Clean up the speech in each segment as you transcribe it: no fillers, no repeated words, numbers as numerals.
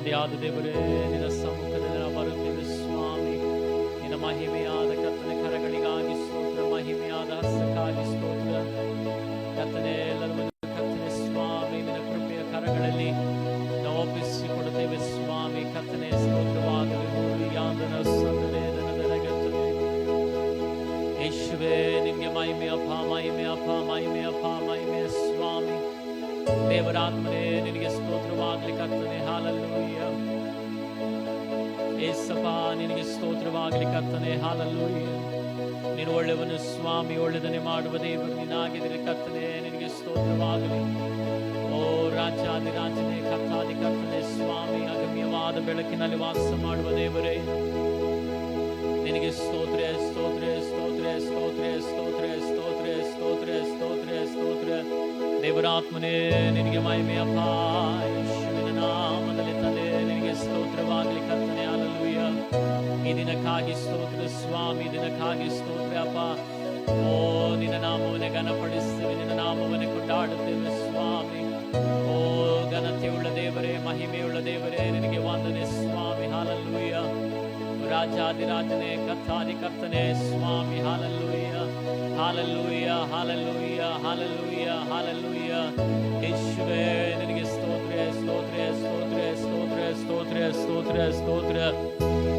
ತಂದೆಯಾದ ದೇವರೇ, ನಿನ್ನ ಸಮ್ಮುಖದಲ್ಲಿ ನಾವು ಬರುತ್ತೇವೆ ಸ್ವಾಮಿ. ನಿನ್ನ ಮಹಿಮೆಯಾದ ಕರ್ತನೆ ಕರಗಳಿಗಾಗಿ ಸ್ತೋತ್ರ, ಮಹಿಮೆಯಾದ ಹಸ್ತಕ್ಕಾಗಿ ಸ್ತೋತ್ರ ಕರ್ತನೆ. ಎಲ್ಲರೂ ಕರ್ತನೆ ಸ್ವಾಮಿ, ನಿನ್ನ ಕೃಪೆಯ ಕರಗಳಲ್ಲಿ ನಾವು ಒಪ್ಪಿಸಿಕೊಡುತ್ತೇವೆ ಸ್ವಾಮಿ. ಕರ್ತನೆ ಸ್ತೋತ್ರವಾಗಲಿ. ಯೇಸುವೇ, ನಿಮಗೆ ಮಹಿಮೆ ಅಪ್ಪ, ಮಹಿಮೆ ಅಪ್ಪ, ಮಹಿಮೆ ಅಪ್ಪ, ಮಹಿಮೆ ಸ್ವಾಮಿ. ದೇವರಾತ್ಮನೇ, ನಿನಗೆ ಸ್ತೋತ್ರವಾಗಲಿ ಕರ್ತನೆ. ಹಾಲೆಲೂಯ. ಯೇಸಪ್ಪ, ನಿನಗೆ ಸ್ತೋತ್ರವಾಗಲಿ ಕರ್ತನೆ. ಹಾಲೆಲೂಯ. ನೀನು ಒಳ್ಳೆಯವನು ಸ್ವಾಮಿ, ಒಳ್ಳೆದನ್ನೇ ಮಾಡುವ ದೇವರು ನೀನಾಗಿದ್ದೀರಿ ಕರ್ತನೆ. ನಿನಗೆ ಸ್ತೋತ್ರವಾಗಲಿ. ಓ ರಾಜಾದಿರಾಜನೇ, ಕರ್ತಾದಿ ಕರ್ತನೆ ಸ್ವಾಮಿ, ಅಗಮ್ಯವಾದ ಬೆಳಕಿನಲ್ಲಿ ವಾಸ ಮಾಡುವ ದೇವರೇ, ನಿನಗೆ ಸ್ತೋತ್ರ, ಸ್ತೋತ್ರ, ಸ್ತೋತ್ರ, ಸ್ತೋತ್ರ, ಸ್ತೋತ್ರ, ಸ್ತೋತ್ರ, ಸ್ತೋತ್ರ, ಸ್ತೋತ್ರ, ಸ್ತೋತ್ರ. ದೇವರಾತ್ಮನೇ, ನಿನಗೆ ಮಹಿಮೆ ಅಪ್ಪ. ಯೇಸುವಿನ ನಾಮದಲ್ಲಿ ತಂದೆ, ನಿನಗೆ ಸ್ತೋತ್ರವಾಗಲಿ ಕರ್ತನೆ. ಹಾಲೆಲೂಯ. ಈ ದಿನಕ್ಕಾಗಿ ಸ್ತೋತ್ರ ಸ್ವಾಮಿ, ದಿನಕ್ಕಾಗಿ ಸ್ತೋತ್ರ ಅಪ್ಪ. ಓ, ನಿನ್ನ ನಾಮವನ್ನೇ ಘನಪಡಿಸ್ತೇವೆ, ನಿನ್ನ ನಾಮವನ್ನೇ ಕೊಂಡಾಡುತ್ತೇವೆ ಸ್ವಾಮಿ. ಓ ಘನತೆಯುಳ್ಳ ದೇವರೇ, ಮಹಿಮೆಯುಳ್ಳ ದೇವರೇ, ನಿನಗೆ ವಂದನೆ ಸ್ವಾಮಿ. ಹಾಲೆಲೂಯ. ರಾಜಾದಿರಾಜನೇ, ಕರ್ತಾದಿ ಕರ್ತನೆ ಸ್ವಾಮಿ. Hallelujah, hallelujah, hallelujah, hallelujah, hallelujah. ಯೇಸುವೇ, ನಿನಗೆ ಸ್ತೋತ್ರ, ಸ್ತೋತ್ರ, ಸ್ತೋತ್ರ, ಸ್ತೋತ್ರ, ಸ್ತೋತ್ರ, ಸ್ತೋತ್ರ, ಸ್ತೋತ್ರ.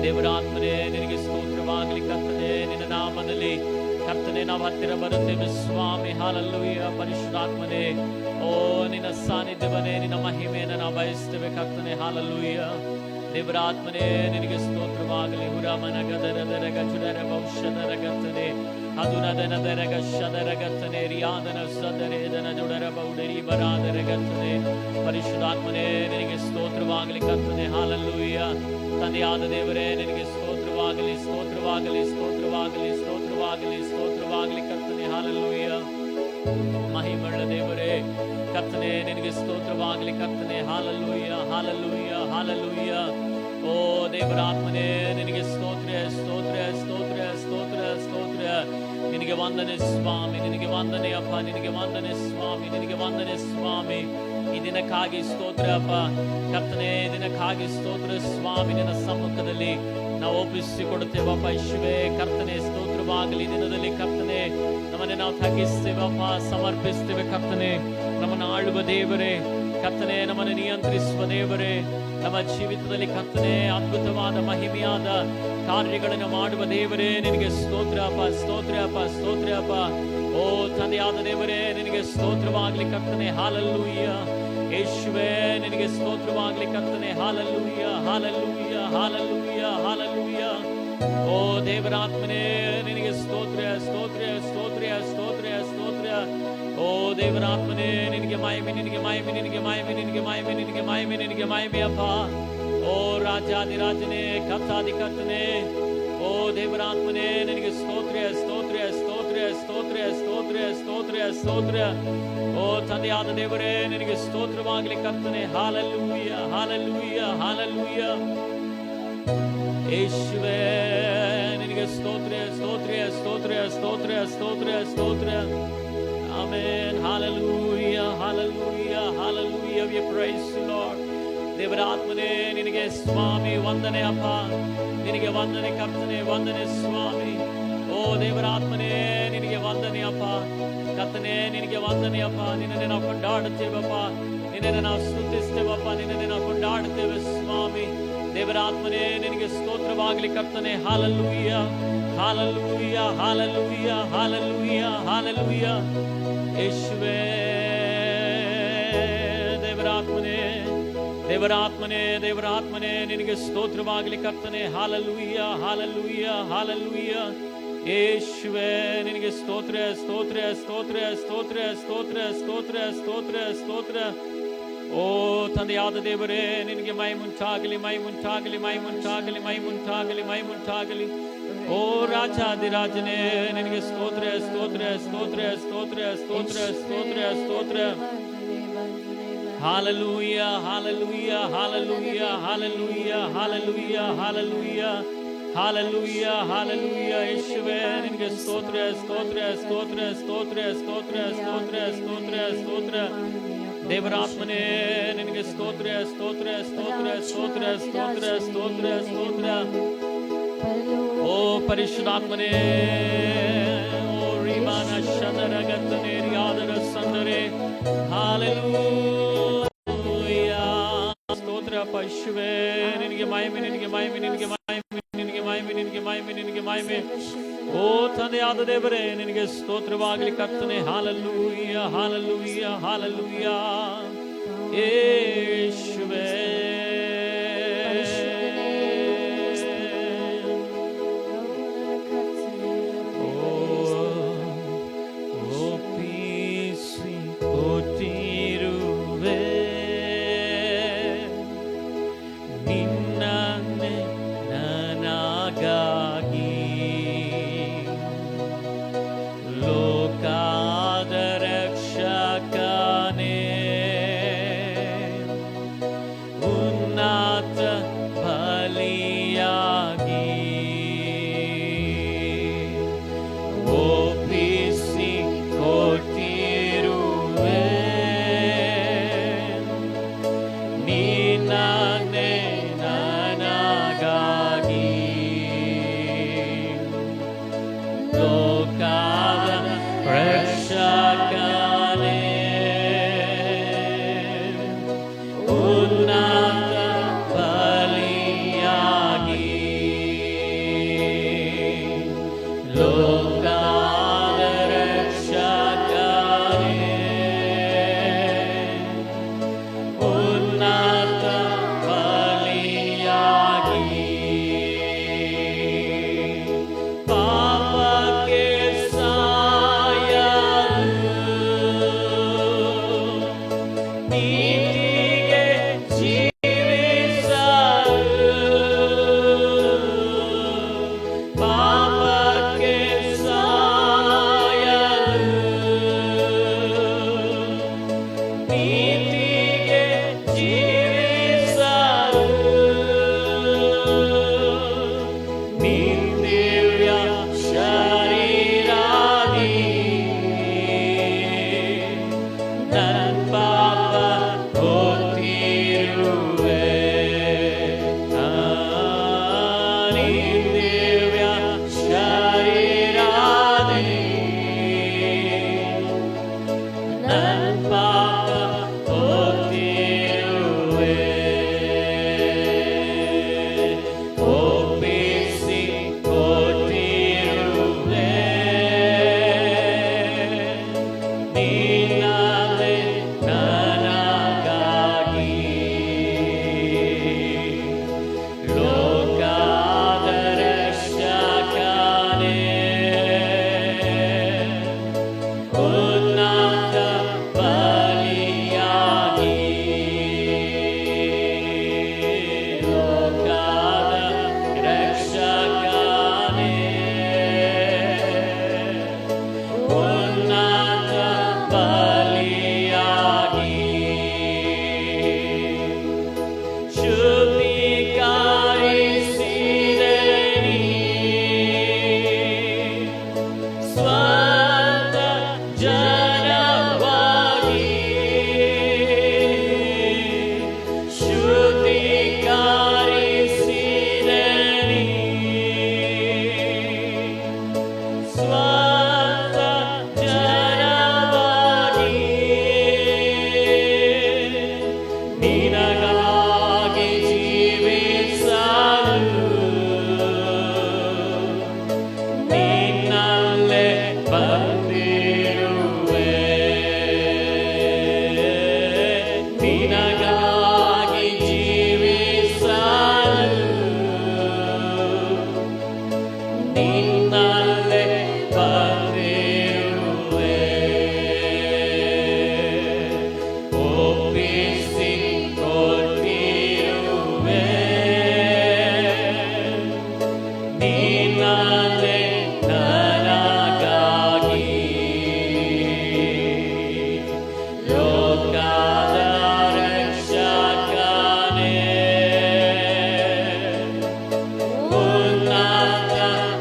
ದೇವರಾತ್ಮನೇ, ನಿನಗೆ ಸ್ತೋತ್ರವಾಗಲಿ ಕರ್ತನೆ. ನಿನ್ನ ನಾಮದಲ್ಲಿ ಕರ್ತನೆ ನಾವು ಹತ್ತಿರ ಬರುತ್ತೇವೆ ಸ್ವಾಮಿ. ಹಾಲೆಲೂಯ. ಪರಿಶುದ್ಧಾತ್ಮನೇ, ಓ ನಿನ್ನ ಸಾನ್ನಿಧ್ಯವನ್ನೇ, ನಿನ್ನ ಮಹಿಮೆಯನ್ನು ನಾವು ಬಯಸ್ತೇವೆ ಕರ್ತನೆ. ಹಾಲೆಲೂಯ. ದೇವರಾತ್ಮನೇ, ನಿನಗೆ ಸ್ತೋತ್ರವಾಗಲಿ. ಹುರಾಮನ ಗದರದರ ಗಜುಡರ ವಂಶದರ ಗರ್ತನೆ, ಅದುನದನದರ ಗಶದರ ಗರ್ತನೆ, ರಿಯಾದನ ಸದರೇದನ ಜುಡರ ಬೌಡರಿ ಬರಾದರ ಗರ್ತನೆ. ಪರಿಶುದ್ಧಾತ್ಮನೇ, ನಿನಗೆ ಸ್ತೋತ್ರವಾಗಲಿ ಕರ್ತನೆ. ಹಾಲೆಲೂಯ. ತಂದೆಯಾದ ದೇವರೇ, ನಿನಗೆ ಸ್ತೋತ್ರವಾಗಲಿ, ಸ್ತೋತ್ರವಾಗಲಿ, ಸ್ತೋತ್ರವಾಗಲಿ, ಸ್ತೋತ್ರವಾಗಲಿ, ಸ್ತೋತ್ರವಾಗಲಿ ಕರ್ತನೆ. ಹಾಲೆಲೂಯ. ಮಹಿಮೆಯುಳ್ಳ ದೇವರೇ ಕರ್ತನೆ, ನಿನಗೆ ಸ್ತೋತ್ರವಾಗಲಿ ಕರ್ತನೆ. Hallelujah, hallelujah, hallelujah. ಓ ದೇವರಾತ್ಮನೇ, ನಿನಗೆ ಸ್ತೋತ್ರ, ಸ್ತೋತ್ರ, ಸ್ತೋತ್ರ, ಸ್ತೋತ್ರ, ಸ್ತೋತ್ರ. ನಿನಗೆ ವಂದನೆ ಸ್ವಾಮಿ, ನಿನಗೆ ವಂದನೆ ಅಪ್ಪ, ನಿನಗೆ ವಂದನೆ ಸ್ವಾಮಿ, ನಿನಗೆ ವಂದನೆ ಸ್ವಾಮಿ. ಈ ದಿನಕ್ಕಾಗಿ ಸ್ತೋತ್ರ ಅಪ್ಪ ಕರ್ತನೆ, ದಿನಕ್ಕಾಗಿ ಸ್ತೋತ್ರ ಸ್ವಾಮಿ. ನಿನ್ನ ಸಮ್ಮುಖದಲ್ಲಿ ನಾವು ಒಪ್ಪಿಸಿಕೊಡುತ್ತೇವಪ್ಪ. ಯೇಸುವೇ, ಕರ್ತನೆ ಸ್ತೋತ್ರವಾಗಲಿ. ದಿನದಲ್ಲಿ ಕರ್ತನೆ, ನಮ್ಮನ್ನೇ ನಾವು ತಗ್ಗಿಸ್ತೇವಪ್ಪ, ಸಮರ್ಪಿಸ್ತೇವೆ ಕರ್ತನೆ. ನಮ್ಮನ್ನು ಆಳುವ ದೇವರೇ ಕರ್ತನೆ, ನಮ್ಮನ್ನು ನಿಯಂತ್ರಿಸುವ ದೇವರೇ, ನಮ್ಮ ಜೀವಿತದಲ್ಲಿ ಕರ್ತನೆ ಅದ್ಭುತವಾದ ಮಹಿಮೆಯಾದ ಕಾರ್ಯಗಳನ್ನು ಮಾಡುವ ದೇವರೇ, ನಿನಗೆ ಸ್ತೋತ್ರ ಅಪ್ಪ, ಸ್ತೋತ್ರ ಅಪ್ಪ, ಸ್ತೋತ್ರ ಅಪ್ಪ. ಓ ತಂದೆಯಾದ ದೇವರೇ, ನಿನಗೆ ಸ್ತೋತ್ರವಾಗಲಿ ಕರ್ತನೆ. ಹಾಲೆಲೂಯ. ಯೇಸುವೇ, ನಿನಗೆ ಸ್ತೋತ್ರವಾಗಲಿ ಕರ್ತನೆ. Hallelujah, hallelujah, hallelujah, hallelujah. ಓ ದೇವರಾತ್ಮನೇ, ನಿನಗೆ ಸ್ತೋತ್ರ, ಸ್ತೋತ್ರ, ಸ್ತೋತ್ರ, ಸ್ತೋತ್ರ, ಸ್ತೋತ್ರ. ಓ ದೇವರಾತ್ಮನೇ, ನಿನಗೆ ಮಹಿಮೆ, ನಿನಗೆ ಮಹಿಮೆ, ನಿನಗೆ ಮಹಿಮೆ, ನಿನಗೆ ಮಹಿಮೆ, ನಿನಗೆ ಮಹಿಮೆ, ನಿನಗೆ ಮಹಿಮೆ ಅಪ್ಪ. ಓ ರಾಜಾದಿರಾಜನೇ, ಕರ್ತಾದಿ ಕರ್ತನೇ, ಓ ದೇವರಾತ್ಮನೇ, ನಿನಗೆ ಸ್ತೋತ್ರ, ಸ್ತೋತ್ರ, ಸ್ತೋತ್ರ, ಸ್ತೋತ್ರ, ಸ್ತೋತ್ರ, ಸ್ತೋತ್ರ, ಸ್ತೋತ್ರ. ಓ ತಂದೆಯಾದ ದೇವರೇ, ನಿನಗೆ ಸ್ತೋತ್ರವಾಗಲಿ ಕರ್ತನೆ. Hallelujah, hallelujah, hallelujah. ಯೇಸುವೇ, ನಿನಗೆ ಸ್ತೋತ್ರ, ಸ್ತೋತ್ರ, ಸ್ತೋತ್ರ, ಸ್ತೋತ್ರ, ಸ್ತೋತ್ರ, ಸ್ತೋತ್ರ. Amen. Hallelujah, hallelujah, hallelujah. We praise you Lord. ದೇವರಾತ್ಮನೇ, ನಿನಗೆ ಸ್ವಾಮಿ ವಂದನೆ ಅಪ್ಪ, ನಿನಗೆ ವಂದನೆ ಕರ್ತನೆ, ವಂದನೆ ಸ್ವಾಮಿ. ಓ ದೇವರಾತ್ಮನೇ, ನಿನಗೆ ವಂದನೆ ಅಪ್ಪ ಕರ್ತನೆ, ನಿನಗೆ ವಂದನೆ ಅಪ್ಪ. ನಿನ್ನನ್ನೇ ನಾವು ಕೊಂಡಾಡುತ್ತೇವಪ್ಪ, ನಿನ್ನನ್ನೇ ನಾವು ಸ್ತುತಿಸ್ತೇವಪ್ಪ, ನಿನ್ನನ್ನೇ ನಾವು ಕೊಂಡಾಡುತ್ತೇವೆ ಸ್ವಾಮಿ. ದೇವರಾತ್ಮನೇ, ನಿನಗೆ ಸ್ತೋತ್ರವಾಗಲಿ ಕರ್ತನೆ. Hallelujah, hallelujah, hallelujah, hallelujah, hallelujah. ಯೇಸುವೇ, ದೇವರಾತ್ಮನೇ, ದೇವರಾತ್ಮನೇ, ದೇವರಾತ್ಮನೇ, ನಿನಗೆ ಸ್ತೋತ್ರವಾಗಲಿ ಕರ್ತನೆ. Hallelujah, hallelujah, hallelujah. ಯೇಸುವೇ, ನಿನಗೆ ಸ್ತೋತ್ರ, ಸ್ತೋತ್ರ, ಸ್ತೋತ್ರ, ಸ್ತೋತ್ರ, ಸ್ತೋತ್ರ, ಸ್ತೋತ್ರ, ಸ್ತೋತ್ರ, ಸ್ತೋತ್ರ. ಓ ತಂದೆಯಾದ ದೇವರೇ, ನಿನಗೆ ಮಹಿಮುಂಟಾಗಲಿ, ಮಹಿಮುಂಟಾಗಲಿ, ಮಹಿಮುಂಟಾಗಲಿ, ಮಹಿಮುಂಟಾಗಲಿ, ಮಹಿಮುಂಟಾಗಲಿ. ಓ ರಾಜಾದಿರಾಜನೇ, ನಿನಗೆ ಸ್ತೋತ್ರ, ಸ್ತೋತ್ರ, ಸ್ತೋತ್ರ, ಸ್ತೋತ್ರ, ಸ್ತೋತ್ರ, ಸ್ತೋತ್ರ, ಸ್ತೋತ್ರ. Hallelujah, hallelujah, hallelujah, hallelujah, hallelujah, hallelujah, hallelujah, hallelujah. ಯೇಸುವೇ, ನಿನಗೆ ನಿನಗೆ ಸ್ತೋತ್ರ ಸ್ತೋತ್ರ ಸ್ತೋತ್ರ ಸ್ತೋತ್ರ ಸ್ತೋತ್ರ ಸ್ತೋತ್ರ ಸ್ತೋತ್ರ ಸ್ತೋತ್ರ ದೇವರಾತ್ಮನೇ ನಿನಗೆ ಸ್ತೋತ್ರ ಸ್ತೋತ್ರ ಸ್ತೋತ್ರ ಸ್ತೋತ್ರ ಸ್ತೋತ್ರ ಸ್ತೋತ್ರ ಸ್ತೋತ್ರ ಓ ಪರಿಶುದ್ಧಾತ್ಮನೇ ಓ ರೀಮಾನ ಶನರ ಗಂಧನೆ ರಿಯಾದರ ಸಂದರೆ ಹಾಲೆಲೂಯಾ ಸ್ತೋತ್ರ ಪಶುವೆ ನಿನಗೆ ಮಹಿಮೆ ನಿನಗೆ ಮಹಿಮೆ ನಿನಗೆ ಮಹಿಮೆ ನಿನಗೆ ಮಹಿಮೆ ನಿನಗೆ ಮಹಿಮೆ ನಿನಗೆ ಮಹಿಮೆ ಓ ತಂದೆಯಾದ ದೇವರೇ ನಿನಗೆ ಸ್ತೋತ್ರವಾಗಲಿ ಕರ್ತನೆ ಹಾಲೆಲೂಯಾ ಹಾಲೆಲೂಯಾ ಹಾಲೆಲೂಯಾ ಯೇಸುವೇ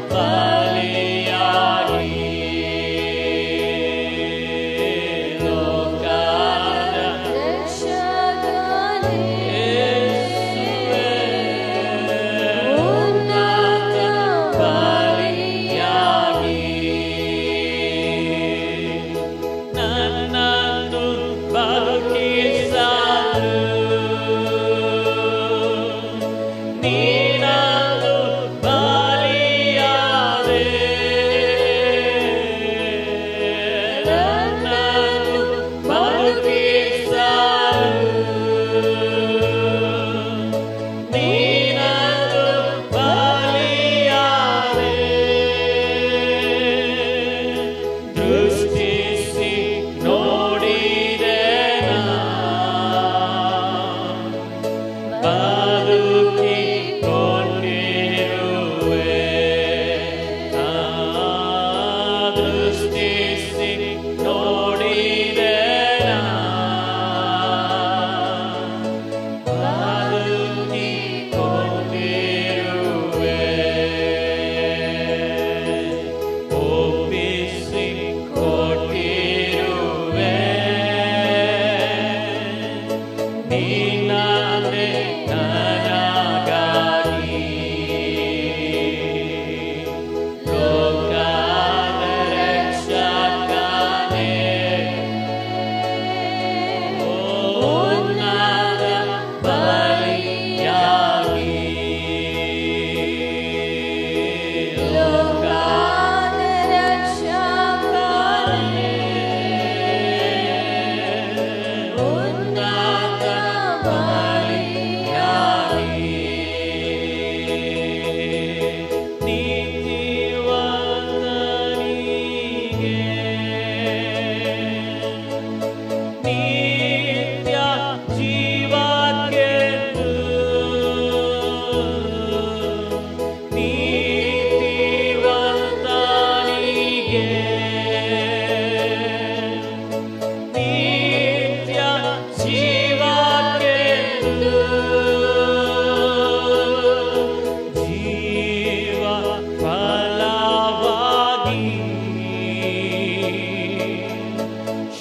Baliya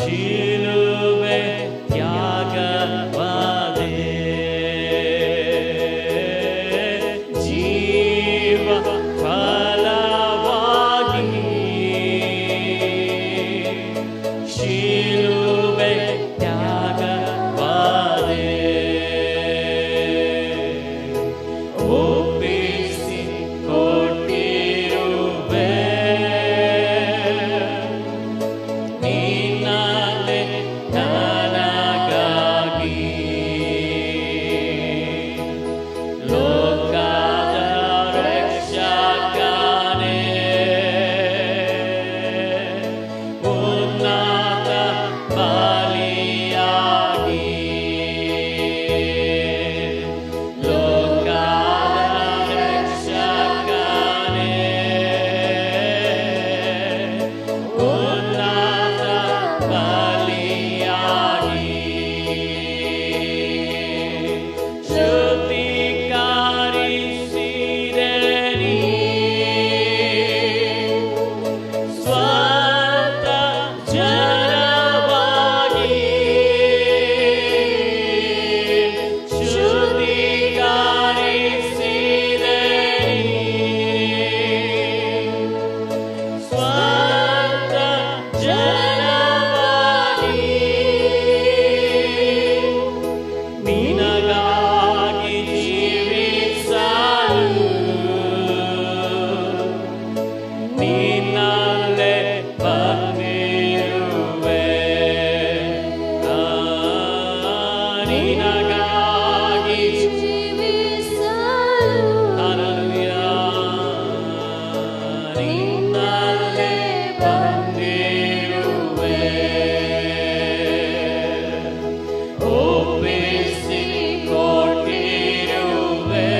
ಶಿಲುಬೆ ತ್ಯಾಗವಾದೆ ಜೀವ ಫಲವಾಗಿ ಶಿಲುಬೆ ತ್ಯಾಗವಾದೆ ಒಪ್ಪಿಸಿ ಕೊಟ್ಟಿರುವೆ ನೀನಲ್ಲೇ ನನಗಾಗಿ ಲೋಕದ ರಕ್ಷಕನೇ ಉನ್ನತ ಬಲಿಯಾಗಿ ಲೋಕದ ರಕ್ಷಕನೇ ಉನ್ನತ ಬಲಿಯಾಗಿ ಶುದ್ಧೀಕರಿಸಿದೆ ನೀ ಸ್ವಂತ ಜನವಾಗಿ ಶುದ್ಧೀಕರಿಸಿದೆ ನೀ ಸ್ವಂತ ಜನವಾಗಿ ನಿನಗಾಗಿ ಜೀವಿಸಲು ನಿನ್ನಲ್ಲೇ ಬಂದಿರುವೆ ನಿನಗಾಗಿ ಹಲ್ಲೆಲೂಯಾ ನಿನ್ನಲ್ಲೇ ಬಂದಿರುವೆ ಒಪ್ಪಿಸಿ ಕೊಟ್ಟಿರುವೆ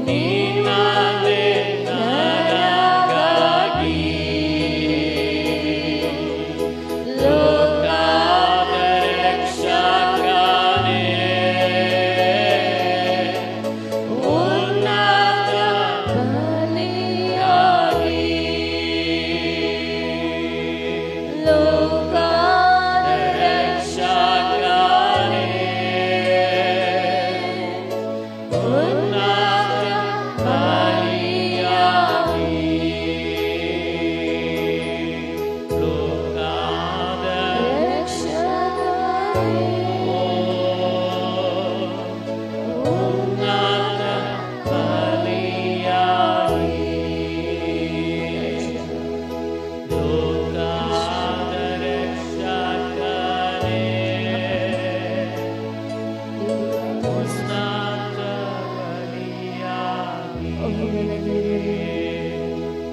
ನೀನಲ್ಲೇ ನನಗಾಗಿ ಲೋಕದ ರಕ್ಷಕನೇ ಉನ್ನತ ಬಲಿಯಾಗಿ ಲೋಕದ ರಕ್ಷಕನೇ ಉನ್ನತ ಬಲಿಯಾಗಿ ಲೋಕದ ಉನ್ನತ ಬಲಿಯಾಗಿ ಲೋಕದ ರಕ್ಷಕನೇ ಉನ್ನತ ಬಲಿಯಾಗಿ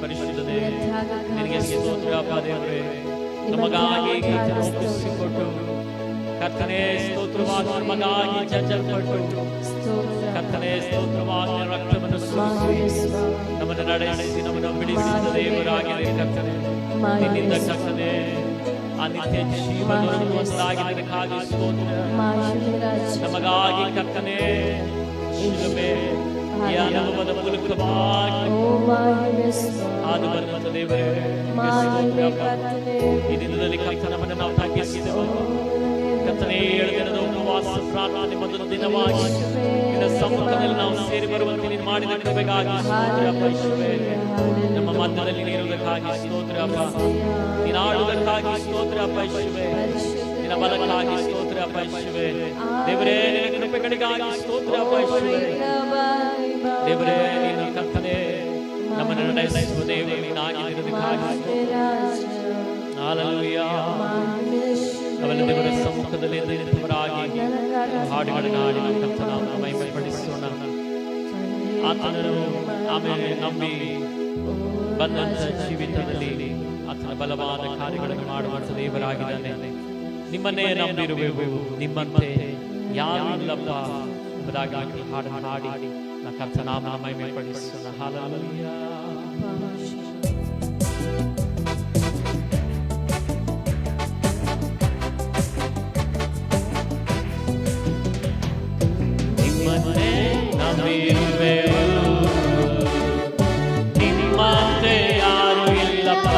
ಪರಿಶುದ್ಧನೇ ನಿನಗೆ ಸ್ತೋತ್ರ ಅಪ್ಪ ದೇವರೇ ನಮಗಾಗಿ ಒಪ್ಪಿಸಿಕೊಟ್ಟು ಕರ್ತನೇ ಸ್ತೋತ್ರವಾಗಿ ನಮಗಾಗಿ ಜಜ್ಜಲ್ಪಟ್ಟು ಕರ್ತನೇ ಸ್ತೋತ್ರವಾಗಿ ರಕ್ತವನ್ನು ಸುರಿಸಿ ನಮ್ಮನ್ನು ನಡೆಸಿ ನಮ್ಮನ್ನು ಬಿಡಿಸಿದ ದೇವರಾಗಿದೆ ಕರ್ತನೇ ನಿನ್ನಿಂದ ಕರ್ತನೇ ಆ ನಿತ್ಯ ಜೀವನವನ್ನಾಗಿ ನಿನಗಾಗಿ ಸ್ತೋತ್ರ ನಮಗಾಗಿ ಕರ್ತನೇ ಶಿಲುಬೆ ಈ ಅನುಭವದ ಮೂಲಕವಾಗಿ ಆದು ಬರುವಂತ ದೇವರೇ ಈ ದಿನದಲ್ಲಿ ಕರ್ತನವನ್ನು ನಾವು ತಗ್ಗಿಸಿದೆವು ಕರ್ತನೇ 7 ದಿನದ ಉಪವಾಸ ಪ್ರಾರ್ಥನೆ ಮೊದಲ ದಿನವಾಗಿ ನಿನ್ನ ಸಮ್ಮುಖದಲ್ಲಿ ನಾವು ಸೇರಿ ಬರುವಂತೆ ನೀನು ಮಾಡಿದ ಕೃಪೆಗಾಗಿ ಸ್ತೋತ್ರ ಅಪ್ಪ ಯೇಸುವೇ ನಮ್ಮ ಮಧ್ಯದಲ್ಲಿ ನೀರುವುದಕ್ಕಾಗಿ ಸ್ತೋತ್ರ ಅಪ್ಪ ನೀನು ಆಡುವುದಕ್ಕಾಗಿ ಸ್ತೋತ್ರ ಅಪ್ಪ ಯೇಸುವೇ ನಿನ್ನ ಬಲಕ್ಕಾಗಿ ಸ್ತೋತ್ರ ಅಪ್ಪ ಯೇಸುವೇ ದೇವರೇ ನಿನ್ನ ಕೃಪೆಗಳಿಗಾಗಿ ಸ್ತೋತ್ರ ಅಪ್ಪ ಯೇಸುವೇ ದೇವರೇ ನೀನು ಕರ್ತನೇ ನಮ್ಮನ್ನು ನಡೆಸುವ ದೇವರು ನೀನಾಗಿರುವುದಕ್ಕಾಗಿ ಹಲ್ಲೆಲೂಯಾ ಅವೆಲ್ಲ ದೇವರ ಸಮ್ಮುಖದಲ್ಲಿ ನಿಂತವರಾಗಿ ಹಾಡುಗಳನ್ನು ಹಾಡಿ ಕರ್ತನ ಮಹಿಮೆಪಡಿಸೋಣ ಆತನನ್ನು ಆಮೇಲೆ ನಂಬಿ ಬಂದಂತ ಜೀವಿತದಲ್ಲಿ ಆತನ ಬಲವಾದ ಕಾರ್ಯಗಳನ್ನು ಮಾಡುವಂತ ದೇವರಾಗಿದ್ದಾನೆ ನಿಮ್ಮನ್ನೇ ನಂಬಿರುವೆವು ನಿಮ್ಮಂತೆ ಯಾರು ಇಲ್ಲಪ್ಪ ಎಂಬುದಾಗಿ ಹಾಡನ್ನು ಹಾಡಿ ನಾ ಕರ್ತನ ಮಹಿಮೆಪಡಿಸೋಣ ಹಲ್ಲೆಲೂಯಾ ನಿಮ್ಮನ್ನೇ ನಂಬಿರುವೆವು ನಿಮ್ಮಂತೆ ಯಾರು ಇಲ್ಲಪ್ಪ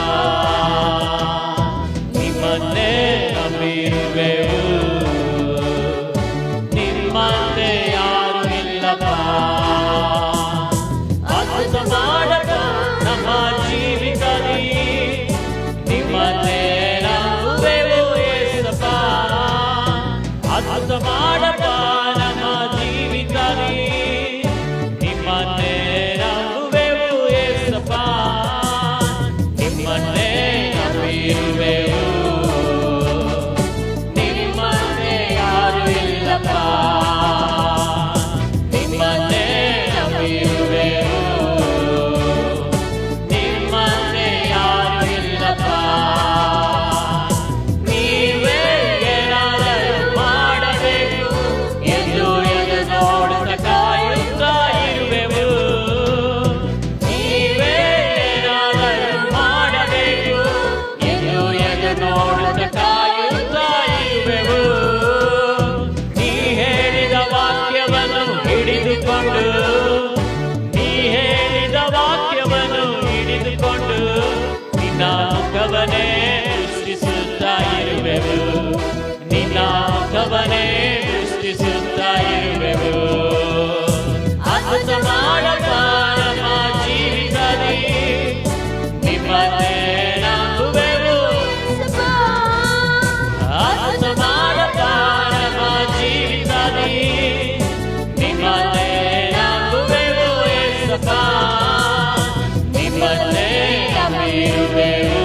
ನಂಬಿರುವೆವು,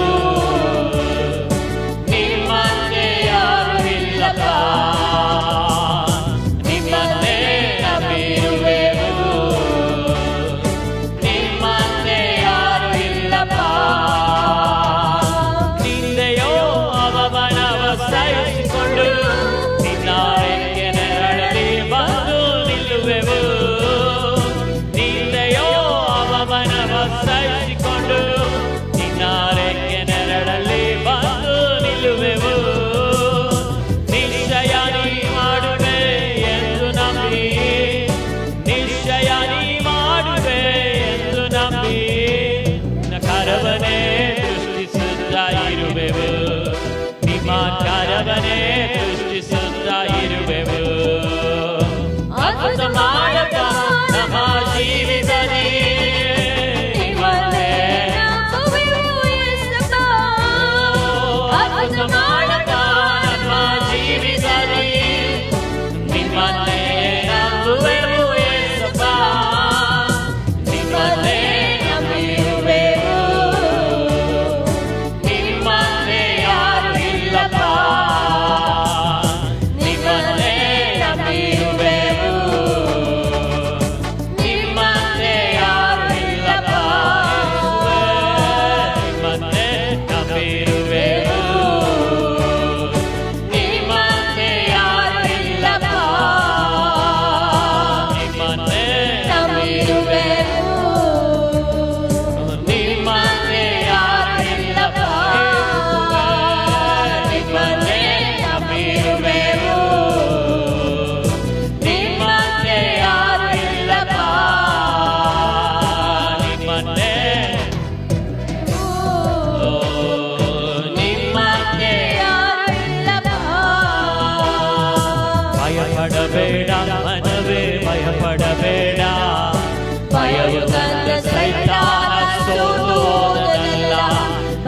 ನಿಮ್ಮನ್ನೇ ಯಾರು ಇಲ್ಲಪ್ಪ, ನಿಮ್ಮನ್ನೇ ನಂಬಿರುವೆವು, ನಿಮ್ಮನ್ನೇ ಯಾರು ಇಲ್ಲಪ್ಪ. ನಿಂದೆಯೋ ಅವಮಾನವ ಸಹಿಸಿಕೊಂಡು ನಿನ್ನ ರೆಕ್ಕೆ ನೆರಳಲ್ಲಿ ಬಂದು ನಿಲ್ಲುವೆವು. ನಿಂದೆಯೋ ಅವಮಾನವ ಸಹಿಸಿಕೊಂಡು ನಿನ್ನ ರೆಕ್ಕೆ ನೆರಳಲ್ಲಿ ಬಂದು ನಿಲ್ಲುವೆವು. ನಿಶ್ಚಯ ನೀ ಮಾಡುವೆ ಎಂದು ನಂಬಿ, ನಿಶ್ಚಯ ನೀ ಮಾಡುವೆ ಎಂದು ನಂಬಿ ಕರವನೇ ಸೃಷ್ಟಿಸುತ್ತಾ ಇರುವೆವು, ನಿಮ್ಮ ಕರವನೇ ಸೃಷ್ಟಿಸುತ್ತಾ ಇರುವೆವು. ಅದ್ಭುತ ಮಾಡಕ ನಮ್ಮ ಜೀವಿತದಲ್ಲಿ ನಿಮ್ಮನ್ನೇ ನಂಬುವೆವು ಯೇಸಪ್ಪ. ಅದ್ಭುತ ಮಾಡಕ ನಮ್ಮ ಜೀವಿತದಲ್ಲಿ ನಿಮ್ಮನ್ನೇ ನಂಬುವೆವು ಯೇಸಪ್ಪ, ನಿಮ್ಮನ್ನೇ ನಂಬಿರುವೆವು, ನಿಮ್ಮನ್ನೇ ಯಾರು ಇಲ್ಲಪ್ಪ, ನಿಮ್ಮನ್ನೇ ನಂಬಿರುವೆವು, ನಿಮ್ಮನ್ನೇ ಯಾರು ಇಲ್ಲಪ್ಪ, ನಿಮ್ಮನ್ನೇ ನಂಬಿರುವೆವು, ನಿಮ್ಮನ್ನೇ ಯಾರು ಇಲ್ಲಪ್ಪ, ನಿಮ್ಮನ್ನೇ ನಂಬಿರುವೆವು, ನಿಮ್ಮನ್ನೇ ಯಾರು ಇಲ್ಲಪ್ಪ, ನಿಮ್ಮನ್ನೇ ನಂಬಿರುವೆವು, ನಿಮ್ಮನ್ನೇ ಯಾರು ಇಲ್ಲಪ್ಪ, ನಿಮ್ಮನ್ನೇ ನಿಮ್ಮನ್ನೇ ಯಾರು ಇಲ್ಲಪ್ಪ. ಭಯಪಡಬೇಡ ಮನವೇ ಭಯಪಡಬೇಡ, ಭಯವು ತಂದ ಸೈತಾನ ಸೋತು ಹೋದನಲ್ಲ.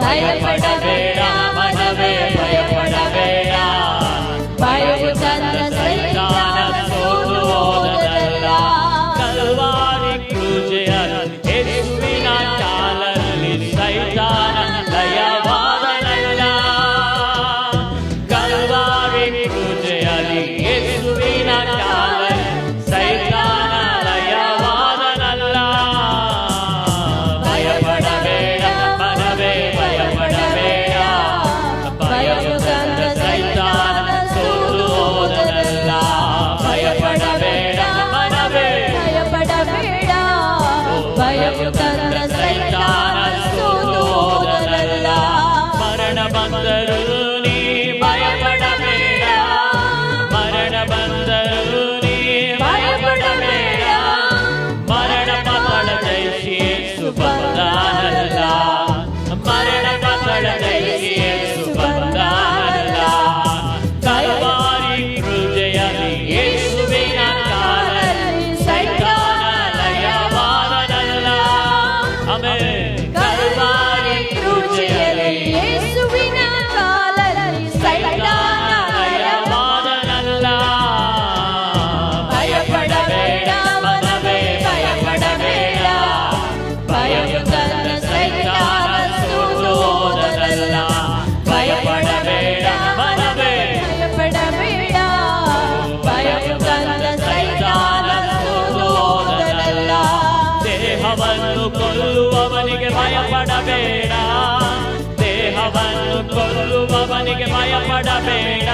ಭಯಪಡಬೇಡ ಮನವೇ ಭಯಪಡಬೇಡ, ಭಯವು ತಂದ ಸೈತಾನ ಸೋತು ಹೋದನಲ್ಲ. ಕಲ್ವಾರಿ ಕ್ರೂಜೆಯಲ್ಲಿ ಯೇಸುವಿನ ಕಾಲಲ್ಲಿ ಸೈತಾನ ಲಯವಾದನಲ್ಲ. ಕಲ್ವಾರಿ ಕ್ರೂಜೆಯಲ್ಲಿ ಯೇಸುವಿನ ಕಾಲಲ್ಲಿ ಸೈತಾನ ಲಯವಾದನಲ್ಲ. ಭಯಪಡಬೇಡ ಮನವೇ ಭಯಪಡಬೇಡ, ಭಯವು ತಂದ ಸೈತಾನ ಸೋತು ಹೋದನಲ್ಲ. ಭಯಪಡಬೇಡ ಮನವೇ ಭಯಪಡಬೇಡ, ಭಯವು ತಂದ ಸೈತಾನ ಸೋತು ಹೋದನಲ್ಲ. ಮರಣ ಬಂದರು ನೀ ಭಯಪಡಬೇಡ, ಮರಣ ಬಂದರು ನೀ ಭಯಪಡಬೇಡ, ಮರಣ ಪತಳ ಜಯಿಸಿ ಯೇಸು ಬಂದಾನಲ್ಲ. ಮರಣ ಪತಳ ಜಯಿಸಿ ಯೇಸು ಬಂದಾನಲ್ಲ. ಕಲ್ವಾರಿ ಕ್ರೂಜೆಯಲ್ಲಿ ಯೇಸುವಿನ ಕಾಲಲ್ಲಿ ಸೈತಾನ ಲಯವಾದನಲ್ಲ. ಆಮೆನ್. ಕಲ್ವಾರಿ ಕ್ರೂಜೆಯಲ್ಲಿ ಯೇಸುವಿನ ಕಾಲದಲ್ಲಿ ಸೈತಾನ ಲಯವಾದನಲ್ಲ. ಭಯಪಡಬೇಡ ಮನವೇ ಭಯಪಡಬೇಡ, ಭಯವು ತಂದ ಸೈತಾನ ಸೋತು ಹೋದನಲ್ಲ. ಭಯಪಡಬೇಡ ಮನವೇ ಭಯಪಡಬೇಡ, ಭಯವು ತಂದ ಸೈತಾನ ಸೋತು ಹೋದನಲ್ಲ. ದೇಹವನ್ನು ಕೊಲ್ಲುವವನಿಗೆ ಭಯಪಡಬೇಡ, ದೇಹವನ್ನು ಕೊಲ್ಲುವವನಿಗೆ ಭಯಪಡಬೇಡ.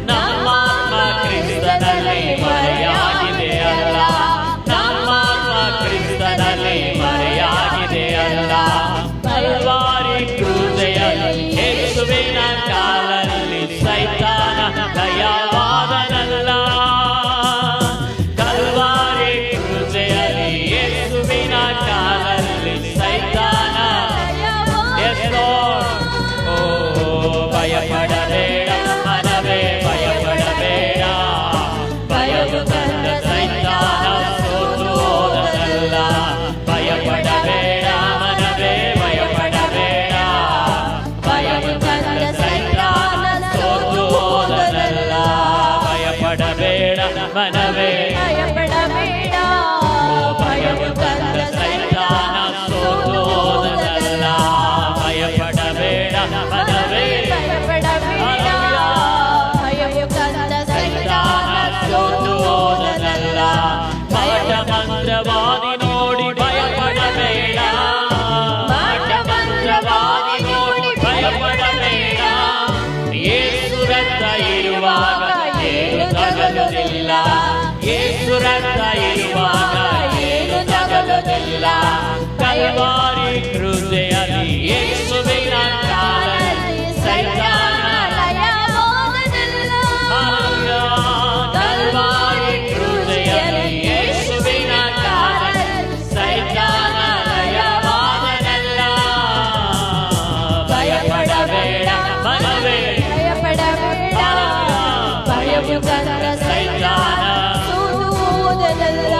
ನಮ್ಮಾತ್ಮ ಕ್ರಿಸ್ತನಲ್ಲಿ ಮರೆಯಾಗಿದೆ ಅಲ್ಲ, ನಮ್ಮಾತ್ಮ ಕ್ರಿಸ್ತನಲ್ಲಿ ಮರೆಯಾಗಿದೆ ಅಲ್ಲ. ಕಲ್ವಾರಿ ಕ್ರೂಜೆಯಲ್ಲಿ ಯೇಸುವಿನ ಕಾಲಲ್ಲಿ ಸೈತಾನ ಲಯವಾದನಲ್ಲ. ಕಲ್ವಾರಿ ಕ್ರೂಜೆಯಲ್ಲಿ ಯೇಸುವಿನ ಕಾಲಲ್ಲಿ ಸೈತಾನ Yes, Lord. ಭಯಪಡಬೇಡ ಮನವೇ ಭಯಪಡಬೇಡ, ಭಯವು ತಂದ ರಕ್ತ ಇರುವಾಗ ಏನು ನಗಲುವುದಿಲ್ಲ. ಕಲ್ವಾರಿ ಕ್ರೂಜೆಯಲ್ಲಿ ಯೇಸುವಿನ ಕಾಲಲ್ಲಿ ಸೈತಾನ ಲಯವಾದನಲ್ಲ. ಕಲ್ವಾರಿ ಕ್ರೂಜೆಯಲ್ಲಿ ಯೇಸುವಿನ ಕಾಲಲ್ಲಿ ಸೈತಾನ ಲಯವಾದನಲ್ಲ. ಭಯಪಡಬೇಡ ಮನವೇ, ಭಯಪಡಬೇಡ, ಭಯವು ತಂದ ಸೈತಾನ ಸೋಲುವುದಲ್ಲ.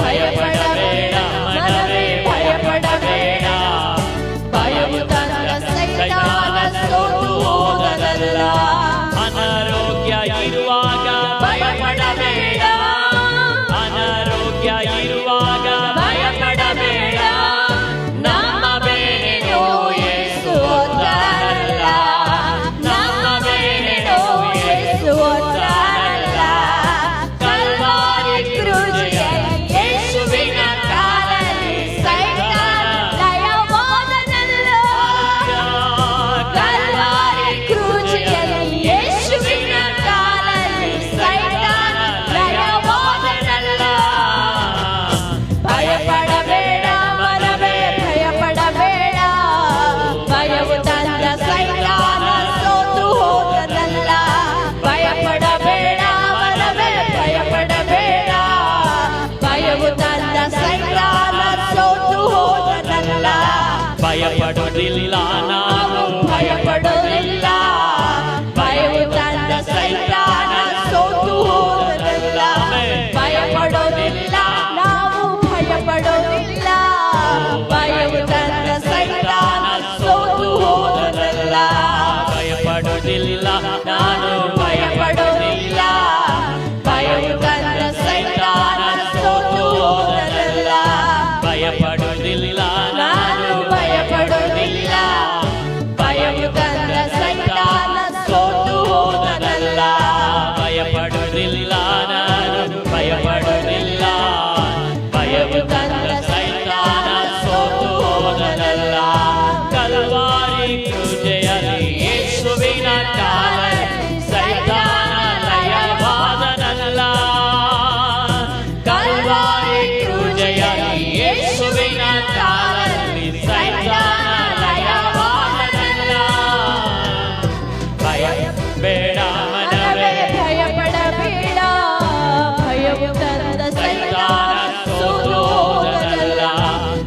ಭಯಪಡಬೇಡ ಮನವೇ, ಭಯಪಡಬೇಡ, ಭಯವು ತಂದ ಸೈತಾನ ಸೋತು ಹೋದನಲ್ಲ. ಅನಾರೋಗ್ಯ ಇರುವಾಗ ಭಯಪಡಬೇಡ, ಅನಾರೋಗ್ಯ ಇರುವಾಗ ಭಯಪಡಬೇಡ. ನಮ್ಮ ಬೇರೆ ನೋವು ಯೇಸು ಹೊತ್ತಾನಲ್ಲ, ನಮ್ಮ ಬೇರೆ ನೋವು ಯೇಸು ಹೊತ್ತಾನಲ್ಲ. ಕಲ್ವಾರಿ ಕ್ರೂಜೆಯಲ್ಲಿ ಯೇಸುವಿನ ಕಾಲಲ್ಲಿ ಸೈತಾನ ಲಯವಾದನಲ್ಲ. ಕಲ್ವಾರಿ ಕ್ರೂಜೆಯಲ್ಲಿ ಯೇಸುವಿನ ಕಾಲಲ್ಲಿ ಸೈತಾನ ಲಯವಾದನಲ್ಲ. ಭಯಪಡಬೇಡ ಮನವೇ, ಭಯಪಡಬೇಡ, ಭಯವು ತಂದ ಸೈತಾನ ಸೋತು ಹೋದನಲ್ಲ. ಭಯಪಡಬೇಡ ಮನವೇ, ಭಯಪಡಬೇಡ, ಭಯವು ತಂದ ಸೈತಾನ ಸೋತು ಹೋದನಲ್ಲ. ಭಯಪಡೋದಿಲ್ಲ ನಾವು, ಭಯಪಡೋದಿಲ್ಲ, ಭಯವು ತಂದ ಸೈತಾನ ಸೋತು ಹೋದನಲ್ಲ. ಭಯಪಡೋದಿಲ್ಲ ನಾವು, ಭಯಪಡೋದಿಲ್ಲ, ಭಯವು ತಂದ ಸೈತಾನ ಸೋತು ಹೋದನಲ್ಲ. ಭಯಪಡೋದಿಲ್ಲ ನಾನು, ಭಯಪಡೋದಿಲ್ಲ, ಭಯವು ತಂದ ಸೈತಾನ ಸೋತು ಹೋದನಲ್ಲ. ಭಯಪಡೋದಿಲ್ಲ ನಾನು, ಭಯಪಡೋದಿಲ್ಲ, ಭಯವು ತಂದ ಸೈತಾನ ಸೋತು ಹೋದನಲ್ಲ. ಭಯಪಡೋದಿಲ್ಲ ನಾನು, ಭಯಪಡೋದಿಲ್ಲ, ಭಯವು ತಂದ ಸೈತಾನ ಸೋತು ಹೋದನಲ್ಲ. ಕಲ್ವಾರಿ ಕ್ರೂಜೆಯಲ್ಲಿ ಯೇಸುವಿನ ಕಾಲಲ್ಲಿ ಸೈತಾನ ಲಯವಾದನಲ್ಲ. ಕಲ್ವಾರಿ ಕ್ರೂಜೆಯಲ್ಲಿ ಯೇಸುವಿನ ಕಾಲಲ್ಲಿ ಸೈತಾನ ಲಯವಾದನಲ್ಲ. ಭಯಬೇಡ ಮನವೇ, ಭಯಪಡಬೇಡ, ಭಯವು ತಂದ ಸೈತಾನ ಸೋತು ಹೋದನಲ್ಲ.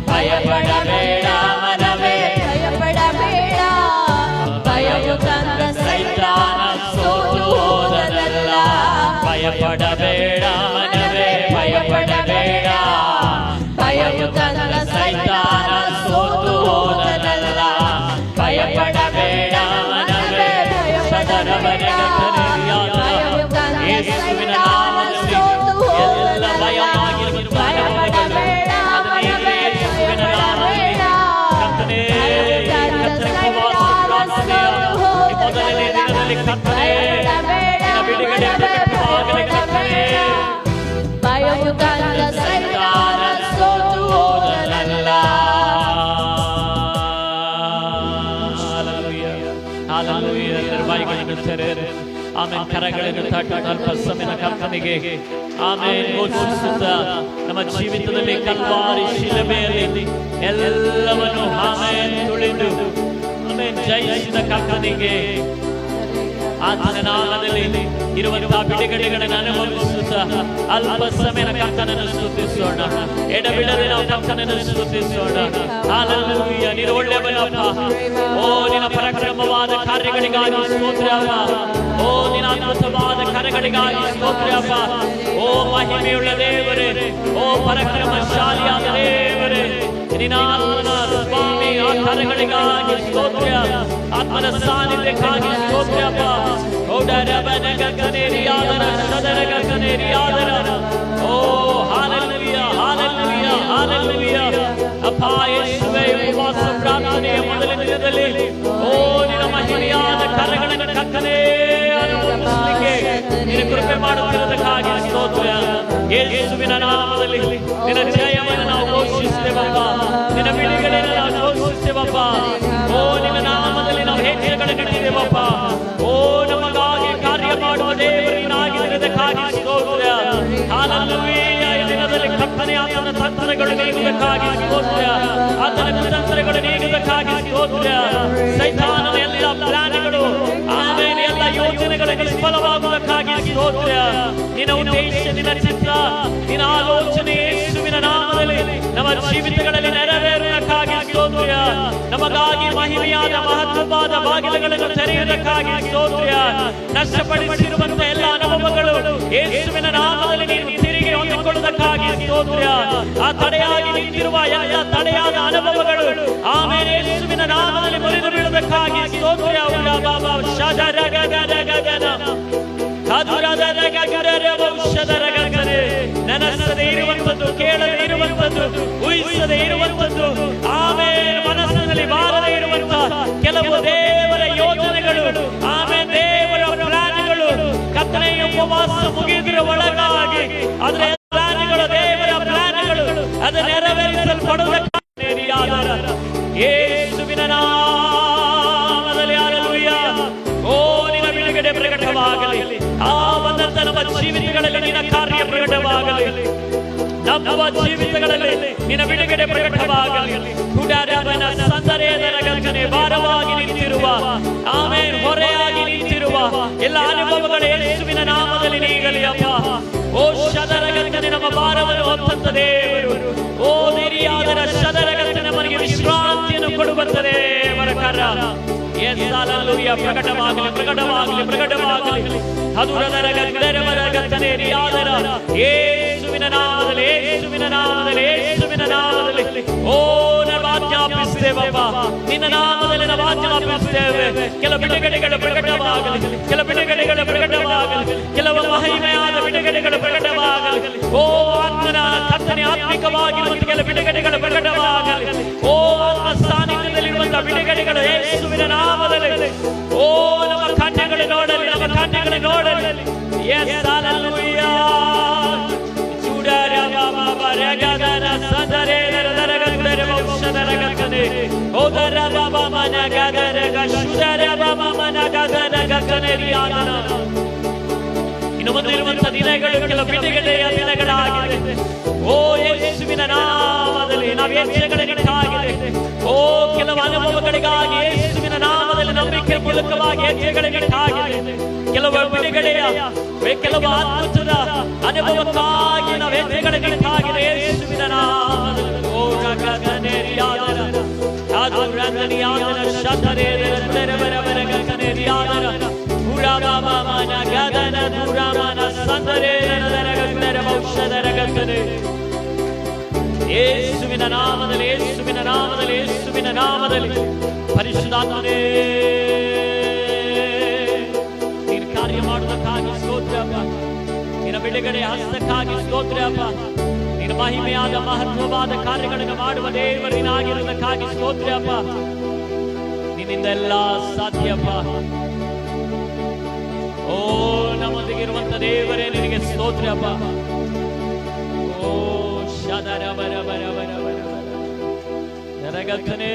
ಭಯಪಡಬೇಡ ಮನವೇ, ಭಯಪಡಬೇಡ, ಭಯವು ತಂದ ಸೈತಾನ ಸೋತು ಹೋದನಲ್ಲ. ಭಯಪಡಬೇಡ ಮನವೇ, ಭಯಪಡಬೇಡ, ಭಯವು ತಂದ ಸೈತಾನ ಸೋತು ಹೋದನಲ್ಲ. ಭಯಪಡಬೇಡ ಮನವೇ, ಯೇಸುವಿನ ನಾಮದಲ್ಲಿ ಎಲ್ಲ ಭಯವಾಗಿರುವ ಜ್ಞಾನವನ್ನು ಅದನ್ನೇ ಯೇಸುವಿನ ನಾಮದಲ್ಲಿ ಕರ್ತನೇ, ಕರ್ತನ ಉಪವಾಸ ಪ್ರಾರ್ಥನೆಯ ಮೊದಲನೇ ದಿನದಲ್ಲಿ ಕರ್ತನೇ ನಿನ್ನ ಬಿಡುಗಡೆ ಪ್ರಕಟವಾಗಲಿ. ಕರ್ತನೇ, ಭಯವು ತಂದ ಸೈತಾನ ಸೋತು ಹೋದನಲ್ಲ. ಹಾಲೆಲೂಯಾ. ಬಾಯಿಗಳನ್ನು ತೆರೆಯಿರಿ. ಆಮೇಲೆ ಕರಗಳನ್ನು ತಟ್ಟಿ ಅಲ್ಪ ಸಮಯ ಕರ್ತನಿಗೆ ಆಮೇಲೆ ಘೋಷಿಸುತ್ತಾ ನಮ್ಮ ಜೀವಿತದಲ್ಲಿ ಕಲ್ವಾರಿ ಶಿಲುಬೆಯಲ್ಲಿ ಎಲ್ಲವನ್ನು ಆಮೇಲೆ ತುಳಿದು ಆಮೇಲೆ ಜಯಿಸಿದ ಕರ್ತನಿಗೆ ಆತನ ನಾಮದಲ್ಲಿ ಇರುವಂತಹ ಬಿಡುಗಡೆಗಳನ್ನು ಅನುಭವಿಸುತ್ತಾ ಅಲ್ಪ ಸಮಯ ಕರ್ತನನ್ನು ಸ್ತುತಿಸೋಣ. ಎಡಬಿಡದೆ ನಾವು ಕರ್ತನನ್ನು ಸ್ತುತಿಸೋಣ. ಹಾಲೆಲೂಯಾ. ನೀನು ಒಳ್ಳೆಯವನಪ್ಪ. ಓ ನಿನ್ನ ಪರಾಕ್ರಮವಾದ ಕಾರ್ಯಗಳಿಗಾಗಿ ಸ್ತೋತ್ರ ಅಪ್ಪ. ಓ ನಿನ್ನ ಅದ್ಭುತವಾದ ಕಾರ್ಯಗಳಿಗಾಗಿ ಸ್ತೋತ್ರ ಅಪ್ಪ. ಓ ಮಹಿಮೆಯುಳ್ಳ ದೇವರೇ, ಓ ಪರಾಕ್ರಮಶಾಲಿಯಾದ ದೇವರೇ, ನಿನ್ನ ಸ್ವಾಮಿ ಆ ಕಾರ್ಯಗಳಿಗಾಗಿ ಸ್ತೋತ್ರ. ಆತ್ಮನ ಸಾನ್ನಿಧ್ಯಕ್ಕಾಗಿ ಸ್ತೋತ್ರ ಅಪ್ಪ. ಓ ಹಾಲೆಲೂಯಾ, ಹಾಲೆಲೂಯಾ, ಹಾಲೆಲೂಯಾ. ಅಪ್ಪ ಯೇಸುವೇ, ಉಪವಾಸ ಪ್ರಾರ್ಥನೆಯ ಮೊದಲನೇ ದಿನದಲ್ಲಿ ಓ ನಿನ್ನ ಮಹಿಮೆಯಾದ ಕಾರ್ಯಗಳನ್ನು ಕರ್ತನೇ ಅನುಭವಿಸಲಿಕ್ಕೆ ನೀನು ಕೃಪೆ ಮಾಡುತ್ತಿರುವುದಕ್ಕಾಗಿ ಸ್ತೋತ್ರ. ಯೇಸುವಿನ ನಾಮದಲ್ಲಿ ನಿನ್ನ ಜಯವನ್ನು ನಾವು ಘೋಷಿಸುತ್ತೇವಪ್ಪ. ನಿನ್ನ ಬಿಡುಗಡೆಯನ್ನು ನಾವು ಘೋಷಿಸುತ್ತೇವಪ್ಪ. ಓ ನಿನ್ನ ನಾಮದಲ್ಲಿ ನಾವು ಹೆಜ್ಜೆಗಳನ್ನು ಕಟ್ಟಿದ್ದೇವಪ್ಪ. ಓ ನಮಗಾಗಿ ಕಾರ್ಯ ಮಾಡುವ ದೇವರನ್ನಾಗಿರುವುದಕ್ಕಾಗಿ ಸ್ತೋತ್ರ. ಹಾಲೆಲೂಯಾ. ಸ್ತೋತ್ರ. ಆತನ ಕುತಂತ್ರಗಳು ನೀಡುವುದಕ್ಕಾಗಿ ಸ್ತೋತ್ರ. ಸೈತಾನನ ಎಲ್ಲ ಪ್ಲಾನ್ಗಳು, ಆಮೇಲೆ ಎಲ್ಲ ಯೋಜನೆಗಳು ನಿಷ್ಫಲವಾಗುವುದಕ್ಕಾಗಿ ಸ್ತೋತ್ರ. ನಿನ್ನ ಉದ್ದೇಶ, ನಿನ್ನ ಚಿತ್ರ, ನಿನ್ನ ಆಲೋಚನೆ ಯೇಸುವಿನ ನಾಮದಲ್ಲಿ ನಮ್ಮ ಜೀವಿತಗಳಲ್ಲಿ ನೆರವೇರುವುದಕ್ಕಾಗಿ ಸ್ತೋತ್ರ. ನಮಗಾಗಿ ಮಹಿಮೆಯಾದ ಮಹತ್ವವಾದ ಬಾಗಿಲುಗಳನ್ನು ತೆರೆಯುವುದಕ್ಕಾಗಿ ಸ್ತೋತ್ರ. ನಷ್ಟಪಡಿಸಿರುವಂತ ಎಲ್ಲ ಅನುಭವಗಳು ಯೇಸುವಿನ ನಾಮದಲ್ಲಿ ನೀನು ತಿರುಗಿ ಹೊಂದಿಕೊಳ್ಳುವುದಕ್ಕಾಗಿ ಸ್ತೋತ್ರ. ಆ ತಡೆಯಾಗಿ ನಿಂತಿರುವ ಎಲ್ಲ ತಡೆಯಾದ ಅನುಭವಗಳು ಆಮೇಲೆ ಯೇಸುವಿನ ನಾಮದಲ್ಲಿ ಮುರಿದು ಬೀಳುವುದಕ್ಕಾಗಿ ಸ್ತೋತ್ರ. ನೆನಸದೇ ಇರುವಂತದ್ದು, ಕೇಳದೇ ಇರುವಂತದ್ದು, ಊಹಿಸದೇ ಇರುವಂತದ್ದು, ಆಮೇಲೆ ಮನಸ್ಸಿನಲ್ಲಿ ಬಾರದೇ ಇರುವಂತ ಕೆಲವು ದೇವರ ಯೋಜನೆಗಳು, ಆಮೇಲೆ ದೇವರ ಪ್ಲಾನ್ಗಳು ಕತ್ತಲೆಯ ಉಪವಾಸ ಮುಗಿದಿರ ಒಳಗಾಗಿ ಅದರ ಪ್ಲಾನ್ಗಳು, ದೇವರ ಪ್ಲಾನ್ಗಳು ಅದು ನೆರವೇರಿಸಲ್ಪಡುವುದಕ್ಕಾಗಿ ಯೇಸುವಿನ ನಾಮದಲ್ಲಿ ಹಲ್ಲೆಲೂಯಾ. ಓ ನಿನ್ನ ಬಿಡುಗಡೆ ಪ್ರಕಟವಾಗಲಿ. ಆ ಬಂದಂತ ನಮ್ಮ ಜೀವಿತಗಳಲ್ಲಿ ನಿನ್ನ ಕಾರ್ಯ ಪ್ರಕಟವಾಗಲಿ. ನಮ್ಮ ಜೀವಿತಗಳಲ್ಲಿ ನಿನ್ನ ಬಿಡುಗಡೆ ಪ್ರಕಟವಾಗಲಿ. ಕುಡಾರವನ ಸಂದರೇದರ ಗಂಗನೆ ಭಾರವಾಗಿ ನಿಂತಿರುವ, ಆಮೇಲೆ ಹೊರೆಯಾಗಿ ನಿಂತಿರುವ ಎಲ್ಲ ಅನುಭವಗಳು ಯೇಸುವಿನ ನಾಮದಲ್ಲಿ ನೀಗಲಿ ಅಪ್ಪ. ಓ ಶದರಗಂಗನೆ ನಮ್ಮ ಭಾರವನ್ನು ಹೊತ್ತಂತ ದೇವರು, ಓ ನಿರಿಯಾದರ ಶದರಗಂಗನೆ ನಮಗೆ ವಿಶ್ರಾಂತಿಯನ್ನು ಕೊಡುವಂತ ದೇವರ ಕರ. ಪ್ರಕಟವಾಗಲಿ, ಪ್ರಕಟವಾಗಲಿ, ಪ್ರಕಟವಾಗಲಿ. ಹದುರದರ ಗಂಗರವರ ಗಂಗನೆ ರಿಯಾದರ ಯೇಸುವಿನ ನಾಮದಲ್ಲಿ, ಯೇಸುವಿನ ನಾಮದಲ್ಲಿ, ಯೇಸುವಿನ ನಾಮದಲ್ಲಿ. ಓ ನಾವು ಆಜ್ಞಾಪಿಸ್ತೇವಪ್ಪ, ನಿನ್ನ ನಾಮದಲ್ಲಿ ನಾವು ಆಜ್ಞಾಪಿಸ್ತೇವೆ. ಕೆಲ ಬಿಡುಗಡೆಗಳು ಪ್ರಕಟವಾಗಲಿ, ಕೆಲ ಬಿಡುಗಡೆಗಳು ಪ್ರಕಟವಾಗಲಿ, ಕೆಲವು ಮಹಿಮೆಯಾದ ಬಿಡುಗಡೆಗಳು ಪ್ರಕಟವಾಗಲಿ. ಓ ಆತ್ಮನ ಕರ್ತನೆ ಆತ್ಮಿಕವಾಗಿರುವಂತ ಕೆಲ ಬಿಡುಗಡೆಗಳು ಪ್ರಕಟವಾಗಲಿ. ಓ ಆತ್ಮ ಸಾನ್ನಿಧ್ಯದಲ್ಲಿರುವಂತಹ ಬಿಡುಗಡೆಗಳು ಯೇಸುವಿನ ನಾಮದಲ್ಲಿ. ಓ ನಮ್ಮ ಕನ್ಯೆಗಳು ನೋಡಲಿ, ನಮ್ಮ ಕನ್ಯೆಗಳು ನೋಡಲಿ. Yes hallelujah. ಚೂಡರ ಬಾಬಾ ರಗದರ ಸಂದರೇದರ ದರಗದರ ವಂಶದರ ಗಗನೆ. ಓದರ ಬಾಬಾ ಮನ ಗಗರ ಗಶುದರ ಬಾಬಾ ಮನ ಗಗರ ಗಗನೆ ರಿಯಾದನ. ಇನ್ನು ಮುಂದಿರುವಂತ ದಿನಗಳು ಕೆಲವು ಬಿಡುಗಡೆಯ ದಿನಗಳಾಗಿದೆ. ಓ ಯೇಸುವಿನ ನಾಮದಲ್ಲಿ ನಾವು ಹೆಜ್ಜೆಗಳಿಟ್ಟಾಗಿದೆ. ಓ ಕೆಲವು ಅನುಭವಗಳಿಗಾಗಿ ಯೇಸುವಿನ ನಾಮದಲ್ಲಿ ನಂಬಿಕೆ ಮೂಲಕವಾಗಿ ಹೆಜ್ಜೆಗಳಿಟ್ಟಾಗಿದೆ. ಕೆಲವು ಬಿಡುಗಡೆಯ, ಕೆಲವು ಅದ್ಭುತದ ಅನುಭವಕ್ಕಾಗಿ ನಾವು ಹೆಜ್ಜೆಗಳಿಟ್ಟಾಗಿದೆ ಯೇಸುವಿನ ನಾಮದಲ್ಲಿ. ಓ ಗಗನೆರಿಯಾದರ ಆದುರಂಗನಿಯಾದರ ಶತರೇದರ ಬರಬರ ಗಗನೆರಿಯಾದರ ಪುರಾಮನ ಗಗನ ದುರಾಮನ ಸಂದರೇದರ ಗಗನ ಔಷಧರ ಗಗನೆ. ಯೇಸುವಿನ ನಾಮದಲ್ಲಿ, ಯೇಸುವಿನ ನಾಮದಲ್ಲಿ, ಯೇಸುವಿನ ನಾಮದಲ್ಲಿ ಪರಿಶುದ್ಧಾತ್ಮನೇ ನೀನು ಕಾರ್ಯ ಮಾಡುವುದಕ್ಕಾಗಿ ಸ್ತೋತ್ರಪ್ಪ. ನಿನ್ನ ಬಿಡುಗಡೆ ಹಸ್ತಕ್ಕಾಗಿ ಸ್ತೋತ್ರಪ್ಪ. ನಿನ್ನ ಮಹಿಮೆಯಾದ ಮಹತ್ವವಾದ ಕಾರ್ಯಗಳನ್ನು ಮಾಡುವ ದೇವರಿನಾಗಿರುವುದಕ್ಕಾಗಿ ಸ್ತೋತ್ರಪ್ಪ. ನಿನ್ನಿಂದ ಎಲ್ಲ ಸಾಧ್ಯಪ್ಪ. ಓ ನಮ್ಮೊಂದಿಗೆ ಇರುವಂತ ದೇವರೇ ನಿನಗೆ ಸ್ತೋತ್ರಪ್ಪ. ಓ ಶದರ ಬರ ಬರ ಬರ ಬರ ನರಗತನೇ.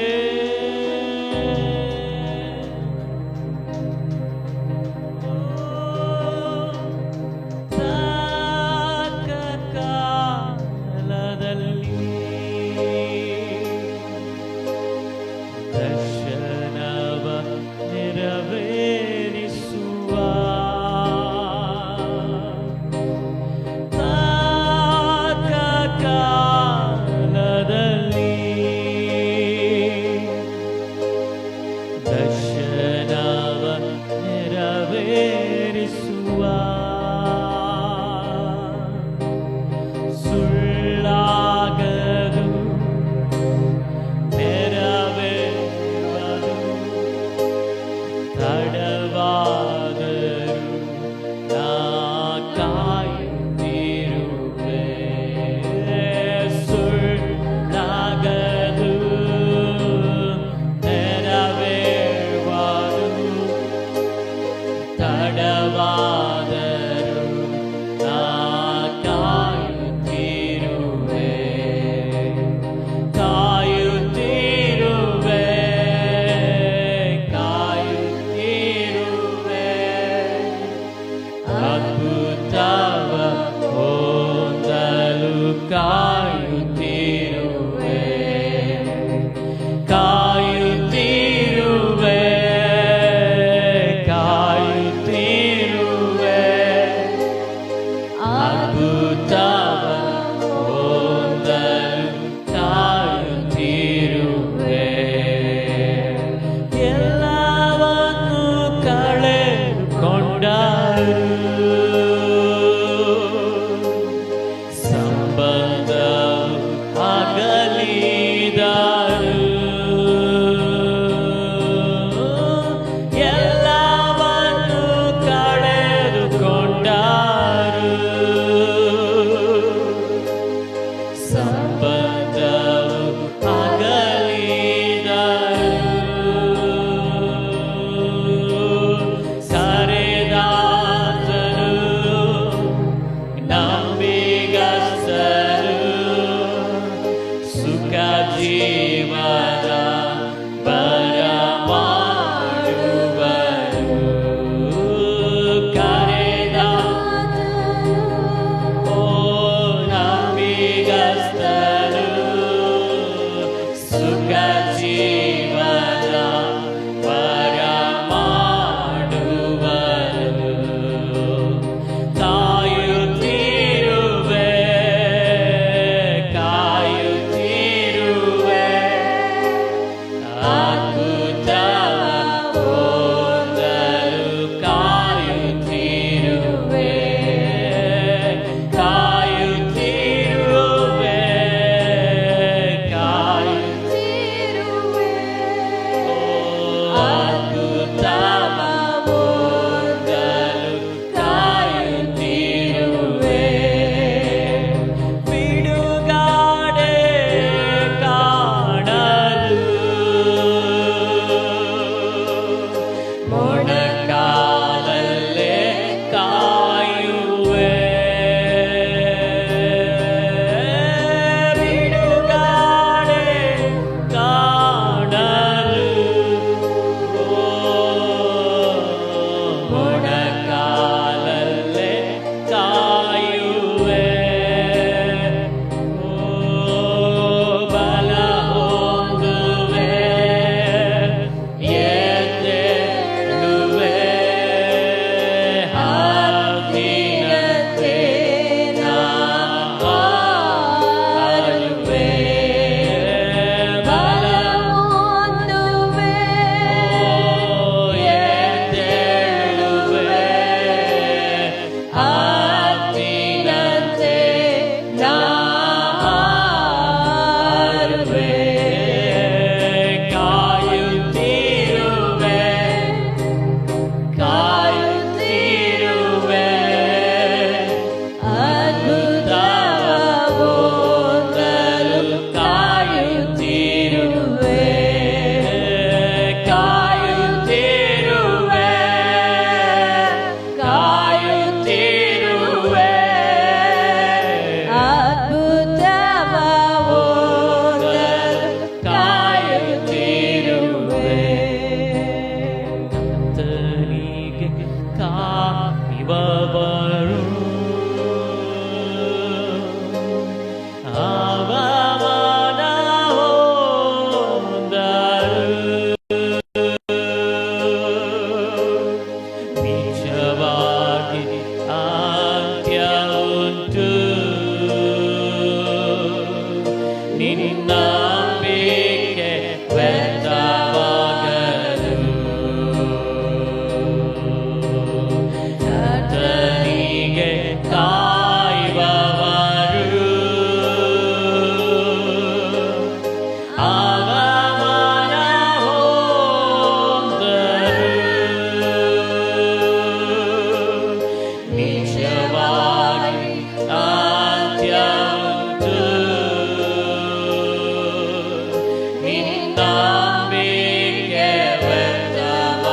ನಂಬಿಕೆ ವ್ಯರ್ಥವಾಗದು.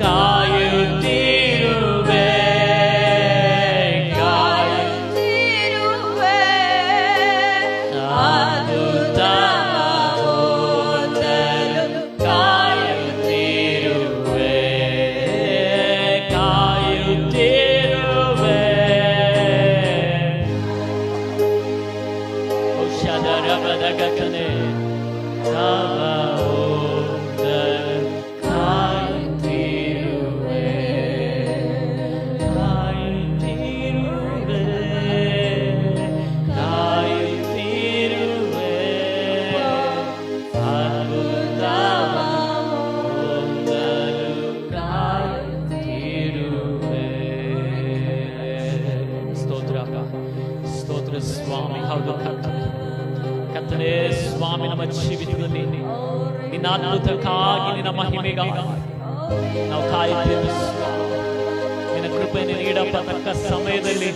ಕಾಯುತ್ತಿರುವೆ ಕಾಯುತ್ತಿರುವೆ ಅದ್ಭುತ ಹೊಂದಲು ಕಾಯುತ್ತಿರುವೆ ಕಾಯುತ್ತಿರುವೆ. ಔಷಧರವದ ಘಟನೆ ತವ ಹೊಂದಲು ಕಾಯುತ್ತಿರುವೆ ಕಾಯುತ್ತಿರುವೆ ಕಾಯುತ್ತಿರುವೆ. ಅದ್ಭುತ ಹೊಂದಲು ಕಾಯುತ್ತಿರುವೆ. ಸ್ತೋತ್ರ ಸ್ತೋತ್ರ ಸ್ವಾಮಿ. ಹೌದು ಕರ್ತನೆ ಕರ್ತನೆ ಸ್ವಾಮಿ, ನಮ್ಮ ಜೀವಿತದಲ್ಲಿ ನಿನ್ನ ಅದ್ಭುತಕ್ಕಾಗಿ ನಿನ್ನ ಮಹಿಮೆಗಾಗಿ ನಾವು ಕಾಯುತ್ತೇವೆ ಸ್ವಾಮಿ. ನಿನ್ನ ಕೃಪೆಯನ್ನು ನೀಡಪ್ಪ ತಕ್ಕ ಸಮಯದಲ್ಲಿ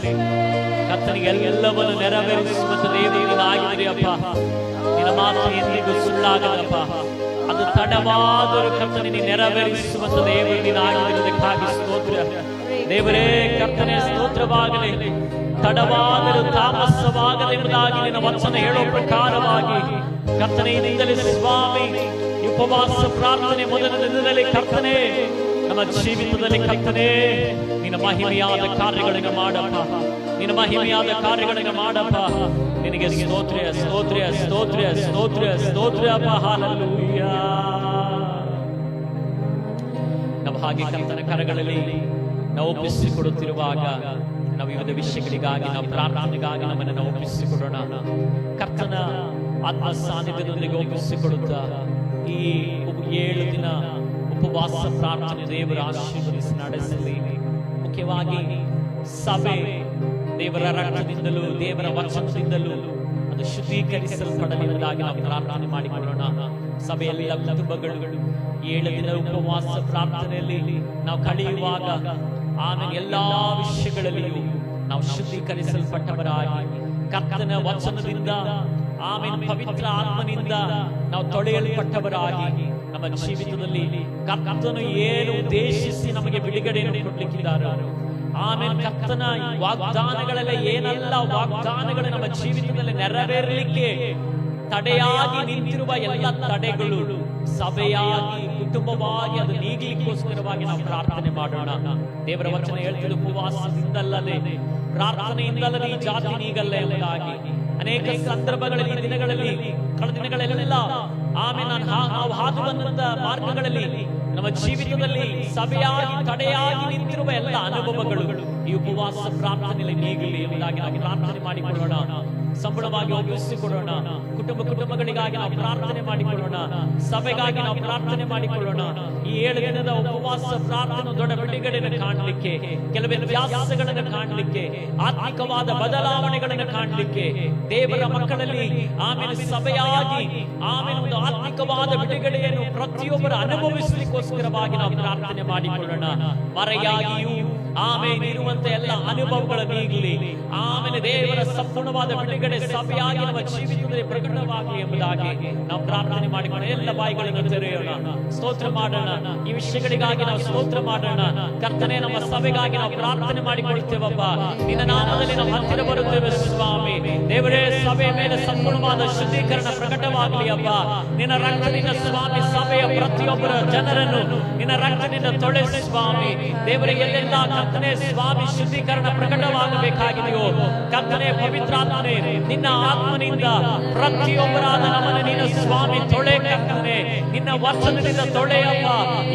ಕರ್ತನಿಗೆ ಎಲ್ಲವನ್ನು ನೆರವೇರಿಸುವಂತ ದೇವರು ನೀನಾಗಿದ್ದೀಯಪ್ಪ. ನಿನ್ನ ಮಾತು ಎಂದಿಗೂ ಸುಳ್ಳಾಗದಪ್ಪ. ಅದು ತಡವಾದರೂ ಕರ್ತನೆ ನೀನು ನೆರವೇರಿಸುವಂತ ದೇವರು ನೀನಾಗಿರುವುದಕ್ಕಾಗಿ ಸ್ತೋತ್ರ ದೇವರೇ. ಕರ್ತನೆ ಸ್ತೋತ್ರವಾಗಲಿ. ತಡವಾದರೂ ತಾಮಸವಾಗದೆಂಬುದಾಗಿ ನಿನ್ನ ವಚನ ಹೇಳೋ ಪ್ರಕಾರವಾಗಿ ಕರ್ತನೆಯಿಂದಲೇ ಸ್ವಾಮಿ ಈ ಉಪವಾಸ ಪ್ರಾರ್ಥನೆ ಮೊದಲ ದಿನದಲ್ಲಿ ಕರ್ತನೆ ನಮ್ಮ ಜೀವಿತದಲ್ಲಿ ಕರ್ತನೆ ನಿನ್ನ ಮಹಿಮೆಯಾದ ಕಾರ್ಯಗಳನ್ನು ಮಾಡಪ್ಪ. ನಿನ್ನ ಮಹಿಮೆಯಾದ ಕಾರ್ಯಗಳನ್ನು ಮಾಡಪ್ಪ. ನಿನಗೆ ಸ್ತೋತ್ರ ಸ್ತೋತ್ರ ಸ್ತೋತ್ರ ಸ್ತೋತ್ರ ಸ್ತೋತ್ರ ಅಪ್ಪ. ಹಲ್ಲೆಲೂಯಾ. ನಾವು ಹಾಗೆ ಕರ್ತನ ಕರಗಳಲ್ಲಿ ನಾವು ಒಪ್ಪಿಸಿಕೊಡುತ್ತಿರುವಾಗ ನಾವು ವಿವಿಧ ವಿಷಯಗಳಿಗಾಗಿ ನಾವು ಪ್ರಾರ್ಥನೆಗಾಗಿ ನಮ್ಮನ್ನು ನಾವು ಒಪ್ಪಿಸಿಕೊಡೋಣ. ಕರ್ತನ ಆತ್ಮ ಸಾನ್ನಿಧ್ಯದೊಂದಿಗೆ ಒಪ್ಪಿಸಿಕೊಡುತ್ತಾ ಈ 7 ದಿನ ಉಪವಾಸ ಪ್ರಾರ್ಥನೆ ದೇವರ ಆಶೀರ್ವದಿಸಿ ನಡೆಸಲಿ. ಮುಖ್ಯವಾಗಿ ಸಭೆ ದೇವರ ರಕ್ತದಿಂದಲೂ ದೇವರ ವಚನದಿಂದಲೂ ಅದು ಶುದ್ಧೀಕರಿಸಲ್ಪಡಲಿ ಎಂಬುದಾಗಿ ನಾವು ಪ್ರಾರ್ಥನೆ ಮಾಡಿಕೊಳ್ಳೋಣ. ಸಭೆಯಲ್ಲಿ ಕುಟುಂಬಗಳು 7 ದಿನ ಉಪವಾಸ ಪ್ರಾರ್ಥನೆಯಲ್ಲಿ ನಾವು ಕಳೆಯುವಾಗ ಆಮೇಲೆ ಎಲ್ಲಾ ವಿಷಯಗಳಲ್ಲಿಯೂ ನಾವು ಶುದ್ಧೀಕರಿಸಲ್ಪಟ್ಟವರಾಗಿ ಕರ್ತನ ವಚನದಿಂದ ಆಮೇಲೆ ಪವಿತ್ರ ಆತ್ಮನಿಂದ ನಾವು ತೊಳೆಯಲ್ಪಟ್ಟವರಾಗಿ ನಮ್ಮ ಜೀವಿತದಲ್ಲಿ ಕರ್ತನು ಏನು ಉದ್ದೇಶಿಸಿ ನಮಗೆ ಬಿಡುಗಡೆಯನ್ನು ಕೊಡ್ಲಿಕ್ಕಿದ್ದಾರೆ. ಆಮೇಲೆ ಕರ್ತನ ವಾಗ್ದಾನಗಳೆಲ್ಲ ಏನೆಲ್ಲ ವಾಗ್ದಾನಗಳು ನಮ್ಮ ಜೀವಿತದಲ್ಲಿ ನೆರವೇರಲಿಕ್ಕೆ ತಡೆಯಾಗಿ ನಿಂತಿರುವ ಎಲ್ಲ ತಡೆಗಳು ಸಭೆಯಾಗಿ ಕುಟುಂಬವಾಗಿ ಅದು ನೀಗಲಿಕ್ಕೋಸ್ಕರವಾಗಿ ನಾವು ಪ್ರಾರ್ಥನೆ ಮಾಡೋಣ. ದೇವರ ವಚನ ಹೇಳ್ತಿದ್ದು ಉಪವಾಸದಿಂದಲ್ಲದೆ ಪ್ರಾರ್ಥನೆಯಿಂದಲೇ ಈ ಜಾತಿ ನೀಗಲ್ಲ ಎಂಬುದಾಗಿ ಅನೇಕ ಸಂದರ್ಭಗಳಲ್ಲಿ ದಿನಗಳಲ್ಲಿ ಕಳೆದ ದಿನಗಳೆಲ್ಲ ಆಮೇಲೆ ನಾವು ಹಾದು ಬಂದಂತ ಮಾರ್ಗಗಳಲ್ಲಿ ನಮ್ಮ ಜೀವಿತದಲ್ಲಿ ಸಭೆಯಾಗಿ ತಡೆಯಾಗಿ ನಿಂತಿರುವ ಎಲ್ಲ ಅನುಭವಗಳು ಈ ಉಪವಾಸ ಪ್ರಾರ್ಥನೆಯಲ್ಲಿ ನೀಗಲಿ ಎಂಬುದಾಗಿ ನಾವು ಪ್ರಾರ್ಥನೆ ಮಾಡಿಕೊಳ್ಳೋಣ. ಸಂಪೂರ್ಣವಾಗಿ ಒಪ್ಪಿಸಿಕೊಡೋಣ. ಕುಟುಂಬಗಳಿಗಾಗಿ ನಾವು ಪ್ರಾರ್ಥನೆ ಮಾಡಿಕೊಳ್ಳೋಣ. ಸಭೆಗಾಗಿ ನಾವು ಪ್ರಾರ್ಥನೆ ಮಾಡಿಕೊಳ್ಳೋಣ. ಈ 7 ದಿನದ ಉಪವಾಸ ಪ್ರಾರ್ಥನೆ ದೊಡ್ಡ ಬಿಡುಗಡೆಯನ್ನು ಕಾಣಲಿಕ್ಕೆ, ಕೆಲವೇ ವ್ಯಾಸಗಳನ್ನು ಕಾಣಲಿಕ್ಕೆ, ಆತ್ಮಿಕವಾದ ಬದಲಾವಣೆಗಳನ್ನು ಕಾಣಲಿಕ್ಕೆ ದೇವರ ಮಕ್ಕಳಲ್ಲಿ ಆಮೇಲೆ ಸಭೆಯಾಗಿ ಆಮೇಲೆ ಒಂದು ಆತ್ಮಿಕವಾದ ಬಿಡುಗಡೆಯನ್ನು ಪ್ರತಿಯೊಬ್ಬರು ಅನುಭವಿಸಲಿಕ್ಕೋಸ್ಕರವಾಗಿ ನಾವು ಪ್ರಾರ್ಥನೆ ಮಾಡಿಕೊಳ್ಳೋಣ. ಮರೆಯಾಗಿಯೂ ಆಮೇಲೆ ಇರುವಂತ ಎಲ್ಲ ಅನುಭವಗಳನ್ನು ಈಗಲಿ ಆಮೇಲೆ ದೇವರ ಸಂಪೂರ್ಣವಾದ ಬಿಡುಗಡೆ ಸಭೆಯಾಗಿ ನಮ್ಮ ಜೀವಿತದಲ್ಲಿ ಪ್ರಕಟವಾಗಲಿ ಎಂಬುದಾಗಿ ನಾವು ಪ್ರಾರ್ಥನೆ ಮಾಡಿಕೊಳ್ಳೋಣ. ಎಲ್ಲ ಬಾಯಿಗಳನ್ನು ತೆರೆಯೋಣ, ಸ್ತೋತ್ರ ಮಾಡೋಣ. ಈ ವಿಷಯಗಳಿಗಾಗಿ ನಾವು ಸ್ತೋತ್ರ ಮಾಡೋಣ. ಕರ್ತನೆ, ನಮ್ಮ ಸಭೆಗಾಗಿ ನಾವು ಪ್ರಾರ್ಥನೆ ಮಾಡಿಕೊಳ್ತೇವಪ್ಪ. ನಿನ್ನ ನಾಮದಲ್ಲಿ ನಾವು ಹತ್ತಿರ ಬರುತ್ತೇವೆ ಸ್ವಾಮಿ. ದೇವರೇ, ಸಭೆಯ ಮೇಲೆ ಸಂಪೂರ್ಣವಾದ ಶುದ್ಧೀಕರಣ ಪ್ರಕಟವಾಗಲಿ ಅಪ್ಪ. ನಿನ್ನ ರಕ್ತದಿಂದ ಸ್ವಾಮಿ ಸಭೆಯ ಪ್ರತಿಯೊಬ್ಬರ ಜನರನ್ನು ನಿನ್ನ ರಕ್ತದಿಂದ ತೊಳೆಸಿ ಸ್ವಾಮಿ. ದೇವರೇ, ಎಲ್ಲೆಲ್ಲ ಕರ್ತನೆ ಸ್ವಾಮಿ ಶುದ್ಧೀಕರಣ ಪ್ರಕಟವಾಗಬೇಕಾಗಿದೆಯೋ ಕರ್ತನೆ, ಪವಿತ್ರಾತ್ಮನೇ ನಿನ್ನ ಆತ್ಮನಿಂದ ಪ್ರತಿಯೊಬ್ಬರಾದ ನಮ್ಮನ್ನು ನೀನು ಸ್ವಾಮಿ ತೊಳೆ ಕರ್ತನೆ. ನಿನ್ನ ವಚನದಿಂದ ತೊಳೆಯಪ್ಪ.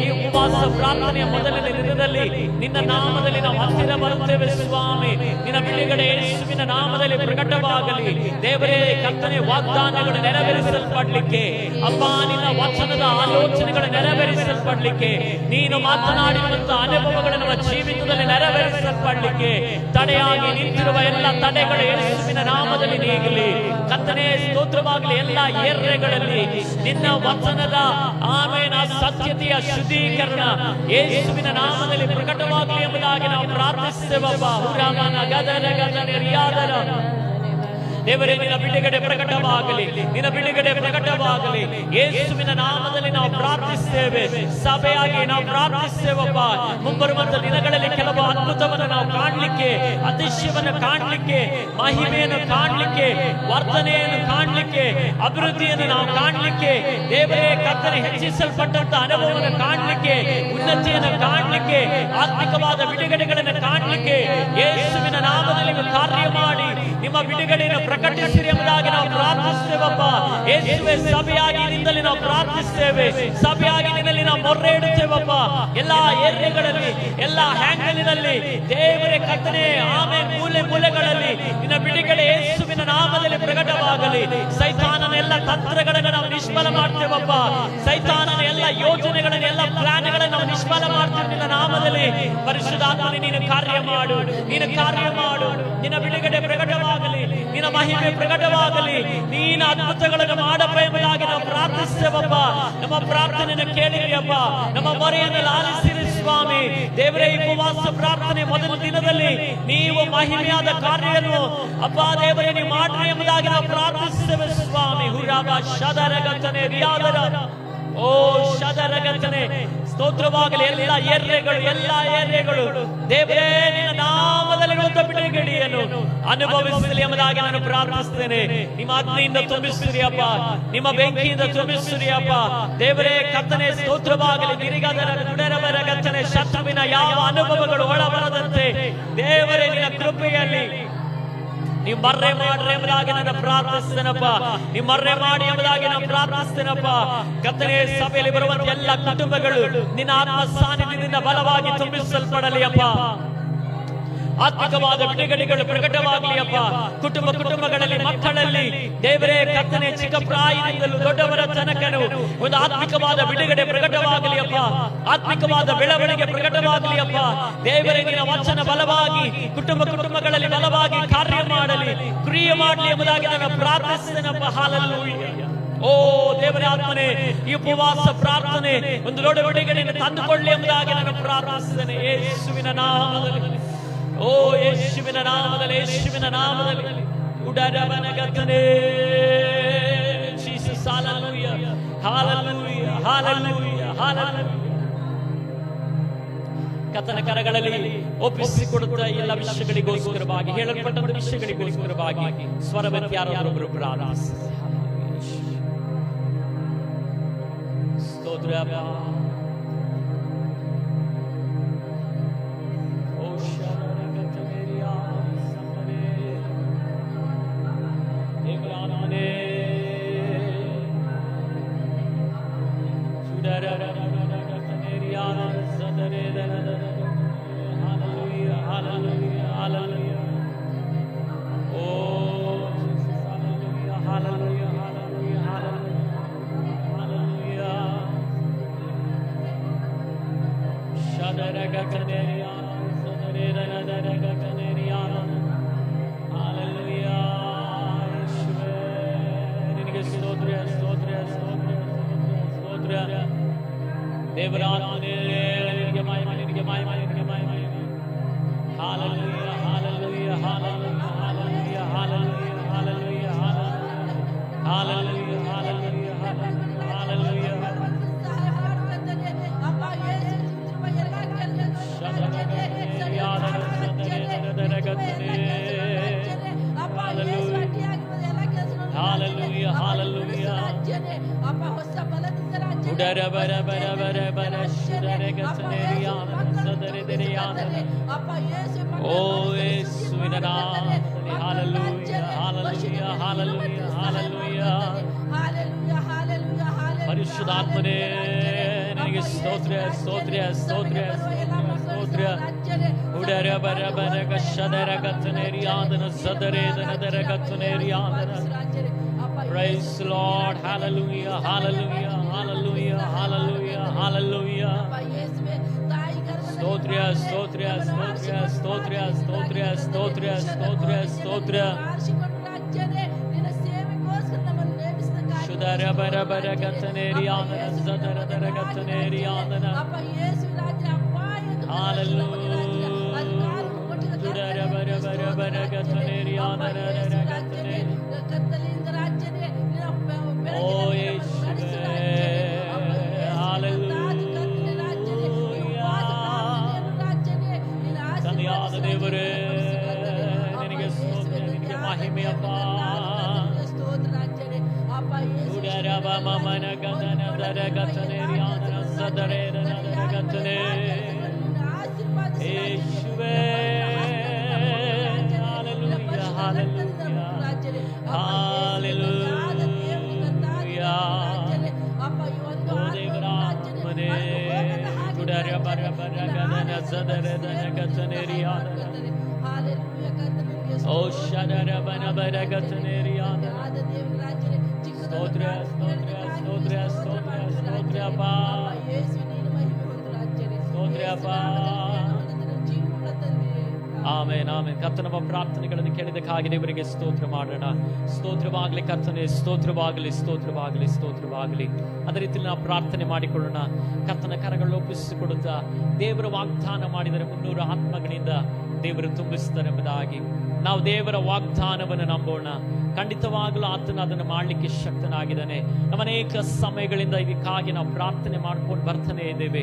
ಈ ಉಪವಾಸ ಪ್ರಾರ್ಥನೆಯ ಮೊದಲನೇ ದಿನದಲ್ಲಿ ನಿನ್ನ ನಾಮದಲ್ಲಿ ನಾವು ಹತ್ತಿರ ಬರುತ್ತೇವೆ ಸ್ವಾಮಿ. ನಿನ್ನ ಬಿಡುಗಡೆ ಯೇಸುವಿನ ನಾಮದಲ್ಲಿ ಪ್ರಕಟವಾಗಲಿ. ದೇವರೇ ಕರ್ತನೆ, ವಾಗ್ದಾನಗಳು ನೆರವೇರಿಸಲ್ಪಡಲಿಕ್ಕೆ ಅಪ್ಪ, ನಿನ್ನ ವಚನದ ಆಲೋಚನೆಗಳು ನೆರವೇರಿಸಲ್ಪಡಲಿಕ್ಕೆ, ನೀನು ಮಾತನಾಡಿರುವಂತ ಅನುಭವಗಳು ನಮ್ಮ ಜೀವಿತದಲ್ಲಿ ನೆರವೇರಿಸಲ್ಪಡಲಿಕ್ಕೆ ತಡೆಯಾಗಿ ನಿಂತಿರುವ ಎಲ್ಲ ತಡೆಗಳು ಯೇಸುವಿನ ನಾಮದಲ್ಲಿ ನೀಗಲಿ. ಕರ್ತನೆ, ಸ್ತೋತ್ರವಾಗಲಿ. ಎಲ್ಲ ಏರ್ರೆಗಳಲ್ಲಿ ನಿನ್ನ ವಚನದ ಆಮೇನ ಸತ್ಯತೆಯ ಶುದ್ಧೀಕರಣ ಯೇಸುವಿನ ನಾಮದಲ್ಲಿ ಪ್ರಕಟವಾಗಲಿ ಎಂಬುದಾಗಿ ನಾವು ಪ್ರಾರ್ಥಿಸುತ್ತೇವಪ್ಪ. ಹುರಾಮನ ಗದರ ಗದರ ರಿಯಾದರ ದೇವರೇ ನಿನ್ನ ಬಿಡುಗಡೆ ಪ್ರಕಟವಾಗಲಿ, ನಿನ್ನ ಬಿಡುಗಡೆ ಪ್ರಕಟವಾಗಲಿ. ಯೇಸುವಿನ ನಾಮದಲ್ಲಿ ನಾವು ಪ್ರಾರ್ಥಿಸ್ತೇವೆ. ಸಭೆಯಾಗಿ ನಾವು ಪ್ರಾರ್ಥಿಸ್ತೇವಪ್ಪ. ಮುಂಬರುವಂತ ದಿನಗಳಲ್ಲಿ ಕೆಲವು ಅದ್ಭುತವನ್ನು ನಾವು ಕಾಣಲಿಕ್ಕೆ, ಅತಿಶಯವನ್ನು ಕಾಣಲಿಕ್ಕೆ, ಮಹಿಮೆಯನ್ನು ಕಾಣಲಿಕ್ಕೆ, ವರ್ತನೆಯನ್ನು ಕಾಣಲಿಕ್ಕೆ, ಅಭಿವೃದ್ಧಿಯನ್ನು ನಾವು ಕಾಣಲಿಕ್ಕೆ, ದೇವರೇ ಕರ್ತನೆ ಹೆಚ್ಚಿಸಲ್ಪಟ್ಟಂತ ಅನುಭವವನ್ನು ಕಾಣಲಿಕ್ಕೆ, ಉನ್ನತಿಯನ್ನು ಕಾಣಲಿಕ್ಕೆ, ಆತ್ಮಿಕವಾದ ಬಿಡುಗಡೆಗಳನ್ನು ಕಾಣಲಿಕ್ಕೆ ಯೇಸುವಿನ ನಾಮದಲ್ಲಿ ಕಾರ್ಯ ಮಾಡಿ ನಿಮ್ಮ ಬಿಡುಗಡೆಯನ್ನು ಪ್ರಕಟಿಸಿರಿ ಎಂಬುದಾಗಿ ನಾವು ಪ್ರಾರ್ಥಿಸ್ತೇವಪ್ಪ. ಯೇಸುವೆ, ಸಭೆಯಾಗಿ ನಿನ್ನಲ್ಲಿ ನಾವು ಪ್ರಾರ್ಥಿಸ್ತೇವೆ. ಸಭೆಯಾಗಿ ನಿನ್ನಲ್ಲಿ ನಾವು ಮೊರೆ ಇಡುತ್ತೇವಪ್ಪ. ಎಲ್ಲಾ ಏರಿಯಾಗಳಲ್ಲಿ, ಎಲ್ಲಾ ಹ್ಯಾಂಗಲಿನಲ್ಲಿ ದೇವರೇ ಕರ್ತನೆ, ಆಮೇಲೆ ಮೂಲೆ ಮೂಲೆಗಳಲ್ಲಿ ನಿನ್ನ ಬಿಡುಗಡೆ ಯೇಸುವಿನ ನಾಮದಲ್ಲಿ ಪ್ರಕಟವಾಗಲಿ. ಸೈತಾನನ ಎಲ್ಲ ತಂತ್ರಗಳನ್ನು ನಾವು ನಿಷ್ಫಲ ಮಾಡ್ತೇವಪ್ಪ. ಸೈತಾನನ ಎಲ್ಲ ಯೋಜನೆಗಳನ್ನು, ಎಲ್ಲ ಪ್ಲಾನ್ಗಳನ್ನು ನಾವು ನಿಷ್ಫಲ ಮಾಡ್ತೇವೆ ನಿನ್ನ ನಾಮದಲ್ಲಿ. ಪರಿಶುದ್ಧಾತ್ಮನೇ, ನೀನು ಕಾರ್ಯ ಮಾಡು, ನೀನು ಕಾರ್ಯ ಮಾಡು. ನಿನ್ನ ಬಿಡುಗಡೆ ಪ್ರಕಟವಾಗಲಿ, ನಿನ್ನ ಮಹಿಮೆ ಪ್ರಕಟವಾಗಲಿ. ನೀನು ಅದ್ಭುತಗಳನ್ನು ಮಾಡಪ್ಪ ಎಂಬುದಾಗಿ ನಾವು ಪ್ರಾರ್ಥಿಸ್ತೇವಪ್ಪ. ನಮ್ಮ ಪ್ರಾರ್ಥನೆಯನ್ನು ಕೇಳಿರಿಯಪ್ಪ, ನಮ್ಮ ಮೊರೆಯನ್ನು ಲಾಲಿಸಿರಿ ಸ್ವಾಮಿ. ದೇವರೇ, ಈ ಉಪವಾಸ ಪ್ರಾರ್ಥನೆ ಮೊದಲ ದಿನದಲ್ಲಿ ನೀವು ಮಹಿಮೆಯಾದ ಕಾರ್ಯವನ್ನು ಅಪ್ಪ ದೇವರೇ ನೀವು ಮಾಡ್ರಿ ಎಂಬುದಾಗಿ ನಾವು ಪ್ರಾರ್ಥಿಸ್ತೇವೆ ಸ್ವಾಮಿ. ಹುರಾಬ ಶದರಗತನೆ ರಿಯಾದರ, ಓ ಶದರಗತನೆ, ಸ್ತೋತ್ರವಾಗಲಿ. ಎಲ್ಲ ಏರ್ರೆಗಳು ದೇವರೇ ನಿನ್ನ ನಾಮದಲ್ಲಿ ಬಿಡುಗಡೆಯನ್ನು ಅನುಭವಿಸಲಿ ಎಂಬುದಾಗಿ ನಾನು ಪ್ರಾರ್ಥಿಸ್ತೇನೆ. ನಿಮ್ಮ ಅಗ್ನಿಯಿಂದ ತುಂಬಿಸಿರಿ ಅಪ್ಪ, ನಿಮ್ಮ ಬೆಂಕಿಯಿಂದ ತುಂಬಿಸಿರಿ ಅಪ್ಪ. ದೇವರೇ ಕರ್ತನೆ, ಸ್ತೋತ್ರವಾಗಲಿ. ನಿರಿಗದರಗತನೆ, ಶತ್ರುವಿನ ಯಾವ ಅನುಭವಗಳು ಒಳಬರದಂತೆ ದೇವರೇ ನಿನ್ನ ಕೃಪೆಯಲ್ಲಿ ನೀವು ಮರ್ರೆ ಮಾಡ್ರಿ ಎಂಬುದಾಗಿ ನಾನು ಪ್ರಾರ್ಥಿಸ್ತೇನಪ್ಪ. ನೀವು ಮರ್ರೆ ಮಾಡಿ ಎಂಬುದಾಗಿ ನಾನು ಪ್ರಾರ್ಥಿಸ್ತೇನಪ್ಪ. ಕರ್ತನೇ, ಸಭೆಯಲ್ಲಿ ಬರುವಂತ ಎಲ್ಲ ಕುಟುಂಬಗಳು ನಿನ್ನ ಆತ್ಮ ಸಾನ್ನಿಧ್ಯದಿಂದ ಬಲವಾಗಿ ತುಂಬಿಸಲ್ಪಡಲಿ ಅಪ್ಪ. ಆತ್ಮಿಕವಾದ ಬಿಡುಗಡೆಗಳು ಪ್ರಕಟವಾಗಲಿ ಅಪ್ಪ. ಕುಟುಂಬಗಳಲ್ಲಿ, ಮಕ್ಕಳಲ್ಲಿ ದೇವರೇ ಕರ್ತನೆ, ಚಿಕ್ಕ ಪ್ರಾಯದಿಂದಲೂ ದೊಡ್ಡವರ ತನಕನು ಒಂದು ಆತ್ಮಿಕವಾದ ಬಿಡುಗಡೆ ಪ್ರಕಟವಾಗಲಿ ಅಪ್ಪ. ಆತ್ಮಿಕವಾದ ಬೆಳವಣಿಗೆ ಪ್ರಕಟವಾಗಲಿ ಅಪ್ಪ. ದೇವರೇ ನಿನ್ನ ವಚನ ಬಲವಾಗಿ ಕುಟುಂಬಗಳಲ್ಲಿ ಬಲವಾಗಿ ಕಾರ್ಯ ಮಾಡಲಿ, ಕ್ರಿಯೆ ಮಾಡಲಿ ಎಂಬುದಾಗಿ ನಾನು ಪ್ರಾರ್ಥಿಸ್ತೇನಪ್ಪ. ಹಾಲೆಲೂಯಾ. ಓ ದೇವರೇ ಆತ್ಮನೇ, ಈ ಉಪವಾಸ ಪ್ರಾರ್ಥನೆ ಒಂದು ದೊಡ್ಡ ಬಿಡುಗಡೆಯನ್ನು ತಂದುಕೊಳ್ಳಿ ಎಂಬುದಾಗಿ ನಾನು ಪ್ರಾರ್ಥಿಸ್ತೇನೆ ಯೇಸುವಿನ ನಾಮದಲ್ಲಿ. ಓ ಯೇಸುವಿನ ನಾಮದಲ್ಲಿ, ಯೇಸುವಿನ ನಾಮದಲ್ಲಿ. ಉಡರಬನಗತನೆ Jesus. Hallelujah, hallelujah, hallelujah, hallelujah. ಕರ್ತನ ಕರಗಳಲ್ಲಿ ಒಪ್ಪಿಸಿಕೊಡುತ್ತಾ ಎಲ್ಲ ವಿಷಯಗಳಿಗೋಸ್ಕರವಾಗಿ, ಹೇಳಲ್ಪಟ್ಟಂತ ವಿಷಯಗಳಿಗೋಸ್ಕರವಾಗಿ ಸ್ವರವತಿ ಯಾರಾದರೂ ಪ್ರಾರ್ಥಿಸಿ. ಸ್ತೋತ್ರ. ಪರಿಶುದ್ಧಾತ್ಮನೇ ನಿನಗೆ ಸ್ತೋತ್ರ, ಸ್ತೋತ್ರ, ಸ್ತೋತ್ರ, ಸ್ತೋತ್ರ. ಉಡರ ಬರ ಬರ ಕಶದರ ಕತ್ತನೇರಿಯಾದನ ಸದರೇದನ ದರ ಕತ್ತನೇರಿಯಾದನ. Praise the Lord. Hallelujah, hallelujah, hallelujah, hallelujah, hallelujah. ಸ್ತೋತ್ರ, ಸ್ತೋತ್ರ, ಸ್ತೋತ್ರ, ಸ್ತೋತ್ರ, ಸ್ತೋತ್ರ, ಸ್ತೋತ್ರ, ಸ್ತೋತ್ರ, ಸ್ತೋತ್ರ. ಶುದರ ಬರ ಬರ ಕತ್ತನೇರಿಯಾದನ ಸದರ ದರ ಕತ್ತನೇರಿಯಾದನ. Hallelujah. ಶುದರ ಬರ ಬರ ಬರ ಕತ್ತನೇರಿಯಾದನ ದರ ಕತ್ತನೇರಿಯಾದನ. ರಬ ಮಮನ ಗದನ ದರ ಗತನೆ ರಿಯಾನ ಸದರೆ ದರ ಗತನೆ ಯೇಸುವೇ ಹಾಲೆಲೂಯಾ ಹಾಲೆಲೂಯಾ ಹಾಲೆಲೂಯಾ ಓ ದೇವರಾತ್ಮನೇ ಗುಡರ ಬರ ಬರ ಗದನ ಸದರೆ ದರ ಗತನೆ ರಿಯಾನ ಓ ಶದರ ಬನ ಬರ ಗತನೆ ರಿಯಾನ ಸ್ತೋತ್ರ ಸ್ತೋತ್ರ ಸ್ತೋತ್ರ ಸ್ತೋತ್ರ ಸ್ತೋತ್ರ ಅಪ್ಪ ಸ್ತೋತ್ರ ಅಪ್ಪ ಆಮೆನ್ ಆಮೆನ್. ಕರ್ತನ ನಮ್ಮ ಪ್ರಾರ್ಥನೆಗಳನ್ನು ಕೇಳಿದಕ್ಕಾಗಿ ದೇವರಿಗೆ ಸ್ತೋತ್ರ ಮಾಡೋಣ. ಸ್ತೋತ್ರವಾಗಲಿ ಕರ್ತನೆ, ಸ್ತೋತ್ರವಾಗಲಿ ಸ್ತೋತ್ರವಾಗಲಿ ಸ್ತೋತ್ರವಾಗಲಿ. ಅದೇ ರೀತಿಯಲ್ಲಿ ನಾವು ಪ್ರಾರ್ಥನೆ ಮಾಡಿಕೊಳ್ಳೋಣ. ಕರ್ತನ ಕರಗಳು ಒಪ್ಪಿಸಿಕೊಡುತ್ತಾ ದೇವರ ವಾಗ್ದಾನ ಮಾಡಿದರೆ 300 ಆತ್ಮಗಳಿಂದ ದೇವರು ತುಂಬಿಸ್ತಾರೆ ಎಂಬುದಾಗಿ ನಾವು ದೇವರ ವಾಗ್ದಾನವನ್ನು ನಂಬೋಣ. ಖಂಡಿತವಾಗಲೂ ಆತನ ಅದನ್ನು ಮಾಡಲಿಕ್ಕೆ ಶಕ್ತನಾಗಿದ್ದಾನೆ. ನಮ್ಮ ಅನೇಕ ಸಮಯಗಳಿಂದ ಇದಕ್ಕಾಗಿ ನಾವು ಪ್ರಾರ್ಥನೆ ಮಾಡ್ಕೊಂಡು ಬರ್ತಾನೆ ಇದ್ದೇವೆ.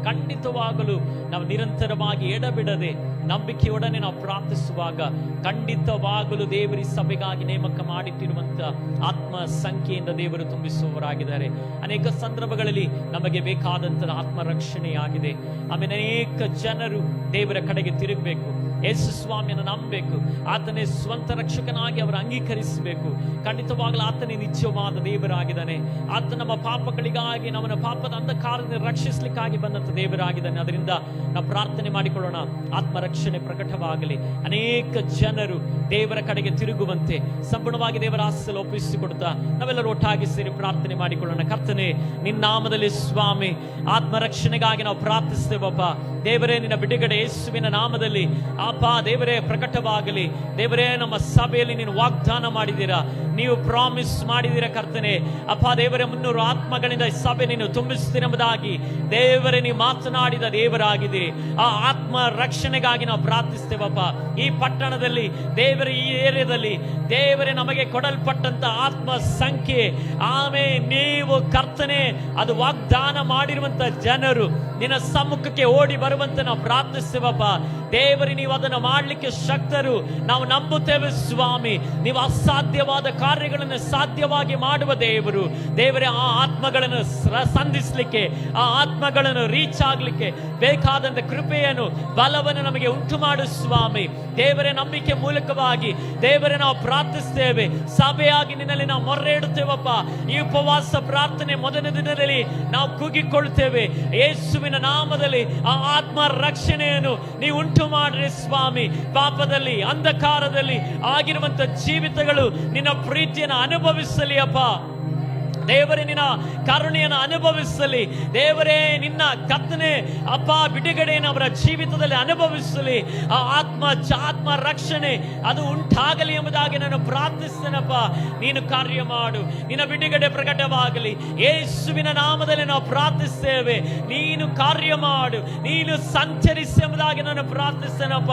ಖಂಡಿತವಾಗಲೂ ನಾವು ನಿರಂತರವಾಗಿ ಎಡಬಿಡದೆ ನಂಬಿಕೆಯೊಡನೆ ನಾವು ಪ್ರಾರ್ಥಿಸುವಾಗ ಖಂಡಿತವಾಗಲೂ ದೇವರ ಸಭೆಗಾಗಿ ನೇಮಕ ಮಾಡಿಟ್ಟಿರುವಂತ ಆತ್ಮ ಸಂಖ್ಯೆಯಿಂದ ದೇವರು ತುಂಬಿಸುವವರಾಗಿದ್ದಾರೆ. ಅನೇಕ ಸಂದರ್ಭಗಳಲ್ಲಿ ನಮಗೆ ಬೇಕಾದಂತಹ ಆತ್ಮ ರಕ್ಷಣೆಯಾಗಿದೆ. ಆಮೇಲೆ ಅನೇಕ ಜನರು ದೇವರ ಕಡೆಗೆ ತಿರುಗಬೇಕು, ಯೇಸು ಸ್ವಾಮಿಯನ್ನು ನಂಬಬೇಕು, ಆತನೇ ಸ್ವಂತ ರಕ್ಷಕನಾಗಿ ಅವರು ಅಂಗೀಕರಿಸಬೇಕು. ಖಂಡಿತವಾಗಲೂ ಆತನೇ ನಿಜವಾದ ದೇವರಾಗಿದ್ದಾನೆ. ಆತ ನಮ್ಮ ಪಾಪಗಳಿಗಾಗಿ ನಮ್ಮನ್ನ ಪಾಪದ ಅಂಧಕಾರದಿಂದ ರಕ್ಷಿಸಲಿಕ್ಕಾಗಿ ಬಂದಂತ ದೇವರಾಗಿದ್ದಾನೆ. ಅದರಿಂದ ನಾವು ಪ್ರಾರ್ಥನೆ ಮಾಡಿಕೊಳ್ಳೋಣ, ಆತ್ಮ ರಕ್ಷಣೆ ಪ್ರಕಟವಾಗಲಿ. ಅನೇಕ ಜನರು ದೇವರ ಕಡೆಗೆ ತಿರುಗುವಂತೆ ಸಂಪೂರ್ಣವಾಗಿ ದೇವರ ಆಸೆಯಲ್ಲಿ ಒಪ್ಪಿಸಿಕೊಡ್ತಾ ನಾವೆಲ್ಲರೂ ಒಟ್ಟಾಗಿ ಸೇರಿ ಪ್ರಾರ್ಥನೆ ಮಾಡಿಕೊಳ್ಳೋಣ. ಕರ್ತನೆ, ನಿನ್ನ ನಾಮದಲ್ಲಿ ಸ್ವಾಮಿ ಆತ್ಮ ರಕ್ಷಣೆಗಾಗಿ ನಾವು ಪ್ರಾರ್ಥಿಸ್ತೇವಪ್ಪ. ದೇವರೇ, ನಿನ್ನ ಬಿಡುಗಡೆ ಯೇಸುವಿನ ನಾಮದಲ್ಲಿ ಅಪ್ಪ ದೇವರೇ ಪ್ರಕಟವಾಗಲಿ. ದೇವರೇ, ನಮ್ಮ ಸಭೆಯಲ್ಲಿ ನೀನು ವಾಗ್ದಾನ ಮಾಡಿದ್ದೀರಾ, ನೀವು ಪ್ರಾಮಿಸ್ ಮಾಡಿದ್ದೀರಾ ಕರ್ತನೆ. ಅಪ್ಪ ದೇವರೇ, 300 ಆತ್ಮಗಳಿಂದ ಈ ಸಭೆ ನೀನು ತುಂಬಿಸ್ತೀರೆಂಬುದಾಗಿ ದೇವರೇ ನೀವು ಮಾತನಾಡಿದ ದೇವರಾಗಿದ್ದೀರಿ. ಆ ಆತ್ಮ ರಕ್ಷಣೆಗಾಗಿ ನಾವು ಪ್ರಾರ್ಥಿಸ್ತೇವಪ್ಪ. ಈ ಪಟ್ಟಣದಲ್ಲಿ ದೇವರ ಈ ಏರಿಯಾದಲ್ಲಿ ದೇವರೇ ನಮಗೆ ಕೊಡಲ್ಪಟ್ಟಂತ ಆತ್ಮ ಸಂಖ್ಯೆ ನೀವು ಕರ್ತನೆ ಅದು ವಾಗ್ದಾನ ಮಾಡಿರುವಂತ ಜನರು ನಿನ್ನ ಸಮ್ಮುಖಕ್ಕೆ ಓಡಿ ಬರುವಂತೆ ನಾವು ಪ್ರಾರ್ಥಿಸ್ತೇವಪ್ಪ. ದೇವರೇ, ನೀವು ಅದನ್ನು ಮಾಡಲಿಕ್ಕೆ ಶಕ್ತರು, ನಾವು ನಂಬುತ್ತೇವೆ ಸ್ವಾಮಿ. ನೀವು ಅಸಾಧ್ಯವಾದ ಕಾರ್ಯಗಳನ್ನು ಸಾಧ್ಯವಾಗಿ ಮಾಡುವ ದೇವರು. ದೇವರೇ, ಆ ಆತ್ಮಗಳನ್ನು ಸಂಧಿಸಲಿಕ್ಕೆ, ಆ ಆತ್ಮಗಳನ್ನು ರೀಚ್ ಆಗ್ಲಿಕ್ಕೆ ಬೇಕಾದಂತ ಕೃಪೆಯನ್ನು ಬಲವನ್ನು ನಮಗೆ ಉಂಟು ಮಾಡು ಸ್ವಾಮಿ. ದೇವರೇ, ನಂಬಿಕೆ ಮೂಲಕವಾಗಿ ದೇವರೇ ನಾವು ಪ್ರಾರ್ಥಿಸ್ತೇವೆ. ಸಭೆಯಾಗಿ ನಿನ್ನಲ್ಲಿ ನಾವು ಮೊರೆ ಇಡುತ್ತೇವಪ್ಪ. ಈ ಉಪವಾಸ ಪ್ರಾರ್ಥನೆ ಮೊದಲನೇ ದಿನದಲ್ಲಿ ನಾವು ಕೂಗಿಕೊಳ್ಳುತ್ತೇವೆ. ಯೇಸುವಿನ ನಾಮದಲ್ಲಿ ಆ ಆತ್ಮ ರಕ್ಷಣೆಯನ್ನು ನೀವು ಉಂಟು ಮಾಡ್ರಿ ಸ್ವಾಮಿ. ಪಾಪದಲ್ಲಿ ಅಂಧಕಾರದಲ್ಲಿ ಆಗಿರುವಂತ ಜೀವಿತಗಳು ನಿನ್ನ ಪ್ರೀತಿಯನ್ನು ಅನುಭವಿಸಲಿ ಅಪ್ಪ. ದೇವರೇ, ನಿನ್ನ ಕರುಣೆಯನ್ನು ಅನುಭವಿಸಲಿ. ದೇವರೇ, ನಿನ್ನ ಕರ್ತನೆ ಅಪ್ಪ ಬಿಡುಗಡೆಯನ್ನು ಅವರ ಜೀವಿತದಲ್ಲಿ ಅನುಭವಿಸಲಿ. ಆ ಆತ್ಮ ರಕ್ಷಣೆ ಅದು ಉಂಟಾಗಲಿ ಎಂಬುದಾಗಿ ನಾನು ಪ್ರಾರ್ಥಿಸ್ತೇನಪ್ಪ. ನೀನು ಕಾರ್ಯ ಮಾಡು, ನಿನ್ನ ಬಿಡುಗಡೆ ಪ್ರಕಟವಾಗಲಿ. ಯೇಸುವಿನ ನಾಮದಲ್ಲಿ ನಾವು ಪ್ರಾರ್ಥಿಸ್ತೇವೆ. ನೀನು ಕಾರ್ಯ ಮಾಡು, ನೀನು ಸಂಚರಿಸಿ ಎಂಬುದಾಗಿ ನಾನು ಪ್ರಾರ್ಥಿಸ್ತೇನಪ್ಪ.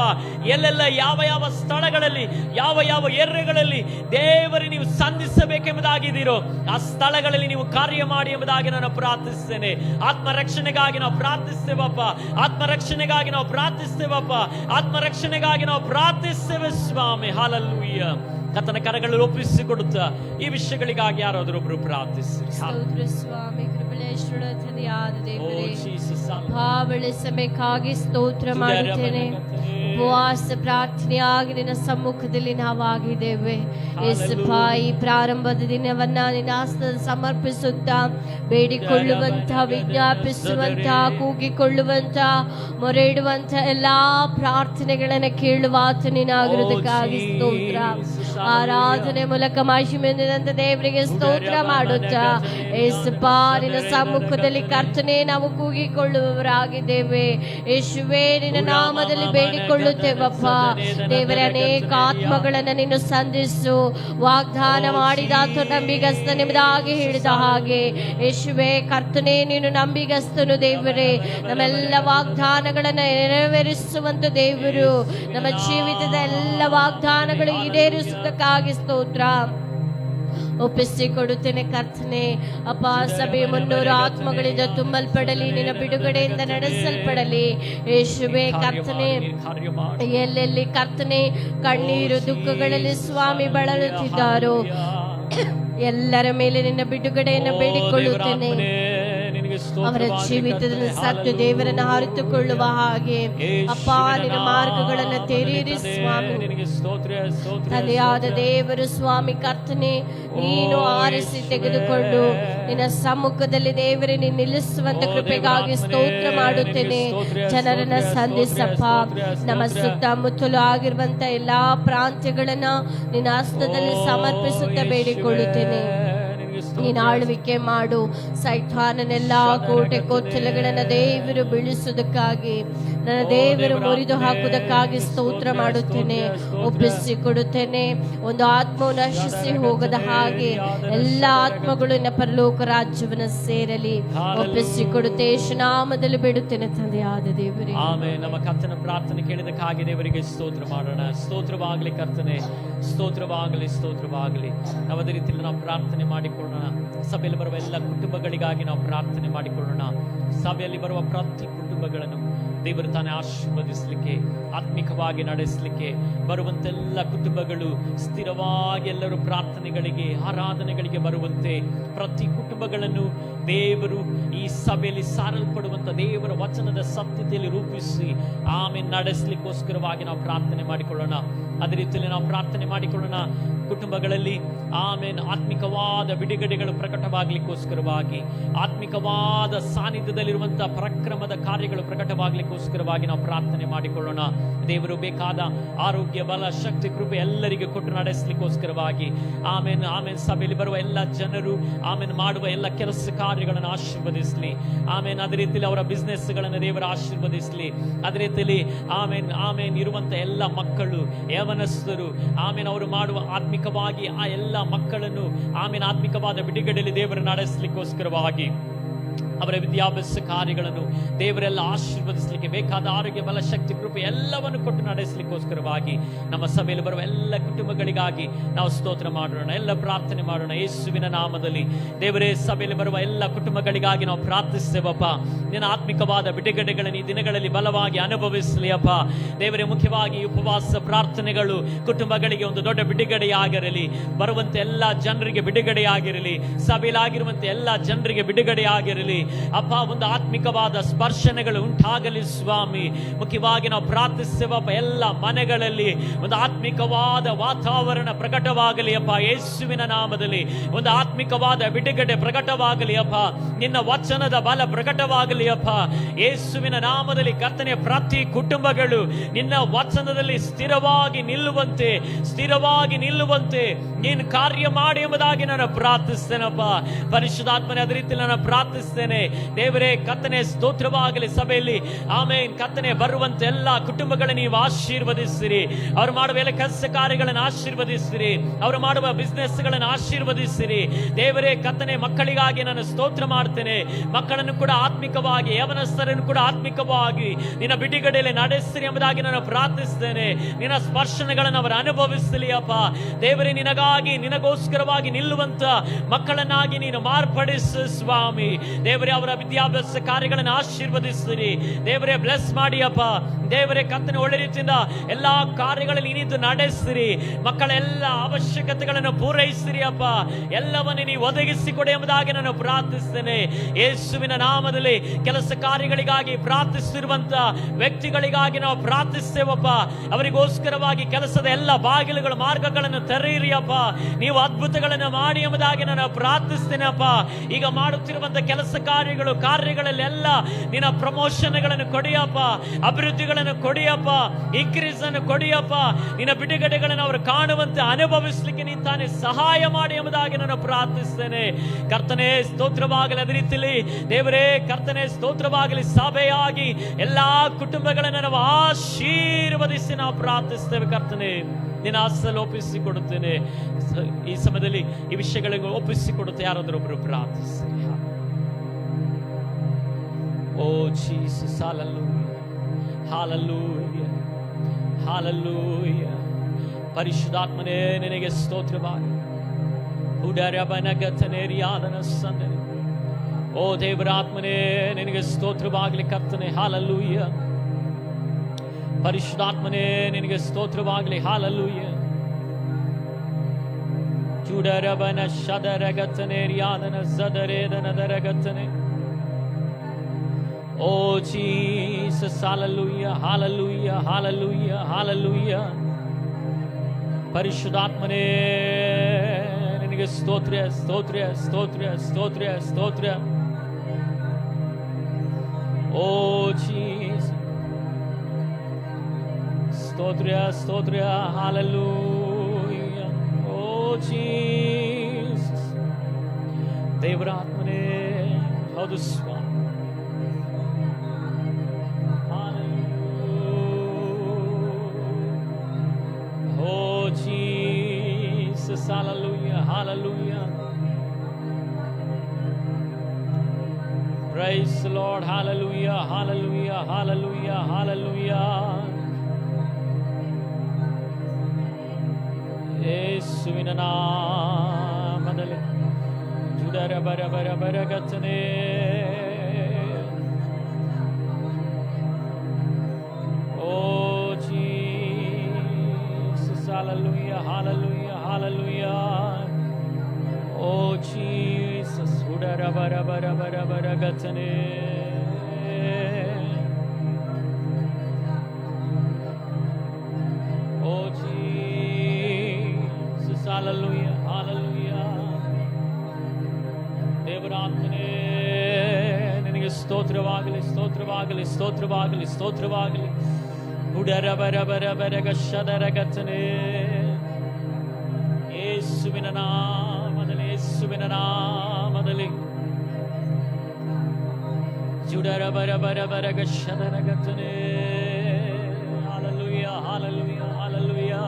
ಎಲ್ಲೆಲ್ಲ ಯಾವ ಯಾವ ಸ್ಥಳಗಳಲ್ಲಿ ಯಾವ ಯಾವ ಏರಿಯಾಗಳಲ್ಲಿ ದೇವರೇ ನೀವು ಸಂಧಿಸಬೇಕೆಂಬುದಾಗಿದ್ದೀರೋ ಆ ಸ್ಥಳಗಳಲ್ಲಿ ನೀವು ಕಾರ್ಯ ಮಾಡಿ ಎಂಬುದಾಗಿ ನಾನು ಪ್ರಾರ್ಥಿಸ್ತೇನೆ. ಆತ್ಮ ರಕ್ಷಣೆಗಾಗಿ ನಾವು ಪ್ರಾರ್ಥಿಸ್ತೇವಪ್ಪ. ಆತ್ಮ ರಕ್ಷಣೆಗಾಗಿ ನಾವು ಪ್ರಾರ್ಥಿಸ್ತೇವಪ್ಪ. ಆತ್ಮ ರಕ್ಷಣೆಗಾಗಿ ನಾವು ಪ್ರಾರ್ಥಿಸ್ತೇವೆ ಸ್ವಾಮಿ. ಹಾಲೆಲೂಯ. ಕರ್ತನ ಕರಗಳು ಒಪ್ಪಿಸಿಕೊಡುತ್ತಾ ಈ ವಿಷಯಗಳಿಗಾಗಿ ಯಾರಾದರೂ ಒಬ್ಬರು ಪ್ರಾರ್ಥಿಸಿ. ಸ್ವಾಮಿ, ಬೆಳೆಸಬೇಕಾಗಿ ಸ್ತೋತ್ರ ಮಾಡುತ್ತೇನೆ. ಉಪವಾಸ ಪ್ರಾರ್ಥನೆಯಾಗಿ ನಿನ್ನ ಸಮ್ಮುಖದಲ್ಲಿ ನಾವಾಗಿದ್ದೇವೆ. ಯೇಸಪ್ಪ, ಈ ಪ್ರಾರಂಭದ ದಿನವನ್ನ ನಿನ್ನ ಹಸ್ತದಲ್ಲಿ ಸಮರ್ಪಿಸುತ್ತಾ ಬೇಡಿಕೊಳ್ಳುವಂತ, ವಿಜ್ಞಾಪಿಸುವಂತ, ಕೂಗಿಕೊಳ್ಳುವಂತ, ಮೊರೆ ಇಡುವಂತ ಎಲ್ಲಾ ಪ್ರಾರ್ಥನೆಗಳನ್ನ ಕೇಳುವ ಆತನಿನಾಗಿರುವುದಕ್ಕಾಗಿ ಸ್ತೋತ್ರ. ಆರಾಧನೆ ಮೂಲಕ ಮಹಿಮೆಯೊಂದಿದಂತ ದೇವರಿಗೆ ಸ್ತೋತ್ರ ಮಾಡುತ್ತಾ ಯೇಸಪ್ಪ, ನಿನ್ನ ಸಮ್ಮುಖದಲ್ಲಿ ಕರ್ತನೆ ನಾವು ಕೂಗಿಕೊಳ್ಳುವವರಾಗಿದ್ದೇವೆ. ಯೇಸುವೇ, ನಿನ್ನ ನಾಮದಲ್ಲಿ ಬೇಡಿಕೊಳ್ಳುತ್ತೇವಪ್ಪ. ದೇವರೇ, ಅನೇಕ ಆತ್ಮಗಳನ್ನ ನೀನು ಸಂಧಿಸು. ವಾಗ್ದಾನ ಮಾಡಿದ ನಂಬಿಗಸ್ತನೆಂಬುದಾಗಿ ಹೇಳಿದ ಹಾಗೆ ಯೇಸುವೇ ಕರ್ತನೆ, ನೀನು ನಂಬಿಗಸ್ತನು ದೇವರೇ. ನಮ್ಮೆಲ್ಲ ವಾಗ್ದಾನಗಳನ್ನ ನೆರವೇರಿಸುವಂತ ದೇವರು. ನಮ್ಮ ಜೀವಿತದ ಎಲ್ಲ ವಾಗ್ದಾನಗಳು ಈಡೇರಿಸುವುದಕ್ಕಾಗಿ ಸ್ತೋತ್ರ. ಒಪ್ಪಿಸಿಕೊಡುತ್ತೇನೆ ಕರ್ತನೆ. ಅಪ್ಪ, ಸಭೆ 300 ಆತ್ಮಗಳಿಂದ ತುಂಬಲ್ಪಡಲಿ, ನಿನ್ನ ಬಿಡುಗಡೆಯಿಂದ ನಡೆಸಲ್ಪಡಲಿ. ಯೇಸುವೇ ಕರ್ತನೆ, ಎಲ್ಲೆಲ್ಲಿ ಕರ್ತನೆ ಕಣ್ಣೀರು ದುಃಖಗಳಲ್ಲಿ ಸ್ವಾಮಿ ಬಳಲುತ್ತಿದ್ದಾರೋ ಎಲ್ಲರ ಮೇಲೆ ನಿನ್ನ ಬಿಡುಗಡೆಯನ್ನು ಬೇಡಿಕೊಳ್ಳುತ್ತೇನೆ. ಅವರ ಜೀವಿತದಲ್ಲಿ ಸತ್ಯ ದೇವರನ್ನು ಅರಿತುಕೊಳ್ಳುವ ಹಾಗೆ ಅಪ್ಪ ನಿನ್ನ ಮಾರ್ಗಗಳನ್ನು ತೆರೆಯಿರಿ ಸ್ವಾಮಿ. ತಂದೆಯಾದ ದೇವರು ಸ್ವಾಮಿ ಕರ್ತನೆ, ನೀನು ಆರಿಸಿ ತೆಗೆದುಕೊಂಡು ನಿನ್ನ ಸಮ್ಮುಖದಲ್ಲಿ ದೇವರೇ ನೀನು ನಿಲ್ಲಿಸುವಂತ ಕೃಪೆಗಾಗಿ ಸ್ತೋತ್ರ ಮಾಡುತ್ತೇನೆ. ಜನರನ್ನ ಸಂಧಿಸಪ್ಪ. ನಮ್ಮ ಸುತ್ತಮುತ್ತಲು ಆಗಿರುವಂತ ಎಲ್ಲಾ ಪ್ರಾಂತ್ಯಗಳನ್ನ ನಿನ್ನ ಹಸ್ತದಲ್ಲಿ ಸಮರ್ಪಿಸುತ್ತಾ ಬೇಡಿಕೊಳ್ಳುತ್ತೇನೆ. ನೀನು ಆಳ್ವಿಕೆ ಮಾಡು. ಸೈತಾನನೆಲ್ಲಾ ಕೋಟೆ ಕೊಚ್ಚಲಗಳನ್ನ ದೇವರು ಬೀಳಿಸುವುದಕ್ಕಾಗಿ, ನನ್ನ ದೇವರು ಮುರಿದು ಹಾಕುವುದಕ್ಕಾಗಿ ಸ್ತೋತ್ರ ಮಾಡುತ್ತೇನೆ. ಒಪ್ಪಿಸಿಕೊಡುತ್ತೇನೆ. ಒಂದು ಆತ್ಮವು ನಶಿಸಿ ಹೋಗದ ಹಾಗೆ ಎಲ್ಲ ಆತ್ಮಗಳು ನಿನ್ನ ಪರಲೋಕ ರಾಜ್ಯವನ್ನು ಸೇರಲಿ. ಒಪ್ಪಿಸಿಕೊಡುತ್ತೆ ಯೇಸುನಾಮದಲ್ಲಿ ಬಿಡುತ್ತೇನೆ ತಂದೆಯಾದ ದೇವರೇ. ಆಮೆನ್. ನಮ್ಮ ಕರ್ತನ ಪ್ರಾರ್ಥನೆ ಕೇಳಿದಕ್ಕಾಗಿ ದೇವರಿಗೆ ಸ್ತೋತ್ರ ಮಾಡೋಣ. ಸ್ತೋತ್ರವಾಗಲಿ ಕರ್ತನೆ, ಸ್ತೋತ್ರವಾಗಲಿ, ಸ್ತೋತ್ರವಾಗಲಿ. ನಾವು ಅದೇ ರೀತಿಯಲ್ಲಿ ನಾವು ಪ್ರಾರ್ಥನೆ ಮಾಡಿಕೊಳ್ಳೋಣ. ಸಭೆಯಲ್ಲಿ ಬರುವ ಎಲ್ಲ ಕುಟುಂಬಗಳಿಗಾಗಿ ನಾವು ಪ್ರಾರ್ಥನೆ ಮಾಡಿಕೊಳ್ಳೋಣ. ಸಭೆಯಲ್ಲಿ ಬರುವ ಪ್ರತಿ ಕುಟುಂಬಗಳನ್ನು ದೇವರು ತಾನೇ ಆಶೀರ್ವದಿಸಲಿಕ್ಕೆ, ಆತ್ಮಿಕವಾಗಿ ನಡೆಸಲಿಕ್ಕೆ, ಬರುವಂತೆಲ್ಲ ಕುಟುಂಬಗಳು ಸ್ಥಿರವಾಗಿ ಎಲ್ಲರೂ ಪ್ರಾರ್ಥನೆಗಳಿಗೆ, ಆರಾಧನೆಗಳಿಗೆ ಬರುವಂತೆ ಪ್ರತಿ ಕುಟುಂಬಗಳನ್ನು ದೇವರು ಈ ಸಭೆಯಲ್ಲಿ ಸಾರಲ್ಪಡುವಂತ ದೇವರ ವಚನದ ಸತ್ಯತೆಯಲ್ಲಿ ರೂಪಿಸಿ ಆಮೇಲೆ ನಡೆಸಲಿಕ್ಕೋಸ್ಕರವಾಗಿ ನಾವು ಪ್ರಾರ್ಥನೆ ಮಾಡಿಕೊಳ್ಳೋಣ. ಅದೇ ರೀತಿಯಲ್ಲಿ ನಾವು ಪ್ರಾರ್ಥನೆ ಮಾಡಿಕೊಳ್ಳೋಣ. ಕುಟುಂಬಗಳಲ್ಲಿ ಆಮೇಲೆ ಆತ್ಮಿಕವಾದ ಬಿಡುಗಡೆಗಳು ಪ್ರಕಟವಾಗಲಿಕ್ಕೋಸ್ಕರವಾಗಿ, ಆತ್ಮಿಕವಾದ ಸಾನ್ನಿಧ್ಯದಲ್ಲಿರುವಂತಹ ಪರಾಕ್ರಮದ ಕಾರ್ಯಗಳು ಪ್ರಕಟವಾಗಲಿಕ್ಕೋಸ್ಕರವಾಗಿ ನಾವು ಪ್ರಾರ್ಥನೆ ಮಾಡಿಕೊಳ್ಳೋಣ. ದೇವರು ಬೇಕಾದ ಆರೋಗ್ಯ, ಬಲ, ಶಕ್ತಿ, ಕೃಪೆ ಎಲ್ಲರಿಗೆ ಕೊಟ್ಟು ನಡೆಸಲಿಕ್ಕೋಸ್ಕರವಾಗಿ ಆಮೇಲೆ ಸಭೆಯಲ್ಲಿ ಬರುವ ಎಲ್ಲ ಜನರು ಮಾಡುವ ಎಲ್ಲ ಕೆಲಸ ಕಾರ್ಯಗಳನ್ನು ಆಶೀರ್ವದಿಸಲಿ. ಅದೇ ರೀತಿಯಲ್ಲಿ ಅವರ ಬಿಸ್ನೆಸ್ ಗಳನ್ನು ದೇವರು ಆಶೀರ್ವದಿಸಲಿ. ಅದೇ ರೀತಿಯಲ್ಲಿ ಇರುವಂತ ಎಲ್ಲ ಮಕ್ಕಳು, ಯವನಸ್ಥರು ಅವರು ಮಾಡುವ ಆತ್ಮಿಕವಾಗಿ ಆ ಎಲ್ಲ ಮಕ್ಕಳನ್ನು ಆತ್ಮಿಕವಾದ ಬಿಡುಗಡೆಯಲ್ಲಿ ದೇವರು ನಡೆಸಲಿಕ್ಕೋಸ್ಕರವಾಗಿ ಅವರ ವಿದ್ಯಾಭ್ಯಾಸ ಕಾರ್ಯಗಳನ್ನು ದೇವರೆಲ್ಲ ಆಶೀರ್ವದಿಸಲಿಕ್ಕೆ ಬೇಕಾದ ಆರೋಗ್ಯ, ಬಲ, ಶಕ್ತಿ, ಕೃಪೆ ಎಲ್ಲವನ್ನು ಕೊಟ್ಟು ನಡೆಸಲಿಕ್ಕೋಸ್ಕರವಾಗಿ ನಮ್ಮ ಸಭೆಯಲ್ಲಿ ಬರುವ ಎಲ್ಲ ಕುಟುಂಬಗಳಿಗಾಗಿ ನಾವು ಸ್ತೋತ್ರ ಮಾಡೋಣ. ಎಲ್ಲ ಪ್ರಾರ್ಥನೆ ಮಾಡೋಣ ಯೇಸುವಿನ ನಾಮದಲ್ಲಿ. ದೇವರೇ, ಸಭೆಯಲ್ಲಿ ಬರುವ ಎಲ್ಲ ಕುಟುಂಬಗಳಿಗಾಗಿ ನಾವು ಪ್ರಾರ್ಥಿಸ್ತೇವಪ್ಪ. ನಿನ್ನ ಆತ್ಮಿಕವಾದ ಬಿಡುಗಡೆಗಳನ್ನು ಈ ದಿನಗಳಲ್ಲಿ ಬಲವಾಗಿ ಅನುಭವಿಸಲಿ ಅಪ್ಪ. ದೇವರೇ, ಮುಖ್ಯವಾಗಿ ಉಪವಾಸ ಪ್ರಾರ್ಥನೆಗಳು ಕುಟುಂಬಗಳಿಗೆ ಒಂದು ದೊಡ್ಡ ಬಿಡುಗಡೆಯಾಗಿರಲಿ. ಬರುವಂತೆ ಎಲ್ಲ ಜನರಿಗೆ ಬಿಡುಗಡೆಯಾಗಿರಲಿ. ಸಭೆಯಲ್ಲಾಗಿರುವಂತೆ ಎಲ್ಲ ಜನರಿಗೆ ಬಿಡುಗಡೆಯಾಗಿರಲಿ ಅಪ್ಪ. ಒಂದು ಆತ್ಮಿಕವಾದ ಸ್ಪರ್ಶನಗಳು ಉಂಟಾಗಲಿ ಸ್ವಾಮಿ. ಮುಖ್ಯವಾಗಿ ನಾವು ಪ್ರಾರ್ಥಿಸುವಪ್ಪ, ಎಲ್ಲ ಮನೆಗಳಲ್ಲಿ ಒಂದು ಆತ್ಮಿಕವಾದ ವಾತಾವರಣ ಪ್ರಕಟವಾಗಲಿ ಅಪ್ಪ. ಯೇಸುವಿನ ನಾಮದಲ್ಲಿ ಒಂದು ಆತ್ಮಿಕವಾದ ಬಿಡುಗಡೆ ಪ್ರಕಟವಾಗಲಿ ಅಪ್ಪ. ನಿನ್ನ ವಚನದ ಬಲ ಪ್ರಕಟವಾಗಲಿ ಅಪ್ಪ. ಯೇಸುವಿನ ನಾಮದಲ್ಲಿ ಕರ್ತನೆ, ಪ್ರತಿ ಕುಟುಂಬಗಳು ನಿನ್ನ ವಚನದಲ್ಲಿ ಸ್ಥಿರವಾಗಿ ನಿಲ್ಲುವಂತೆ ನೀನು ಕಾರ್ಯ ಮಾಡಿ ಎಂಬುದಾಗಿ ನಾನು ಪ್ರಾರ್ಥಿಸ್ತೇನಪ್ಪ. ಪರಿಶುದ್ಧಾತ್ಮನೇ, ಅದೇ ರೀತಿ ನಾನು ಪ್ರಾರ್ಥಿಸ್ತೇನೆ. ದೇವರೇ ಕರ್ತನೆ, ಸ್ತೋತ್ರವಾಗಲಿ. ಸಭೆಯಲ್ಲಿ ಕರ್ತನೆ ಬರುವಂತ ಎಲ್ಲ ಕುಟುಂಬಗಳನ್ನು ನೀವು ಆಶೀರ್ವದಿಸಿರಿ. ಅವರು ಮಾಡುವ ಎಲ್ಲ ಕೆಲಸ ಕಾರ್ಯಗಳನ್ನು ಆಶೀರ್ವದಿಸಿರಿ. ಅವರು ಮಾಡುವ ಬಿಸ್ನೆಸ್ ಗಳನ್ನು ಆಶೀರ್ವದಿಸಿರಿ. ದೇವರೇ ಕರ್ತನೆ, ಮಕ್ಕಳಿಗಾಗಿ ನಾನು ಸ್ತೋತ್ರ ಮಾಡ್ತೇನೆ. ಮಕ್ಕಳನ್ನು ಕೂಡ ಆತ್ಮಿಕವಾಗಿ, ಯವನಸ್ಥರನ್ನು ಕೂಡ ಆತ್ಮಿಕವಾಗಿ ನಿನ್ನ ಬಿಡುಗಡೆಯಲ್ಲಿ ನಡೆಸಿರಿ ಎಂಬುದಾಗಿ ನಾನು ಪ್ರಾರ್ಥಿಸ್ತೇನೆ. ನಿನ್ನ ಸ್ಪರ್ಶನಗಳನ್ನು ಅವರು ಅನುಭವಿಸಲಿ ಅಪ್ಪ. ದೇವರೇ, ನಿನಗೋಸ್ಕರವಾಗಿ ನಿಲ್ಲುವಂತ ಮಕ್ಕಳನ್ನಾಗಿ ನೀನು ಮಾರ್ಪಡಿಸು ಸ್ವಾಮಿ. ದೇವರೇ, ಅವರ ವಿದ್ಯಾಭ್ಯಾಸ ಕಾರ್ಯಗಳನ್ನು ಆಶೀರ್ವದಿಸಿರಿ. ದೇವರೇ, ಬ್ಲೆಸ್ ಮಾಡಿ ಅಪ್ಪ. ದೇವರೇ ಕರ್ತನೆ, ಒಳ್ಳೆ ರೀತಿಯಿಂದ ಎಲ್ಲಾ ಕಾರ್ಯಗಳಲ್ಲಿ ನೀನಿದ್ದು ನಡೆಸಿರಿ. ಮಕ್ಕಳ ಎಲ್ಲ ಅವಶ್ಯಕತೆಗಳನ್ನು ಪೂರೈಸಿರಿ ಅಪ್ಪ. ಎಲ್ಲವನ್ನು ನೀವು ಒದಗಿಸಿಕೊಡಿ ಎಂಬುದಾಗಿ ನಾನು ಪ್ರಾರ್ಥಿಸ್ತೇನೆ ಯೇಸುವಿನ ನಾಮದಲ್ಲಿ. ಕೆಲಸ ಕಾರ್ಯಗಳಿಗಾಗಿ ಪ್ರಾರ್ಥಿಸಿರುವಂತ ವ್ಯಕ್ತಿಗಳಿಗಾಗಿ ನಾವು ಪ್ರಾರ್ಥಿಸ್ತೇವಪ್ಪ. ಅವರಿಗೋಸ್ಕರವಾಗಿ ಕೆಲಸದ ಎಲ್ಲ ಬಾಗಿಲುಗಳು, ಮಾರ್ಗಗಳನ್ನು ತೆರೆಯಿರಿ ಅಪ್ಪ. ನೀವು ಅದ್ಭುತಗಳನ್ನು ಮಾಡಿ ಎಂಬುದಾಗಿ ನಾನು ಪ್ರಾರ್ಥಿಸ್ತೇನೆ ಅಪ್ಪ. ಈಗ ಮಾಡುತ್ತಿರುವಂತ ಕೆಲಸ ಕಾರ್ಯಗಳಲ್ಲೆಲ್ಲ ನಿನ್ನ ಪ್ರಮೋಷನ್ಗಳನ್ನು ಕೊಡಿಯಪ್ಪ, ಅಭಿವೃದ್ಧಿಗಳನ್ನು ಕೊಡಿಯಪ್ಪ, ಇನ್ಕ್ರೀಸ್ ಅನ್ನು ಕೊಡಿಯಪ್ಪ. ನಿನ್ನ ಬಿಡುಗಡೆಗಳನ್ನು ಅವರು ಕಾಣುವಂತೆ ಅನುಭವಿಸಲಿಕ್ಕೆ ನೀನು ತಾನೇ ಸಹಾಯ ಮಾಡಿ ಎಂಬುದಾಗಿ ನಾನು ಪ್ರಾರ್ಥಿಸ್ತೇನೆ. ಕರ್ತನೆ, ಸ್ತೋತ್ರವಾಗಲಿ. ಅದೇ ರೀತಿಯಲ್ಲಿ ದೇವರೇ ಕರ್ತನೆ, ಸ್ತೋತ್ರವಾಗಲಿ. ಸಭೆಯಾಗಿ ಎಲ್ಲಾ ಕುಟುಂಬಗಳನ್ನು ನಾವು ಆಶೀರ್ವದಿಸಿ ನಾವು ಪ್ರಾರ್ಥಿಸ್ತೇವೆ. ಕರ್ತನೆ, ನಿನ್ನ ಹಸ್ತದಲ್ಲಿ ಒಪ್ಪಿಸಿಕೊಡುತ್ತೇನೆ. ಈ ಸಮಯದಲ್ಲಿ ಈ ವಿಷಯಗಳಿಗೆ ಒಪ್ಪಿಸಿಕೊಡುತ್ತೆ. ಯಾರಾದರೂ ಒಬ್ಬರು ಪ್ರಾರ್ಥಿಸಿ. ಓ ಜೀಸಸ್, ಹಲ್ಲೆಲೂಯಾ, ಹಲ್ಲೆಲೂಯಾ. ಪರಿಶುದ್ಧಾತ್ಮನೇ, ನಿನಗೆ ಸ್ತೋತ್ರವಾಗಲಿ. ಓ ದೇವರಾತ್ಮನೇ, ನಿನಗೆ ಸ್ತೋತ್ರವಾಗಲಿ ಕರ್ತನೆ. ಹಲ್ಲೆಲೂಯಾ. ಪರಿಶುದ್ಧಾತ್ಮನೇ, ನಿನಗೆ ಸ್ತೋತ್ರವಾಗಲಿ. ಹಲ್ಲೆಲೂಯಾ. ಜುಡರಬನ ಶದರಗತನೆ ರಿಯಾದನ ಜದರೇದನ ದರಗತನೆ. Oh Jesus, hallelujah, hallelujah, hallelujah, hallelujah. ಪರಿಶುದ್ಧಾತ್ಮನೇ ನಿನಗೆ ಸ್ತೋತ್ರ ಸ್ತೋತ್ರ ಸ್ತೋತ್ರ ಸ್ತೋತ್ರ ಸ್ತೋತ್ರ. Oh Jesus, ಸ್ತೋತ್ರ ಸ್ತೋತ್ರ, hallelujah. Oh Jesus, ದೇವರ ಆತ್ಮನೇ, ಹೌದು ಸ್ವಾಮಿ. Oh Jesus, hallelujah, hallelujah. Praise the Lord, hallelujah, hallelujah, hallelujah, hallelujah. ಯೇಸುವಿನ ನಾಮದಲ್ಲಿ ಜುಡರ ಬರ ಬರ ಬರಗತನೆ. Oh Jesus, hallelujah, hallelujah, hallelujah. Oh Jesus, judara bara bara bara bara gatane. Oh Jesus, hallelujah, hallelujah. ದೇವರಾತ್ಮನೇ ನಿನಗೆ ಸ್ತೋತ್ರವಾಗಲಿ, ಸ್ತೋತ್ರವಾಗಲಿ, ಸ್ತೋತ್ರವಾಗಲಿ, ಸ್ತೋತ್ರವಾಗಲಿ. ಉಡರ ಬರ ಬರ ಬರಗ ಶದರಗತನೆ. ಯೇಸುವಿನ ನಾಮದಲ್ಲಿ, ಯೇಸುವಿನ ನಾಮದಲ್ಲಿ ಜುಡರ ಬರ ಬರ ಬರಗ ಶದರಗತನೆ. Hallelujah, hallelujah, hallelujah.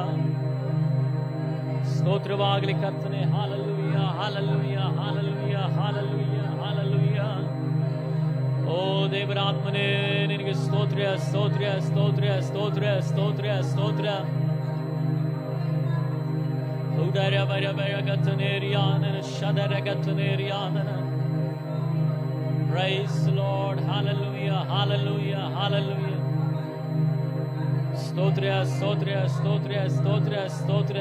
ಸ್ತೋತ್ರವಾಗಲಿ ಕರ್ತನೆ. Hallelujah, hallelujah, hallelujah, hallelujah, hallelujah. ಓ ದೇವರಾತ್ಮನೇ ನಿನಗೆ ಸ್ತೋತ್ರ ಸ್ತೋತ್ರ ಸ್ತೋತ್ರ ಸ್ತೋತ್ರ ಸ್ತೋತ್ರ ಸ್ತೋತ್ರ. ಉದರ ಬರ ಬರಗತನೆ ರಿಯಾದನ ಶದರಗತನೆ ರಿಯಾದನ. Praise the Lord, hallelujah, hallelujah, hallelujah. ಸ್ತೋತ್ರ ಸ್ತೋತ್ರ ಸ್ತೋತ್ರ ಸ್ತೋತ್ರ ಸ್ತೋತ್ರ.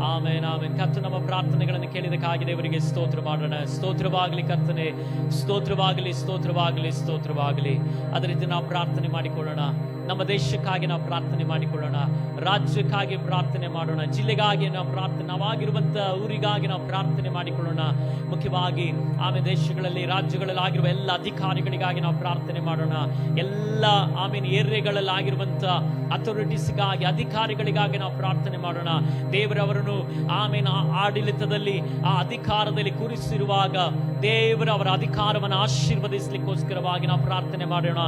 ಆಮೇನ್, ಆಮೇನ್. ಕರ್ತನ ನಮ್ಮ ಪ್ರಾರ್ಥನೆಗಳನ್ನು ಕೇಳಿದಕ್ಕಾಗಿ ದೇವರಿಗೆ ಸ್ತೋತ್ರ ಮಾಡೋಣ. ಸ್ತೋತ್ರವಾಗಲಿ ಕರ್ತನೆ, ಸ್ತೋತ್ರವಾಗಲಿ, ಸ್ತೋತ್ರವಾಗಲಿ, ಸ್ತೋತ್ರವಾಗಲಿ. ಅದೇ ರೀತಿ ನಾವು ಪ್ರಾರ್ಥನೆ ಮಾಡಿಕೊಳ್ಳೋಣ. ನಮ್ಮ ದೇಶಕ್ಕಾಗಿ ನಾವು ಪ್ರಾರ್ಥನೆ ಮಾಡಿಕೊಳ್ಳೋಣ, ರಾಜ್ಯಕ್ಕಾಗಿ ಪ್ರಾರ್ಥನೆ ಮಾಡೋಣ, ಜಿಲ್ಲೆಗಾಗಿ ನಾವು ಪ್ರಾರ್ಥನೆ, ನಾವಾಗಿರುವಂಥ ಊರಿಗಾಗಿ ನಾವು ಪ್ರಾರ್ಥನೆ ಮಾಡಿಕೊಳ್ಳೋಣ. ಮುಖ್ಯವಾಗಿ ಆಮೇಲೆ ದೇಶಗಳಲ್ಲಿ, ರಾಜ್ಯಗಳಲ್ಲಿ ಆಗಿರುವ ಎಲ್ಲ ಅಧಿಕಾರಿಗಳಿಗಾಗಿ ನಾವು ಪ್ರಾರ್ಥನೆ ಮಾಡೋಣ. ಎಲ್ಲ ಆಮೇಲೆ ಏರಿಯಾಗಳಲ್ಲಿ ಆಗಿರುವಂಥ ಅಥಾರಿಟೀಸ್ಗಾಗಿ, ಅಧಿಕಾರಿಗಳಿಗಾಗಿ ನಾವು ಪ್ರಾರ್ಥನೆ ಮಾಡೋಣ. ದೇವರವರನ್ನು ಆಮೇಲೆ ಆಡಳಿತದಲ್ಲಿ, ಆ ಅಧಿಕಾರದಲ್ಲಿ ಕೂರಿಸಿರುವಾಗ ದೇವರ ಅವರ ಅಧಿಕಾರವನ್ನು ಆಶೀರ್ವದಿಸಲಿಕ್ಕೋಸ್ಕರವಾಗಿ ನಾವು ಪ್ರಾರ್ಥನೆ ಮಾಡೋಣ.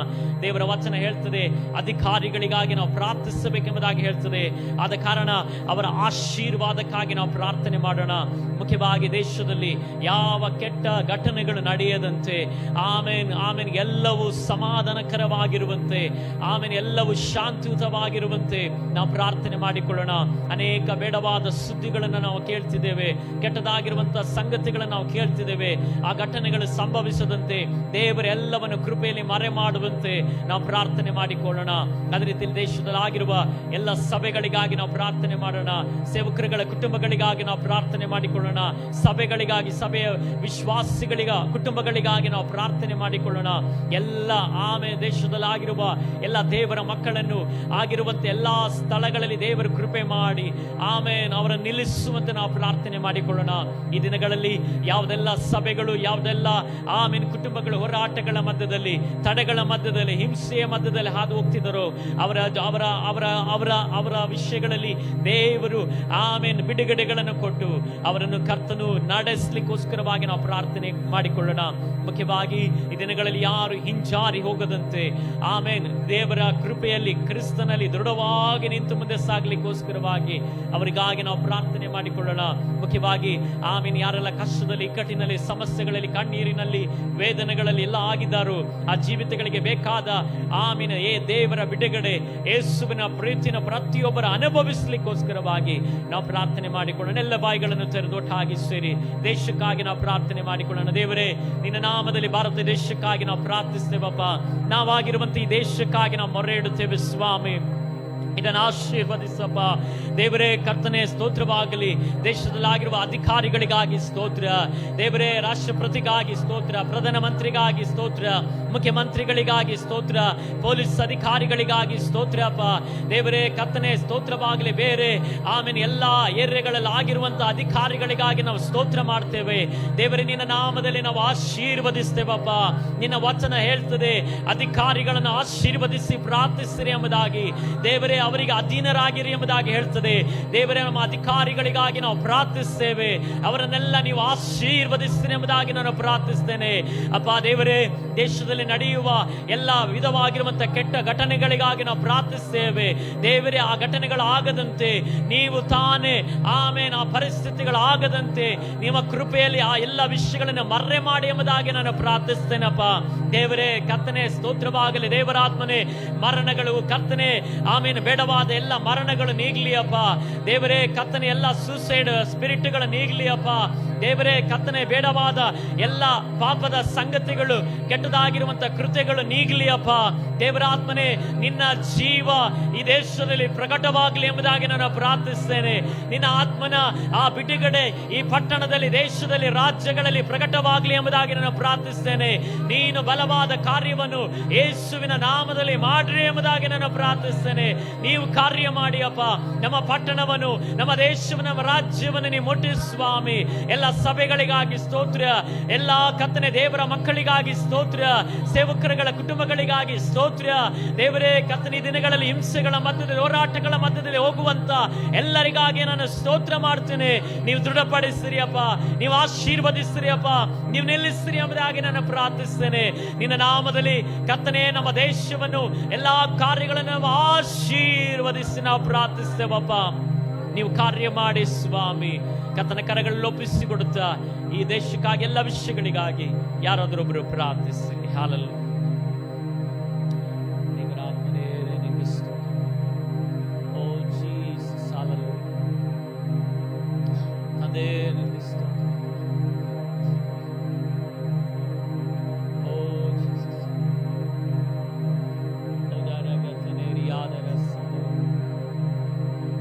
ದೇವರ ವಚನ ಹೇಳ್ತದೆ, ಅಧಿಕಾರಿಗಳಿಗಾಗಿ ನಾವು ಪ್ರಾರ್ಥಿಸಬೇಕೆಂಬುದಾಗಿ ಹೇಳ್ತದೆ. ಆದ ಕಾರಣ ಅವರ ಆಶೀರ್ವಾದಕ್ಕಾಗಿ ನಾವು ಪ್ರಾರ್ಥನೆ ಮಾಡೋಣ. ಮುಖ್ಯವಾಗಿ ದೇಶದಲ್ಲಿ ಯಾವ ಕೆಟ್ಟ ಘಟನೆಗಳು ನಡೆಯದಂತೆ, ಆಮೇನ್ ಆಮೇನ್, ಎಲ್ಲವೂ ಸಮಾಧಾನಕರವಾಗಿರುವಂತೆ, ಆಮೇನ್ ಎಲ್ಲವೂ ಶಾಂತಿಯುತವಾಗಿರುವಂತೆ ನಾವು ಪ್ರಾರ್ಥನೆ ಮಾಡಿಕೊಳ್ಳೋಣ. ಅನೇಕ ಬೇಡವಾದ ಸುದ್ದಿಗಳನ್ನು ನಾವು ಕೇಳ್ತಿದ್ದೇವೆ, ಕೆಟ್ಟದಾಗಿರುವಂತಹ ಸಂಗತಿಗಳನ್ನು ನಾವು ಕೇಳ್ತಿದ್ದೇವೆ. ಆ ಘಟನೆಗಳು ಸಂಭವಿಸದಂತೆ ದೇವರೆಲ್ಲವನ್ನು ಕೃಪೆಯಲ್ಲಿ ಮರೆ ಮಾಡುವಂತೆ ನಾವು ಪ್ರಾರ್ಥನೆ ಮಾಡಿಕೊಳ್ಳೋಣ. ಅದೇ ರೀತಿ ದೇಶದಲ್ಲಿ ಆಗಿರುವ ಎಲ್ಲ ಸಭೆಗಳಿಗಾಗಿ ನಾವು ಪ್ರಾರ್ಥನೆ ಮಾಡೋಣ. ಸೇವಕರುಗಳ ಕುಟುಂಬಗಳಿಗಾಗಿ ನಾವು ಪ್ರಾರ್ಥನೆ ಮಾಡಿಕೊಳ್ಳೋಣ. ಸಭೆಗಳಿಗಾಗಿ, ಸಭೆಯ ವಿಶ್ವಾಸಿಗಳಿಗ ಕುಟುಂಬಗಳಿಗಾಗಿ ನಾವು ಪ್ರಾರ್ಥನೆ ಮಾಡಿಕೊಳ್ಳೋಣ. ಎಲ್ಲ ಆಮೇಲೆ ದೇಶದಲ್ಲಿ ಆಗಿರುವ ಎಲ್ಲ ದೇವರ ಮಕ್ಕಳನ್ನು ಆಗಿರುವಂತೆ ಎಲ್ಲ ಸ್ಥಳಗಳಲ್ಲಿ ದೇವರ ಕೃಪೆ ಮಾಡಿ ಆಮೇನ್ ಅವರನ್ನು ನಿಲ್ಲಿಸುವಂತೆ ನಾವು ಪ್ರಾರ್ಥನೆ ಮಾಡಿಕೊಳ್ಳೋಣ. ಈ ದಿನಗಳಲ್ಲಿ ಯಾವುದೆಲ್ಲ ಸಭೆಗಳು, ಯಾವುದೆಲ್ಲ ಆಮೇನ್ ಕುಟುಂಬಗಳು ಹೋರಾಟಗಳ ಮಧ್ಯದಲ್ಲಿ, ತಡೆಗಳ ಮಧ್ಯದಲ್ಲಿ, ಹಿಂಸೆಯ ಮಧ್ಯದಲ್ಲಿ ಹಾದು ಹೋಗ್ತಿದ್ದರೋ ಅವರ ಅವರ ಅವರ ಅವರ ಅವರ ವಿಷಯಗಳಲ್ಲಿ ದೇವರು ಆಮೇನ್ ಬಿಡುಗಡೆಗಳನ್ನು ಕೊಟ್ಟು ಅವರನ್ನು ಕರ್ತನು ನಡೆಸಲಿಕ್ಕೋಸ್ಕರವಾಗಿ ನಾವು ಪ್ರಾರ್ಥನೆ ಮಾಡಿಕೊಳ್ಳೋಣ. ಮುಖ್ಯವಾಗಿ ಈ ದಿನಗಳಲ್ಲಿ ಯಾರು ಹಿಂಜಾರಿ ಹೋಗದಂತೆ ಆಮೇನ್ ದೇವರ ಕೃಪೆಯಲ್ಲಿ, ಕ್ರಿಸ್ತನಲ್ಲಿ ದೃಢವಾಗಿ ನಿಂತು ಮುಂದೆ ಸಾಗಲಿಕ್ಕೋಸ್ಕರವಾಗಿ ಅವರಿಗಾಗಿ ನಾವು ಪ್ರಾರ್ಥನೆ ಮಾಡಿಕೊಳ್ಳೋಣ. ಮುಖ್ಯವಾಗಿ ಆಮೇನ್ ಯಾರೆಲ್ಲ ಕಷ್ಟದಲ್ಲಿ, ಇಕ್ಕಟ್ಟಿನಲ್ಲಿ, ಸಮಸ್ಯೆಗಳಲ್ಲಿ, ಕಣ್ಣೀರಿನಲ್ಲಿ, ವೇದನೆಗಳಲ್ಲಿ ಎಲ್ಲ ಆಗಿದ್ದಾರೋ ಆ ಜೀವಿತಗಳಿಗೆ ಬೇಕಾದ ಆಮೇನ್ ದೇವರ ಬಿಡುಗಡೆ, ಯೇಸುವಿನ ಪ್ರೀತಿನ ಪ್ರತಿಯೊಬ್ಬರ ಅನುಭವಿಸಲಿಕ್ಕೋಸ್ಕರವಾಗಿ ನಾವು ಪ್ರಾರ್ಥನೆ ಮಾಡಿಕೊಳ್ಳೋಣ. ಎಲ್ಲ ಬಾಯಿಗಳನ್ನು ತೆರೆದು ಒಟ್ಟಾಗಿ ಸೇರಿ ದೇಶಕ್ಕಾಗಿ ನಾವು ಪ್ರಾರ್ಥನೆ ಮಾಡಿಕೊಳ್ಳೋಣ. ದೇವರೇ, ನಿನ್ನ ನಾಮದಲ್ಲಿ ಭಾರತ ದೇಶಕ್ಕಾಗಿ ನಾವು ಪ್ರಾರ್ಥಿಸ್ತೇವಪ್ಪ. ನಾವಾಗಿರುವಂತ ಈ ದೇಶಕ್ಕಾಗಿ ನಾವು ಮೊರೆ ಇಡುತ್ತೇವೆ ಸ್ವಾಮಿ. ಇದನ್ನು ಆಶೀರ್ವದಿಸಪ್ಪ ದೇವರೇ. ಕರ್ತನೆ ಸ್ತೋತ್ರವಾಗಲಿ. ದೇಶದಲ್ಲಾಗಿರುವ ಅಧಿಕಾರಿಗಳಿಗಾಗಿ ಸ್ತೋತ್ರ ದೇವರೇ. ರಾಷ್ಟ್ರಪತಿಗಾಗಿ ಸ್ತೋತ್ರ, ಪ್ರಧಾನಮಂತ್ರಿಗಾಗಿ ಸ್ತೋತ್ರ, ಮುಖ್ಯಮಂತ್ರಿಗಳಿಗಾಗಿ ಸ್ತೋತ್ರ, ಪೊಲೀಸ್ ಅಧಿಕಾರಿಗಳಿಗಾಗಿ ಸ್ತೋತ್ರ ಅಪ್ಪ ದೇವರೇ. ಕರ್ತನೆ ಸ್ತೋತ್ರವಾಗಲಿ. ಬೇರೆ ಆಮೇಲೆ ಎಲ್ಲಾ ಏರಿಯಾಗಳಲ್ಲಿ ಆಗಿರುವಂತಹ ಅಧಿಕಾರಿಗಳಿಗಾಗಿ ನಾವು ಸ್ತೋತ್ರ ಮಾಡ್ತೇವೆ ದೇವರೇ. ನಿನ್ನ ನಾಮದಲ್ಲಿ ನಾವು ಆಶೀರ್ವದಿಸ್ತೇವಪ್ಪ. ನಿನ್ನ ವಚನ ಹೇಳ್ತದೆ ಅಧಿಕಾರಿಗಳನ್ನು ಆಶೀರ್ವದಿಸಿ ಪ್ರಾರ್ಥಿಸಿರಿ ಎಂಬುದಾಗಿ ದೇವರೇ. ಅವರಿಗೆ ಅಧೀನರಾಗಿರಿ ಎಂಬುದಾಗಿ ಹೇಳ್ತದೆ ದೇವರೇ. ನಮ್ಮ ಅಧಿಕಾರಿಗಳಿಗಾಗಿ ನಾವು ಪ್ರಾರ್ಥಿಸ್ತೇವೆ, ಅವರನ್ನೆಲ್ಲ ನೀವು ಆಶೀರ್ವದಿಸ್ತೀರಿ ಎಂಬುದಾಗಿ ನಾನು ಪ್ರಾರ್ಥಿಸ್ತೇನೆ ಅಪ್ಪ ದೇವರೇ. ದೇಶದಲ್ಲಿ ನಡೆಯುವ ಎಲ್ಲ ವಿಧವಾಗಿರುವಂತಹ ಕೆಟ್ಟ ಘಟನೆಗಳಿಗಾಗಿ ನಾವು ಪ್ರಾರ್ಥಿಸ್ತೇವೆ ದೇವರೇ. ಆ ಘಟನೆಗಳಾಗದಂತೆ ನೀವು ತಾನೇ ಆಮೇಲೆ ಆ ಪರಿಸ್ಥಿತಿಗಳಾಗದಂತೆ ನಿಮ್ಮ ಕೃಪೆಯಲ್ಲಿ ಆ ಎಲ್ಲ ವಿಷಯಗಳನ್ನು ಮರ್ರೆ ಮಾಡಿ ಎಂಬುದಾಗಿ ನಾನು ಪ್ರಾರ್ಥಿಸ್ತೇನಪ್ಪ ದೇವರೇ. ಕರ್ತನೆ ಸ್ತೋತ್ರವಾಗಲಿ. ದೇವರಾತ್ಮನೆ ಮರಣಗಳು ಕರ್ತನೆ ಆಮೇಲೆ ಬೇಡವಾದ ಎಲ್ಲ ಮರಣಗಳು ನೀಗ್ಲಿ ಅಪ್ಪ ದೇವರೇ. ಕರ್ತನೆ ಎಲ್ಲ ಸೂಸೈಡ್ ಸ್ಪಿರಿಟ್ಗಳು ನೀಗ್ಲಿ ಅಪ್ಪ ದೇವರೇ. ಕರ್ತನೆ ಬೇಡವಾದ ಎಲ್ಲ ಪಾಪದ ಸಂಗತಿಗಳು, ಕೆಟ್ಟದಾಗಿರುವಂತ ಕೃತ್ಯಗಳು ನೀಗ್ಲಿ ಅಪ್ಪ ದೇವರಾತ್ಮನೆ. ನಿನ್ನ ಜೀವ ಈ ದೇಶದಲ್ಲಿ ಪ್ರಕಟವಾಗಲಿ ಎಂಬುದಾಗಿ ನಾನು ಪ್ರಾರ್ಥಿಸ್ತೇನೆ. ನಿನ್ನ ಆತ್ಮನ ಆ ಬಿಡುಗಡೆ ಈ ಪಟ್ಟಣದಲ್ಲಿ, ದೇಶದಲ್ಲಿ, ರಾಜ್ಯಗಳಲ್ಲಿ ಪ್ರಕಟವಾಗಲಿ ಎಂಬುದಾಗಿ ನಾನು ಪ್ರಾರ್ಥಿಸ್ತೇನೆ. ನೀನು ಬಲವಾದ ಕಾರ್ಯವನ್ನು ಯೇಸುವಿನ ನಾಮದಲ್ಲಿ ಮಾಡ್ರಿ ಎಂಬುದಾಗಿ ನಾನು ಪ್ರಾರ್ಥಿಸ್ತೇನೆ. ನೀವು ಕಾರ್ಯ ಮಾಡಿ ಅಪ್ಪ. ನಮ್ಮ ಪಟ್ಟಣವನ್ನು, ನಮ್ಮ ದೇಶವನ್ನು, ನಮ್ಮ ರಾಜ್ಯವನ್ನು ನೀವು ಮುಟ್ಟಿ ಸ್ವಾಮಿ. ಎಲ್ಲ ಸಭೆಗಳಿಗಾಗಿ ಸ್ತೋತ್ರ, ಎಲ್ಲ ಕರ್ತನೆ ದೇವರ ಮಕ್ಕಳಿಗಾಗಿ ಸ್ತೋತ್ರ, ಸೇವಕರುಗಳ ಕುಟುಂಬಗಳಿಗಾಗಿ ಸ್ತೋತ್ರ ದೇವರೇ. ಕರ್ತನೆ ದಿನಗಳಲ್ಲಿ ಹಿಂಸೆಗಳ ಮಧ್ಯದಲ್ಲಿ, ಹೋರಾಟಗಳ ಮಧ್ಯದಲ್ಲಿ ಹೋಗುವಂತ ಎಲ್ಲರಿಗಾಗಿ ನಾನು ಸ್ತೋತ್ರ ಮಾಡ್ತೇನೆ. ನೀವು ದೃಢಪಡಿಸ್ತೀರಿ ಅಪ್ಪ, ನೀವು ಆಶೀರ್ವದಿಸ್ತೀರಿ ಅಪ್ಪ, ನೀವು ನಿಲ್ಲಿಸ್ತೀರಿ ಎಂಬುದಾಗಿ ನಾನು ಪ್ರಾರ್ಥಿಸ್ತೇನೆ. ನಿನ್ನ ನಾಮದಲ್ಲಿ ಕರ್ತನೆ ನಮ್ಮ ದೇಶವನ್ನು, ಎಲ್ಲಾ ಕಾರ್ಯಗಳನ್ನು ನಾವು ಆಶೀರ್ವದಿಸಿ ನಾವು ಪ್ರಾರ್ಥಿಸ್ತೇವಪ್ಪ. ನೀವು ಕಾರ್ಯ ಮಾಡಿ ಸ್ವಾಮಿ. ಕರ್ತನ ಕರಗಳಲ್ಲಿ ಒಪ್ಪಿಸಿಕೊಡುತ್ತಾ ಈ ದೇಶಕ್ಕಾಗಿ ಎಲ್ಲ ವಿಷಯಗಳಿಗಾಗಿ ಯಾರಾದರೊಬ್ಬರು ಪ್ರಾರ್ಥಿಸಿ. ಹಾಲಲ್ಲಿ ಅದೇ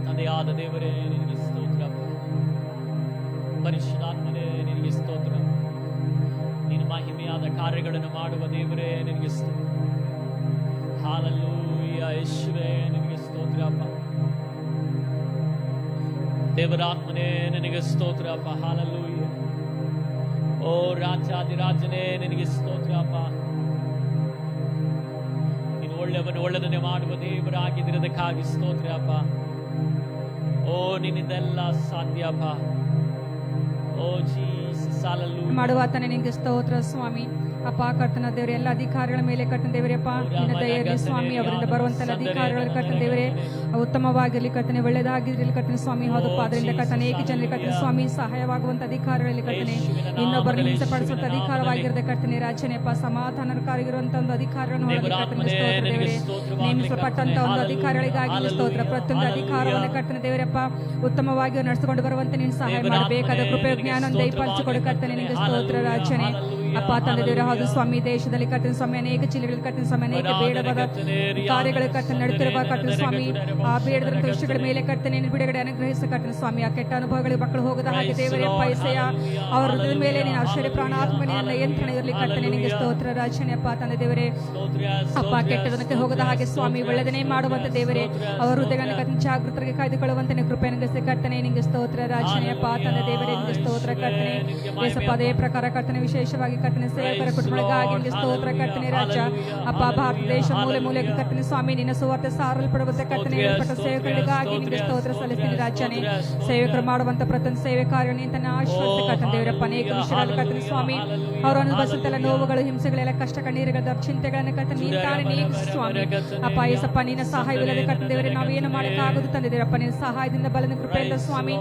ತಂದೆಯಾದ ದೇವರೇ ನಿನಗೆ ಸ್ತೋತ್ರ. ಪರಿಶುದ್ಧಾತ್ಮನೇ ನಿನಗೆ ಸ್ತೋತ್ರ. ನೀನು ಮಹಿಮೆಯಾದ ಕಾರ್ಯಗಳನ್ನು ಮಾಡುವ ದೇವರೇ ನಿನಗೆ ಸ್ತೋತ್ರ. ಹಾಲೆಲೂಯ. ಯೇಸುವೇ ನಿನಗೆ ಸ್ತೋತ್ರ ಅಪ್ಪ. ದೇವರಾತ್ಮನೇ ನಿನಗೆ ಸ್ತೋತ್ರ ಅಪ್ಪ. ಹಾಲೆಲೂಯ. ಓ ರಾಜಾದಿರಾಜನೇ ನಿನಗೆ ಸ್ತೋತ್ರ ಅಪ್ಪ. ನೀನು ಒಳ್ಳೆಯವನು, ಒಳ್ಳೆದನ್ನೇ ಮಾಡುವ ದೇವರಾಗಿದ್ದಕ್ಕಾಗಿ ಸ್ತೋತ್ರ ಅಪ್ಪ. ಓ ನಿನ್ನಿಂದೆಲ್ಲ ಸಾಧ್ಯ ಅಪ್ಪ. ಓ ಜೀಸಸ್ ಹಾಲೆಲೂಯ. ಮಾಡುವ ಆತನೇ ನಿನಗೆ ಸ್ತೋತ್ರ ಸ್ವಾಮಿ. ಅಪ್ಪ ಕರ್ತನ ದೇವರೇ, ಎಲ್ಲ ಅಧಿಕಾರಿಗಳ ಮೇಲೆ ಕರ್ತನ ದೇವರಪ್ಪ ನಿನ್ನ ದಯೆಯಲ್ಲಿ ಸ್ವಾಮಿ, ಅವರಿಂದ ಬರುವಂತ ಅಧಿಕಾರಿಗಳ ಕರ್ತನ ದೇವರೇ ಉತ್ತಮವಾಗಿರಲಿ ಕರ್ತನೆ, ಒಳ್ಳೆಯದಾಗಿರಲಿ ಕರ್ತನೆ ಸ್ವಾಮಿ. ಹೌದಪ್ಪ, ಅದರಿಂದ ಕರ್ತನೆ ಅನೇಕ ಜನರಿಗೆ ಕರ್ತನೆ ಸ್ವಾಮಿ ಸಹಾಯವಾಗುವಂತ ಅಧಿಕಾರಿಗಳಲ್ಲಿ ಕರ್ತನೆ, ಇನ್ನೊಬ್ಬರನ್ನು ಹಿಂಸೆಪಡಿಸುವಂತ ಅಧಿಕಾರವಾಗಿರದೆ ಕರ್ತನೆ ರಾಜನೆಯಪ್ಪ, ಸಮಾಧಾನಕಾರಿಗಿರುವಂತ ಒಂದು ಅಧಿಕಾರವನ್ನು ಕರ್ತನೆ ಸ್ತೋತ್ರ ದೇವರೇ. ನೇಮಿಸಲ್ಪಟ್ಟಂತ ಒಂದು ಅಧಿಕಾರಿಗಳಿಗಾಗಿ ಸ್ತೋತ್ರ. ಪ್ರತಿಯೊಂದು ಅಧಿಕಾರವನ್ನು ಕರ್ತನೆ ದೇವರಪ್ಪ ಉತ್ತಮವಾಗಿ ನಡೆಸಿಕೊಂಡು ಬರುವಂತೆ ನೀನು ಸಹಾಯ ಮಾಡಬೇಕಾದ ಕೃಪೆ ಜ್ಞಾನ ದಯಪಾಲಿಸಿಕೊಡು ಕರ್ತನೆ. ನಿನಗೆ ಸ್ತೋತ್ರ ರಾಜನೆ ಅಪ್ಪ ತಂದೆ ದೇವರ. ಹೌದು ಸ್ವಾಮಿ, ದೇಶದಲ್ಲಿ ಕರ್ತನ ಸ್ವಾಮಿ ಅನೇಕ ಜಿಲ್ಲೆಗಳಲ್ಲಿ ಕರ್ತನ ಸ್ವಾಮಿ ಅನೇಕ ಬೇಡವಾದ ಕಾರ್ಯಗಳು ಕರ್ತನ ನಡೆಯುತ್ತಿರುವ ಕರ್ತನ ಸ್ವಾಮಿ, ಆ ಬೇಡದ ವಿಷಯಗಳ ಮೇಲೆ ಕರ್ತನೆ ಬಿಡುಗಡೆ ಅನುಗ್ರಹಿಸ ಕರ್ತನ ಸ್ವಾಮಿ. ಆ ಕೆಟ್ಟ ಅನುಭವಗಳಿಗೆ ಮಕ್ಕಳು ಹೋಗದ ಹಾಗೆ ದೇವರೇ ಪೈಸೆಯ ಅವರ ಹೃದಯದ ಮೇಲೆ ನೀನು ಆಶ್ಚರ್ಯ ಪ್ರಾಣಾತ್ಮನೆಯನ್ನ ಯಂತ್ರಣ ಇರಲಿ ಕರ್ತನೆ. ನಿನಗೆ ಸ್ತೋತ್ರ ರಾಜನೆ ಅಪ್ಪ ತಂದೆ ದೇವರೇ. ಅಪ್ಪ ಕೆಟ್ಟದಕ್ಕೆ ಹೋಗದ ಹಾಗೆ ಸ್ವಾಮಿ ಒಳ್ಳೆದನ್ನೇ ಮಾಡುವಂತ ದೇವರೇ, ಅವರ ಹೃದಯಗಳನ್ನು ಕರ್ತನ ಜಾಗೃತರಿಗೆ ಕಾಯ್ದುಕೊಳ್ಳುವಂತೆ ಕೃಪೆ ಅನುಗ್ರಹಿಸಿ ಕರ್ತನೆ. ನಿನಗೆ ಸ್ತೋತ್ರ ರಾಜನೆ ಅಪ್ಪ ತಂದೆ ದೇವರೇ. ನಿನಗೆ ಸ್ತೋತ್ರ ಕರ್ತನೆ. ಯೇಸಪ್ಪ ಅದೇ ಪ್ರಕಾರ ಕರ್ತನೆ ವಿಶೇಷವಾಗಿ ಕರ್ತನೆ ಸೇವಕರ ಕುಟುಂಬಗಳಿಗಾಗಿ ನಿನಗೆ ಸ್ತೋತ್ರ ಕರ್ತನೆ ರಾಜ ಅಪ್ಪ. ಭಾರತ ದೇಶ ಮೂಲೆ ಮೂಲೆಗೆ ಕರ್ತನೆ ಸ್ವಾಮಿ ನಿನ್ನ ಸುವಾರ್ತೆ ಸಾರಲ್ಪಡುವಂತೆ ಕರ್ತನೆ ಏರ್ಪಟ್ಟ ಸೇವಕರಿಗಾಗಿ ನಿನಗೆ ಸ್ತೋತ್ರ ಸಲ್ಲಿಸ್ತೀನಿ ರಾಜನೇ. ಸೇವಕರು ಮಾಡುವಂತ ಪ್ರತಿಯೊಂದು ಸೇವೆ ಕಾರ್ಯ ನಿಂತನ ಆಶೀರ್ವದಿಸಿ ಕರ್ತನೆ ದೇವರಪ್ಪ. ಅನೇಕ ವಿಷಯಗಳಲ್ಲಿ ಕರ್ತನೆ ಸ್ವಾಮಿ ಅವರು ಅನುಭವಿಸುತ್ತೆಲ್ಲ ನೋವುಗಳು, ಹಿಂಸೆಗಳೆಲ್ಲ, ಕಷ್ಟ ಕಣ್ಣೀರುಗಳ ಚಿಂತೆಗಳನ್ನು ಕರ್ತನೆ ನೀಂತಾನೆ ನೀಗಿಸಿ ಸ್ವಾಮಿ. ಅಪ್ಪ ಯೇಸಪ್ಪ ನಿನ್ನ ಸಹಾಯವಿಲ್ಲದೆ ಕರ್ತನೆ ದೇವರೇ ನಾವೇನು ಮಾಡಕ್ಕಾಗದು ತಂದೆ ದೇವರಪ್ಪ. ನಿನ್ನ ಸಹಾಯದಿಂದ ಬಲನ ಕೃಪೆಯಿಂದ ಸ್ವಾಮಿ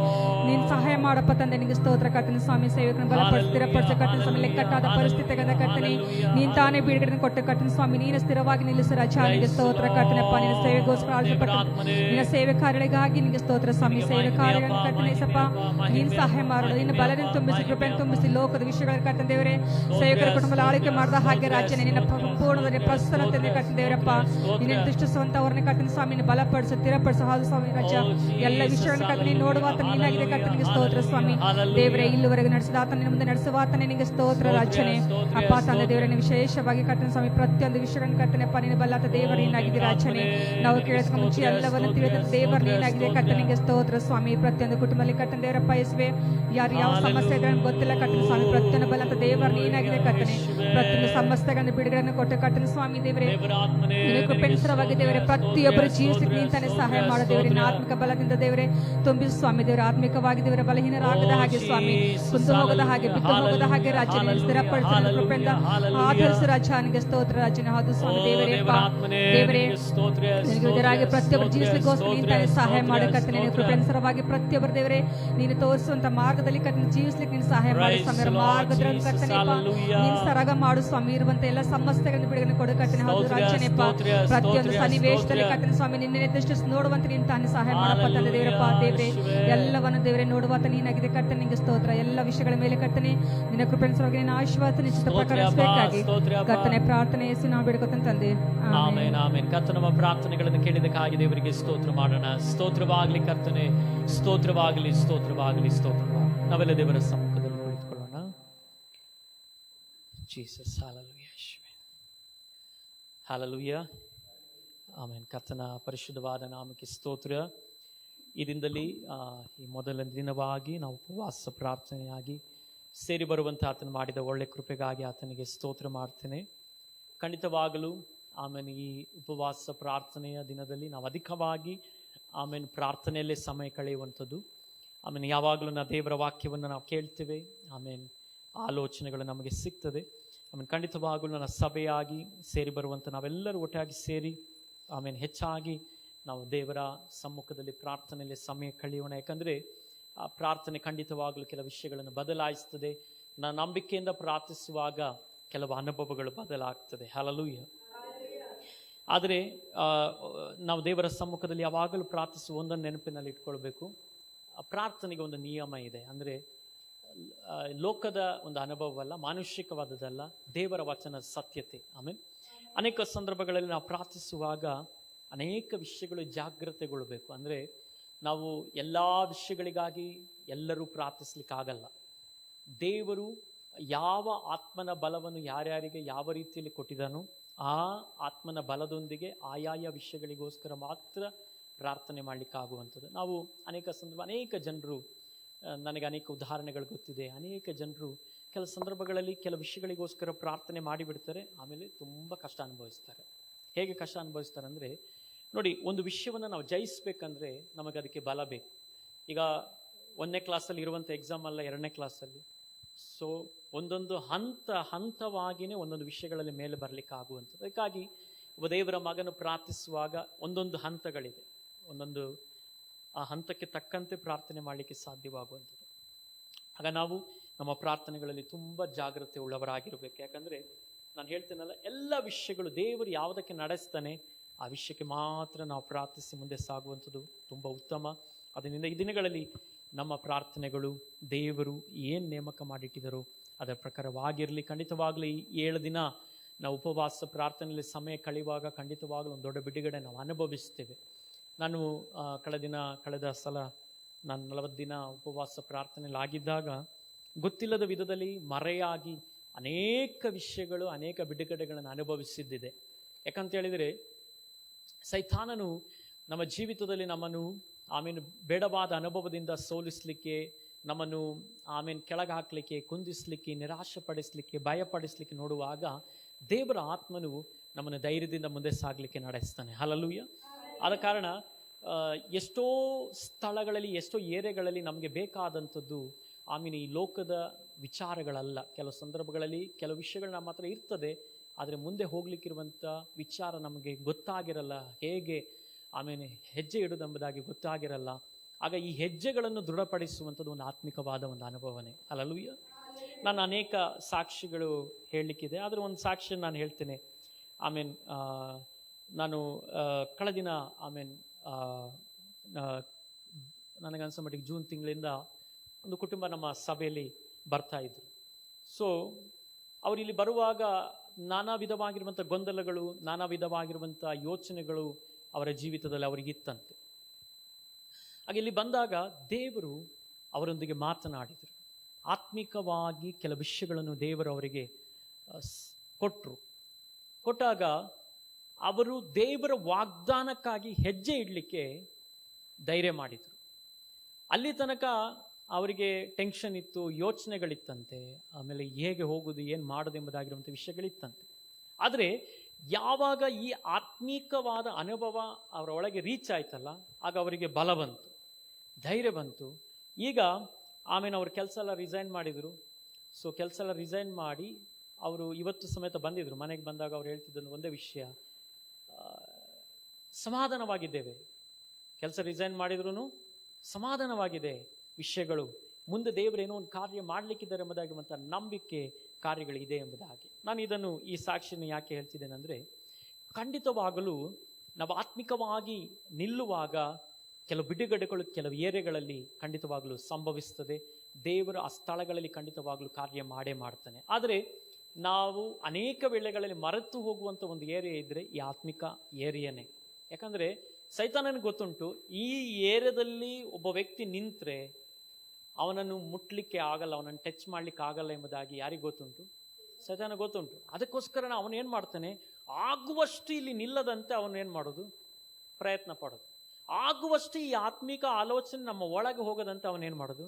ನೀನು ಸಹಾಯ ಮಾಡಪ್ಪ ತಂದೆ. ನಿನಗೆ ಸ್ತೋತ್ರ ಕರ್ತನೆ ಸ್ವಾಮಿ. ಸೇವಕರನ್ನು ಬಲಪಡಿಸಿ ಸ್ಥಿರಪಡಿಸಿ ಕರ್ತನೆ ಸ್ವಾಮಿ. ಲೆಕ್ಕಟ್ಟಾದ ಪರಿಸ್ಥಿತಿಗಳ ಕರ್ತನೆ ನೀನ್ ತಾನೇ ಬಿಡುಗಡೆ ಕೊಟ್ಟ ಕರ್ತನೆ ಸ್ವಾಮಿ, ನೀನು ಸ್ಥಿರವಾಗಿ ನಿಲ್ಲಿಸು ರಾಜ. ನಿನಗೆ ಸ್ತೋತ್ರ ಕರ್ತನೆಪ್ಪ. ನಿನ್ನ ಸೇವೆಗೋಸ್ಕರ ನಿನ್ನ ಸೇವೆ ಕಾರ್ಯಗಳಿಗಾಗಿ ನಿನಗೆ ಸ್ತೋತ್ರ ಸ್ವಾಮಿ. ಸೇವೆ ಕಾರ್ಯಗಳನ್ನು ಕರ್ತನೆ ಸಪ್ಪ ನೀನು ಸಹಾಯ ಮಾಡೋದು, ನಿನ್ನ ಬಲದಿಂದ ತುಂಬಿಸಿ, ಕೃಪೆಯನ್ನು ತುಂಬಿಸಿ, ಲೋಕದ ವಿಷಯಗಳ ಕರ್ತನೆ ದೇವರೇ ಸೇವಕರ ಕುಟುಂಬದ ಆಳ್ವಿಕೆ ಮಾಡಿದ ಹಾಗೆ ರಾಜ್ಯನೇ ನಿನ್ನ ಸಂಪೂರ್ಣದಲ್ಲಿ ಪ್ರಸನ್ನತೆ ಕರ್ತನೆ ದೇವರಪ್ಪ. ನಿನ್ನ ದೃಷ್ಟಿಸುವಂತವರನ್ನ ಕರ್ತನೆ ಸ್ವಾಮಿ ಬಲಪಡಿಸು, ಸ್ಥಿರಪಡಿಸು. ಹೌದು ಸ್ವಾಮಿ ರಾಜ, ಎಲ್ಲ ವಿಷಯಗಳನ್ನು ಕರ್ತನೆ ನೋಡುವಾತ ನೀನಾಗಿದೆ ಕರ್ತನಿಗೆ ಸ್ತೋತ್ರ ಸ್ವಾಮಿ ದೇವರೇ. ಇಲ್ಲಿವರೆಗೆ ನಡೆಸಿದ ಆತನ ಮುಂದೆ ನಡೆಸುವಾತನೇ ನಿನಗೆ ಸ್ತೋತ್ರ ರಾಜನೇ. ಅಪ್ಪ ತಂದೆ ದೇವರನ್ನು ವಿಶೇಷವಾಗಿ ಕರ್ತನೆ ಸ್ವಾಮಿ ಪ್ರತಿಯೊಂದು ವಿಷಯಗಳನ್ನು ಕರ್ತನೆಪ್ಪ ನೀನು ಬಲ್ಲಾತ ದೇವರು ನೀನಾಗಿದೆ ರಾಜನೇ. ನಾವು ಕೇಳೋದಕ್ಕೆ ಮುಂಚೆ ಎಲ್ಲವನ್ನು ತಿಳಿದ ದೇವರು ನೀನಾಗಿದೆ ಕರ್ತನಿಗೆ ಸ್ತೋತ್ರ ಸ್ವಾಮಿ. ಪ್ರತಿಯೊಂದು ಕುಟುಂಬದಲ್ಲಿ ಕರ್ತನೆ ದೇವರಪ್ಪ ಯೇಸುವೆ, ಯಾರು ಯಾವ ಸಮಸ್ಯೆ ಇದೆ ಗೊತ್ತಿಲ್ಲ ಕರ್ತನೆ ಸ್ವಾಮಿ, ಪ್ರತಿಯೊಂದು ಬಲ್ಲಾತ ದೇವರು ನೀನಾಗಿದೆ ಕರ್ತನೆ. ಪ್ರತಿಯೊಂದು ಸಮಸ್ಯೆಗಳನ್ನು ಬಿಡುಗಡೆಯನ್ನು ಕೊಟ್ಟು ಕರ್ತನೆ ಸ್ವಾಮಿ ದೇವರೇ ನಿನ್ನ ಕೃಪೆನುಸಾರವಾಗಿ ದೇವರೇ ಪ್ರತಿಯೊಬ್ಬರು ಜೀವಿಸಲಿಕ್ಕೆ ನೀಂತಾನೆ ಸಹಾಯ ಮಾಡೋ ದೇವರೇ. ನಿನ್ನ ಆತ್ಮಿಕ ಬಲದಿಂದ ದೇವರೇ ತುಂಬಿಸು ಸ್ವಾಮಿ ದೇವರೇ. ಆತ್ಮಿಕವಾಗಿ ದೇವರ ಬಲಹೀನರಾಗದ ಹಾಗೆ ಸ್ವಾಮಿ, ಕುಂದು ಹೋಗದ ಹಾಗೆ, ಬಿದ್ದು ಹೋಗದ ಹಾಗೆ ರಾಜ್ಯ ಸ್ಥಿರಪಡಿಸಿ ಕೃಪೆಯಿಂದ ಆಧರಿಸು ರಾಜ. ನಿನಗೆ ಸ್ತೋತ್ರ ರಾಜನೇ. ಹೌದು ಸ್ವಾಮಿ ದೇವರೇ ದೇವರೇ ಇದರಾಗಿ ಪ್ರತಿಯೊಬ್ಬರು ಜೀವಿಸಲಿಕ್ಕೋಸ್ಕರ ನೀಂತಾನೆ ಸಹಾಯ ಮಾಡಿ ಕರ್ತನೆ. ನಿನ್ನ ಕೃಪೆನುಸಾರವಾಗಿ ಪ್ರತಿಯೊಬ್ಬರು ದೇವರೇ ನೀನು ತೋರಿಸುವಂತ ಮಾರ್ಗದಲ್ಲಿ ಕರ್ತನೆ ಜೀವಿಸಲಿಕ್ಕೆ ನೀನು ಸಹಾಯ ಮಾಡಿ ಸ್ವಾಮಿ. ಮಾರ್ಗದಲ್ಲಿ ಕರ್ತನೆ ನೀನು ಸರಾಗ ಮಾಡು ಸ್ವಾಮಿ. ಇರುವಂತ ಎಲ್ಲ ಸಮಸ್ಯೆಗಳನ್ನು ಬಿಡುಗಡೆ ಕೊಡು ಕರ್ತನೆ. ಹೌದು ರಾಜನೇಪ್ಪ, ಪ್ರತಿಯೊಂದು ಸನ್ನಿವೇಶದಲ್ಲಿ ಕರ್ತನೆ ಸ್ವಾಮಿ ನಿನ್ನೆ ದೃಷ್ಟಿ ನೋಡುವಂತ ನೀನು ತಾನೇ ಸಹಾಯ ಮಾಡಪ್ಪ ತಂದೆ ದೇವರಪ್ಪ ದೇವರೇ. ಎಲ್ಲವನ್ನು ದೇವರೇ ನೋಡುವಂತ ನೀನಾಗಿದೆ ಕರ್ತನೆ, ನಿಂಗೆ ಸ್ತೋತ್ರ. ಎಲ್ಲ ವಿಷಯಗಳ ಮೇಲೆ ಕರ್ತನೆ ನಿನ್ನ ಕೃಪೆನುಸಾರವಾಗಿ ನಿನ್ನ ಆಶೀರ್ವಾದ ನಿಶ್ಚಿತ ಪ್ರಕಟಿಸಬೇಕಾಗಿ ಕರ್ತನೆ ಪ್ರಾರ್ಥನೆ ಯೇಸು ನಾವು ಬೇಡ್ಕೊತಂತ ತಂದೆ. Amen amen. ಕರ್ತನ ನಮ್ಮ ಪ್ರಾರ್ಥನೆಗಳನ್ನು ಕೇಳಿದಕ್ಕಾಗಿ ದೇವರಿಗೆ ಸ್ತೋತ್ರ ಮಾಡೋಣ. ಸ್ತೋತ್ರವಾಗಲಿ ಕರ್ತನೆ, ಸ್ತೋತ್ರವಾಗಲಿ, ಸ್ತೋತ್ರವಾಗಲಿ, ಸ್ತೋತ್ರವಾಗಲಿ. ನಾವೆಲ್ಲ ದೇವರ ಸಮ್ಮುಖದಲ್ಲಿ ಕುಳಿತುಕೊಳ್ಳೋಣ. Jesus hallelujah, hallelujah, amen. ಕರ್ತನ ಪರಿಶುದ್ಧವಾದ ನಾಮಕ್ಕೆ ಸ್ತೋತ್ರ. ಈ ದಿನದಲ್ಲಿ ಈ ಮೊದಲ ದಿನವಾಗಿ ನಾವು ಉಪವಾಸ ಪ್ರಾರ್ಥನೆಯಾಗಿ ಸೇರಿ ಬರುವಂಥ ಆತನು ಮಾಡಿದ ಒಳ್ಳೆ ಕೃಪೆಗಾಗಿ ಆತನಿಗೆ ಸ್ತೋತ್ರ ಮಾಡ್ತೇನೆ. ಖಂಡಿತವಾಗಲೂ ಆಮೇಲೆ ಈ ಉಪವಾಸ ಪ್ರಾರ್ಥನೆಯ ದಿನದಲ್ಲಿ ನಾವು ಅಧಿಕವಾಗಿ ಆಮೇಲೆ ಪ್ರಾರ್ಥನೆಯಲ್ಲೇ ಸಮಯ ಕಳೆಯುವಂಥದ್ದು. ಆಮೇಲೆ ಯಾವಾಗಲೂ ನಾವು ದೇವರ ವಾಕ್ಯವನ್ನು ನಾವು ಕೇಳ್ತೇವೆ. ಆಮೇಲೆ ಆಲೋಚನೆಗಳು ನಮಗೆ ಸಿಗ್ತದೆ. ಆಮೇಲೆ ಖಂಡಿತವಾಗಲೂ ನನ್ನ ಸಭೆಯಾಗಿ ಸೇರಿ ಬರುವಂಥ ನಾವೆಲ್ಲರೂ ಒಟ್ಟಾಗಿ ಸೇರಿ ಆಮೇಲೆ ಹೆಚ್ಚಾಗಿ ನಾವು ದೇವರ ಸಮ್ಮುಖದಲ್ಲಿ ಪ್ರಾರ್ಥನೆಯಲ್ಲಿ ಸಮಯ ಕಳೆಯೋಣ. ಯಾಕಂದರೆ ಆ ಪ್ರಾರ್ಥನೆ ಖಂಡಿತವಾಗಲೂ ಕೆಲವು ವಿಷಯಗಳನ್ನು ಬದಲಾಯಿಸ್ತದೆ. ನಾನು ನಂಬಿಕೆಯಿಂದ ಪ್ರಾರ್ಥಿಸುವಾಗ ಕೆಲವು ಅನುಭವಗಳು ಬದಲಾಗ್ತದೆ. ಹಲ್ಲೆಲೂಯಾ. ಆದರೆ ನಾವು ದೇವರ ಸಮ್ಮುಖದಲ್ಲಿ ಯಾವಾಗಲೂ ಪ್ರಾರ್ಥಿಸುವ ಒಂದನ್ನು ನೆನಪಿನಲ್ಲಿ ಇಟ್ಕೊಳ್ಬೇಕು. ಪ್ರಾರ್ಥನೆಗೆ ಒಂದು ನಿಯಮ ಇದೆ. ಅಂದರೆ ಲೋಕದ ಒಂದು ಅನುಭವವಲ್ಲ, ಮಾನುಷಿಕವಾದದ್ದಲ್ಲ, ದೇವರ ವಚನದ ಸತ್ಯತೆ. ಆಮೇಲೆ ಅನೇಕ ಸಂದರ್ಭಗಳಲ್ಲಿ ನಾವು ಪ್ರಾರ್ಥಿಸುವಾಗ ಅನೇಕ ವಿಷಯಗಳು ಜಾಗ್ರತೆಗೊಳ್ಬೇಕು. ಅಂದರೆ ನಾವು ಎಲ್ಲ ವಿಷಯಗಳಿಗಾಗಿ ಎಲ್ಲರೂ ಪ್ರಾರ್ಥಿಸ್ಲಿಕ್ಕಾಗಲ್ಲ. ದೇವರು ಯಾವ ಆತ್ಮನ ಬಲವನ್ನು ಯಾರ್ಯಾರಿಗೆ ಯಾವ ರೀತಿಯಲ್ಲಿ ಕೊಟ್ಟಿದ್ದಾನೋ ಆ ಆತ್ಮನ ಬಲದೊಂದಿಗೆ ಆಯಾಯ ವಿಷಯಗಳಿಗೋಸ್ಕರ ಮಾತ್ರ ಪ್ರಾರ್ಥನೆ ಮಾಡಲಿಕ್ಕಾಗುವಂಥದ್ದು. ನಾವು ಅನೇಕ ಜನರು, ನನಗೆ ಅನೇಕ ಉದಾಹರಣೆಗಳು ಗೊತ್ತಿದೆ. ಅನೇಕ ಜನರು ಕೆಲ ಸಂದರ್ಭಗಳಲ್ಲಿ ಕೆಲ ವಿಷಯಗಳಿಗೋಸ್ಕರ ಪ್ರಾರ್ಥನೆ ಮಾಡಿಬಿಡ್ತಾರೆ, ಆಮೇಲೆ ತುಂಬ ಕಷ್ಟ ಅನುಭವಿಸ್ತಾರೆ. ಹೇಗೆ ಕಷ್ಟ ಅನುಭವಿಸ್ತಾರೆ ಅಂದರೆ, ನೋಡಿ, ಒಂದು ವಿಷಯವನ್ನು ನಾವು ಜಯಿಸ್ಬೇಕಂದ್ರೆ ನಮಗೆ ಅದಕ್ಕೆ ಬಲ ಬೇಕು. ಈಗ 1ನೇ ಕ್ಲಾಸಲ್ಲಿ ಇರುವಂಥ ಎಕ್ಸಾಮ್ ಅಲ್ಲ 2ನೇ ಕ್ಲಾಸಲ್ಲಿ. ಸೊ ಒಂದೊಂದು ಹಂತವಾಗಿಯೇ ಒಂದೊಂದು ವಿಷಯಗಳಲ್ಲಿ ಮೇಲೆ ಬರಲಿಕ್ಕೆ ಆಗುವಂಥದ್ದು. ಅದಕ್ಕಾಗಿ ಒಬ್ಬ ದೇವರ ಮಗನು ಪ್ರಾರ್ಥಿಸುವಾಗ ಒಂದೊಂದು ಹಂತಗಳಿದೆ. ಒಂದೊಂದು ಆ ಹಂತಕ್ಕೆ ತಕ್ಕಂತೆ ಪ್ರಾರ್ಥನೆ ಮಾಡಲಿಕ್ಕೆ ಸಾಧ್ಯವಾಗುವಂಥದ್ದು. ಆಗ ನಾವು ನಮ್ಮ ಪ್ರಾರ್ಥನೆಗಳಲ್ಲಿ ತುಂಬ ಜಾಗ್ರತೆ ಉಳ್ಳವರಾಗಿರಬೇಕು. ಯಾಕಂದರೆ ನಾನು ಹೇಳ್ತೇನಲ್ಲ, ಎಲ್ಲ ವಿಷಯಗಳು ದೇವರು ಯಾವುದಕ್ಕೆ ನಡೆಸ್ತಾನೆ ಆ ವಿಷಯಕ್ಕೆ ಮಾತ್ರ ನಾವು ಪ್ರಾರ್ಥಿಸಿ ಮುಂದೆ ಸಾಗುವಂಥದ್ದು ತುಂಬ ಉತ್ತಮ. ಅದರಿಂದ ಈ ದಿನಗಳಲ್ಲಿ ನಮ್ಮ ಪ್ರಾರ್ಥನೆಗಳು ದೇವರು ಏನು ನೇಮಕ ಮಾಡಿಟ್ಟಿದ್ದಾರೋ ಅದರ ಪ್ರಕಾರವಾಗಿರಲಿ. ಖಂಡಿತವಾಗಲಿ ಈ 7 ದಿನ ನಾವು ಉಪವಾಸ ಪ್ರಾರ್ಥನೆಯಲ್ಲಿ ಸಮಯ ಕಳೆಯುವಾಗ ಖಂಡಿತವಾಗಲೂ ಒಂದು ದೊಡ್ಡ ಬಿಡುಗಡೆ ನಾವು ಅನುಭವಿಸ್ತೇವೆ. ನಾನು ಕಳೆದ ಸಲ ನಾನು 40 ದಿನ ಉಪವಾಸ ಪ್ರಾರ್ಥನೆಯಲ್ಲಿ ಆಗಿದ್ದಾಗ ಗೊತ್ತಿಲ್ಲದ ವಿಧದಲ್ಲಿ ಮರೆಯಾಗಿ ಅನೇಕ ವಿಷಯಗಳು, ಅನೇಕ ಬಿಡುಗಡೆಗಳನ್ನು ಅನುಭವಿಸಿದ್ದಿದೆ. ಯಾಕಂತ ಹೇಳಿದರೆ, ಸೈತಾನನು ನಮ್ಮ ಜೀವಿತದಲ್ಲಿ ನಮ್ಮನ್ನು ಆಮೇಲೆ ಬೇಡವಾದ ಅನುಭವದಿಂದ ಸೋಲಿಸಲಿಕ್ಕೆ, ನಮ್ಮನ್ನು ಆಮೇಲೆ ಕೆಳಗೆ ಹಾಕಲಿಕ್ಕೆ, ಕುಂದಿಸಲಿಕ್ಕೆ, ನಿರಾಶೆಪಡಿಸಲಿಕ್ಕೆ, ಭಯಪಡಿಸಲಿಕ್ಕೆ ನೋಡುವಾಗ ದೇವರ ಆತ್ಮನು ನಮ್ಮನ್ನು ಧೈರ್ಯದಿಂದ ಮುಂದೆ ಸಾಗಲಿಕ್ಕೆ ನಡೆಸ್ತಾನೆ. ಹಲ್ಲೆಲೂಯಾ. ಆದ ಕಾರಣ ಎಷ್ಟೋ ಸ್ಥಳಗಳಲ್ಲಿ, ಎಷ್ಟೋ ಏರಿಯಾಗಳಲ್ಲಿ ನಮಗೆ ಬೇಕಾದಂಥದ್ದು ಆಮೇಲೆ ಈ ಲೋಕದ ವಿಚಾರಗಳಲ್ಲ. ಕೆಲವು ಸಂದರ್ಭಗಳಲ್ಲಿ ಕೆಲವು ವಿಷಯಗಳು ನಮ್ಮ ಹತ್ರ ಇರ್ತದೆ, ಆದರೆ ಮುಂದೆ ಹೋಗ್ಲಿಕ್ಕಿರುವಂಥ ವಿಚಾರ ನಮಗೆ ಗೊತ್ತಾಗಿರಲ್ಲ. ಹೇಗೆ ಆಮೇಲೆ ಹೆಜ್ಜೆ ಇಡೋದೆಂಬುದಾಗಿ ಗೊತ್ತಾಗಿರಲ್ಲ. ಆಗ ಈ ಹೆಜ್ಜೆಗಳನ್ನು ದೃಢಪಡಿಸುವಂಥದ್ದು ಒಂದು ಆತ್ಮಿಕವಾದ ಒಂದು ಅನುಭವನೇ. ಹಲ್ಲೆಲೂಯಾ. ನಾನು ಅನೇಕ ಸಾಕ್ಷಿಗಳು ಹೇಳಲಿಕ್ಕಿದೆ, ಆದರೆ ಒಂದು ಸಾಕ್ಷಿ ನಾನು ಹೇಳ್ತೇನೆ. ನಾನು ಕಳೆದಿನ ನನಗನ್ಸೋ ಮಟ್ಟಿಗೆ ಜೂನ್ ತಿಂಗಳಿಂದ ಒಂದು ಕುಟುಂಬ ನಮ್ಮ ಸಭೆಯಲ್ಲಿ ಬರ್ತಾ ಇದ್ರು. ಸೊ ಅವರು ಇಲ್ಲಿ ಬರುವಾಗ ನಾನಾ ವಿಧವಾಗಿರುವಂಥ ಗೊಂದಲಗಳು, ನಾನಾ ವಿಧವಾಗಿರುವಂಥ ಯೋಚನೆಗಳು ಅವರ ಜೀವಿತದಲ್ಲಿ ಅವರಿಗಿತ್ತಂತೆ. ಹಾಗೆ ಇಲ್ಲಿ ಬಂದಾಗ ದೇವರು ಅವರೊಂದಿಗೆ ಮಾತನಾಡಿದರು. ಆತ್ಮಿಕವಾಗಿ ಕೆಲ ವಿಷಯಗಳನ್ನು ದೇವರು ಅವರಿಗೆ ಕೊಟ್ಟಾಗ ಅವರು ದೇವರ ವಾಗ್ದಾನಕ್ಕಾಗಿ ಹೆಜ್ಜೆ ಇಡಲಿಕ್ಕೆ ಧೈರ್ಯ ಮಾಡಿದರು. ಅಲ್ಲಿ ತನಕ ಅವರಿಗೆ ಟೆನ್ಷನ್ ಇತ್ತು, ಯೋಚನೆಗಳಿತ್ತಂತೆ, ಆಮೇಲೆ ಹೇಗೆ ಹೋಗುದು, ಏನು ಮಾಡೋದು ಎಂಬುದಾಗಿರುವಂಥ ವಿಷಯಗಳಿತ್ತಂತೆ. ಆದರೆ ಯಾವಾಗ ಈ ಆತ್ಮೀಕವಾದ ಅನುಭವ ಅವರ ಒಳಗೆ ರೀಚ್ ಆಯ್ತಲ್ಲ, ಆಗ ಅವರಿಗೆ ಬಲ ಬಂತು, ಧೈರ್ಯ ಬಂತು. ಈಗ ಆಮೇಲೆ ಅವ್ರ ಕೆಲಸ ಎಲ್ಲ ರಿಸೈನ್ ಮಾಡಿದರು. ಸೊ ಕೆಲಸ ಎಲ್ಲ ರಿಸೈನ್ ಮಾಡಿ ಅವರು ಇವತ್ತು ಸಮೇತ ಬಂದಿದ್ರು. ಮನೆಗೆ ಬಂದಾಗ ಅವ್ರು ಹೇಳ್ತಿದ್ದ ಒಂದೇ ವಿಷಯ, ಸಮಾಧಾನವಾಗಿದ್ದೇವೆ, ಕೆಲಸ ರಿಸೈನ್ ಮಾಡಿದ್ರು ಸಮಾಧಾನವಾಗಿದೆ, ವಿಷಯಗಳು ಮುಂದೆ ದೇವರೇನೋ ಒಂದು ಕಾರ್ಯ ಮಾಡಲಿಕ್ಕಿದ್ದಾರೆ ಎಂಬುದಾಗಿರುವಂಥ ನಂಬಿಕೆ ಕಾರ್ಯಗಳಿದೆ ಎಂಬುದಾಗಿ. ನಾನು ಇದನ್ನು ಈ ಸಾಕ್ಷಿಯನ್ನು ಯಾಕೆ ಹೇಳ್ತಿದ್ದೇನೆ ಅಂದರೆ, ಖಂಡಿತವಾಗಲೂ ನಾವು ಆತ್ಮಿಕವಾಗಿ ನಿಲ್ಲುವಾಗ ಕೆಲವು ಬಿಡುಗಡೆಗಳು ಕೆಲವು ಏರಿಯಾಗಳಲ್ಲಿ ಖಂಡಿತವಾಗಲೂ ಸಂಭವಿಸ್ತದೆ. ದೇವರು ಆ ಸ್ಥಳಗಳಲ್ಲಿ ಖಂಡಿತವಾಗಲೂ ಕಾರ್ಯ ಮಾಡೇ ಮಾಡ್ತಾನೆ. ಆದರೆ ನಾವು ಅನೇಕ ವೇಳೆಗಳಲ್ಲಿ ಮರೆತು ಹೋಗುವಂಥ ಒಂದು ಏರಿಯಾ ಇದ್ದರೆ ಈ ಆತ್ಮಿಕ ಏರಿಯಾನೇ. ಯಾಕಂದರೆ ಸೈತಾನನಿಗೆ ಗೊತ್ತುಂಟು, ಈ ಏರಿಯಾದಲ್ಲಿ ಒಬ್ಬ ವ್ಯಕ್ತಿ ನಿಂತರೆ ಅವನನ್ನು ಮುಟ್ಲಿಕ್ಕೆ ಆಗಲ್ಲ, ಅವನನ್ನು ಟಚ್ ಮಾಡ್ಲಿಕ್ಕೆ ಆಗಲ್ಲ ಎಂಬುದಾಗಿ ಯಾರಿಗೆ ಗೊತ್ತುಂಟು? ಸೈತಾನ ಗೊತ್ತುಂಟು. ಅದಕ್ಕೋಸ್ಕರ ಅವನೇನು ಮಾಡ್ತಾನೆ, ಆಗುವಷ್ಟು ಇಲ್ಲಿ ನಿಲ್ಲದಂತೆ ಅವನೇನು ಮಾಡೋದು, ಪ್ರಯತ್ನ ಪಡೋದು. ಆಗುವಷ್ಟು ಈ ಆತ್ಮಿಕ ಆಲೋಚನೆ ನಮ್ಮ ಒಳಗೆ ಹೋಗದಂತೆ ಅವನೇನು ಮಾಡೋದು,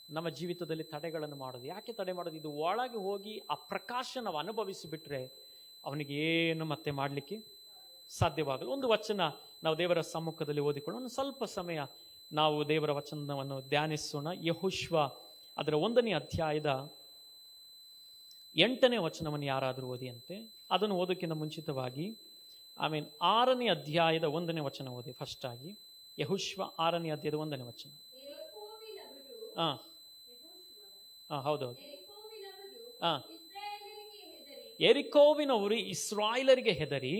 ನಮ್ಮ ಜೀವಿತದಲ್ಲಿ ತಡೆಗಳನ್ನು ಮಾಡೋದು. ಯಾಕೆ ತಡೆ ಮಾಡೋದು? ಇದು ಒಳಗೆ ಹೋಗಿ ಆ ಪ್ರಕಾಶ ನಾವು ಅನುಭವಿಸಿಬಿಟ್ರೆ ಅವನಿಗೆ ಏನು ಮತ್ತೆ ಮಾಡಲಿಕ್ಕೆ ಸಾಧ್ಯವಾಗಲ್ಲ. ಒಂದು ವಚನ ನಾವು ದೇವರ ಸಮ್ಮುಖದಲ್ಲಿ ಓದಿಕೊಳ್ಳೋಣ. ಒಂದು ಸ್ವಲ್ಪ ಸಮಯ ನಾವು ದೇವರ ವಚನವನ್ನು ಧ್ಯಾನಿಸೋಣ. ಯೆಹೋಶುವ ಅದರ 1ನೇ ಅಧ್ಯಾಯದ 8ನೇ ವಚನವನ್ನು ಯಾರಾದರೂ ಓದಿಯಂತೆ. ಅದನ್ನು ಓದೋಕ್ಕಿಂತ ಮುಂಚಿತವಾಗಿ 6ನೇ ಅಧ್ಯಾಯದ 1ನೇ ವಚನ ಓದಿ ಫಸ್ಟ್ ಆಗಿ. ಯೆಹೋಶುವ 6ನೇ ಅಧ್ಯಾಯದ 1ನೇ ವಚನ. ಹೌದೌದು. ಯೆರಿಕೋವಿನವರು ಇಸ್ರಾಯೇಲರಿಗೆ ಹೆದರಿ